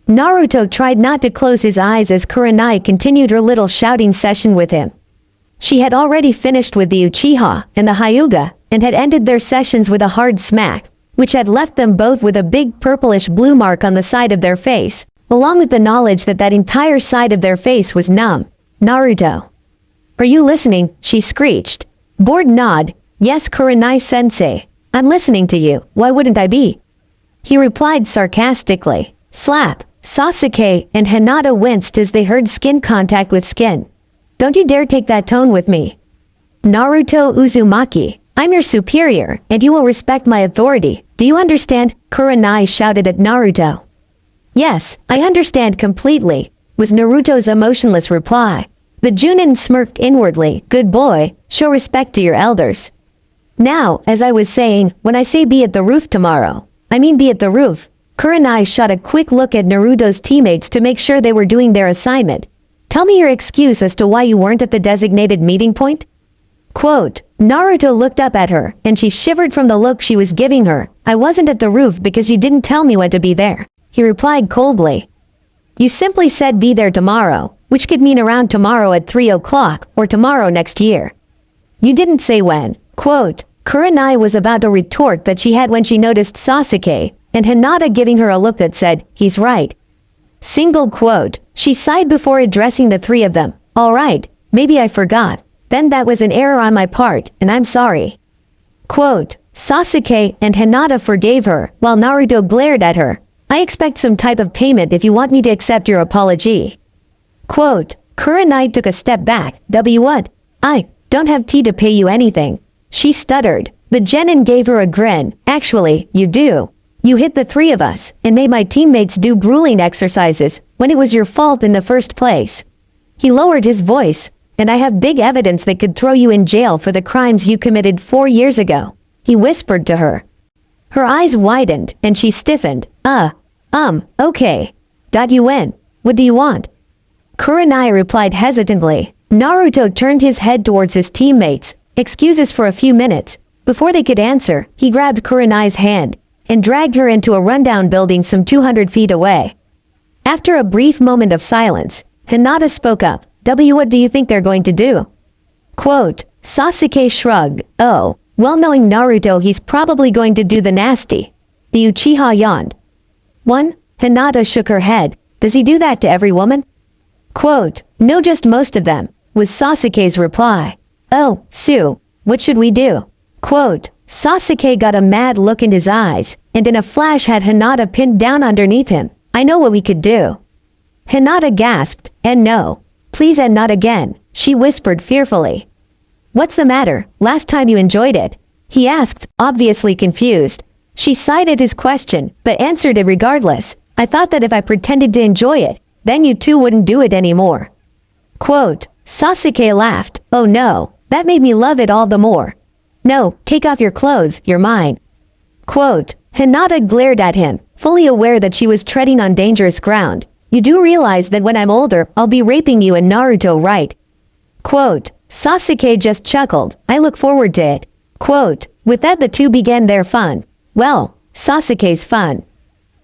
Naruto tried not to close his eyes as Kurenai continued her little shouting session with him. She had already finished with the Uchiha and the Hyuga, and had ended their sessions with a hard smack, which had left them both with a big purplish blue mark on the side of their face, along with the knowledge that that entire side of their face was numb. "Naruto. Are you listening?" she screeched. Bored nod. "Yes, Kurenai-sensei. I'm listening to you. Why wouldn't I be?" He replied sarcastically. Slap. Sasuke and Hinata winced as they heard skin contact with skin. "Don't you dare take that tone with me. Naruto Uzumaki, I'm your superior, and you will respect my authority. Do you understand?" Kurenai shouted at Naruto. "Yes, I understand completely," was Naruto's emotionless reply. The Junin smirked inwardly. "Good boy, show respect to your elders. Now, as I was saying, when I say be at the roof tomorrow, I mean be at the roof." Kurenai shot a quick look at Naruto's teammates to make sure they were doing their assignment. "Tell me your excuse as to why you weren't at the designated meeting point." Quote, Naruto looked up at her, and she shivered from the look she was giving her. "I wasn't at the roof because you didn't tell me when to be there," he replied coldly. "You simply said be there tomorrow, which could mean around tomorrow at 3 o'clock, or tomorrow next year. You didn't say when." Quote, Kurenai was about to retort that she had when she noticed Sasuke and Hinata giving her a look that said, "He's right." Single quote, she sighed before addressing the 3 of them. "All right, maybe I forgot. Then that was an error on my part, and I'm sorry." Quote, Sasuke and Hinata forgave her, while Naruto glared at her. "I expect some type of payment if you want me to accept your apology." Quote, Kurenai took a step back. What? "I don't have tea to pay you anything," she stuttered. The genin gave her a grin. "Actually, you do. You hit the 3 of us, and made my teammates do grueling exercises, when it was your fault in the first place." He lowered his voice. "And I have big evidence that could throw you in jail for the crimes you committed 4 years ago," he whispered to her. Her eyes widened, and she stiffened. Okay. You win. What do you want?" Kurenai replied hesitantly. Naruto turned his head towards his teammates. Excuses for a few minutes. Before they could answer, he grabbed Kurenai's hand and dragged her into a rundown building some 200 feet away. After a brief moment of silence, Hinata spoke up. What do you think they're going to do?" Quote, Sasuke shrugged. "Oh, well, knowing Naruto, he's probably going to do the nasty." The Uchiha yawned. "One?" Hinata shook her head. "Does he do that to every woman?" Quote, "No, just most of them," was Sasuke's reply. "Oh, Sue, what should we do?" Quote, Sasuke got a mad look in his eyes, and in a flash had Hinata pinned down underneath him. "I know what we could do." Hinata gasped. "And no. Please, and not again," she whispered fearfully. What's the matter? Last time you enjoyed it? He asked, obviously confused. She sighed at his question, but answered it regardless. I thought that if I pretended to enjoy it, then you two wouldn't do it anymore. Quote, Sasuke laughed. Oh no, that made me love it all the more. No, take off your clothes, you're mine. Quote, Hinata glared at him, fully aware that she was treading on dangerous ground. You do realize that when I'm older, I'll be raping you and Naruto, right? Quote, Sasuke just chuckled. I look forward to it. Quote, with that the two began their fun. Well, Sasuke's fun.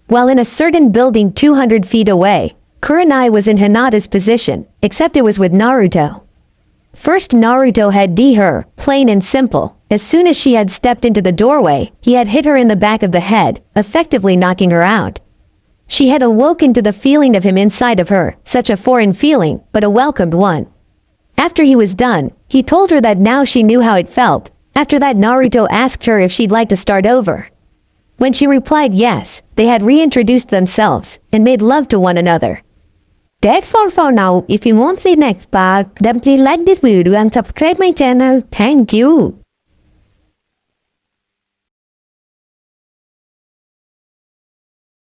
While in a certain building 200 feet away, Kurenai was in Hinata's position, except it was with Naruto. First Naruto had D her, plain and simple. As soon as she had stepped into the doorway, he had hit her in the back of the head, effectively knocking her out. She had awoken to the feeling of him inside of her, such a foreign feeling, but a welcomed one. After he was done, he told her that now she knew how it felt. After that Naruto asked her if she'd like to start over. When she replied yes, they had reintroduced themselves, and made love to one another. That's all for now. If you want the next part, then please like this video and subscribe my channel. Thank you.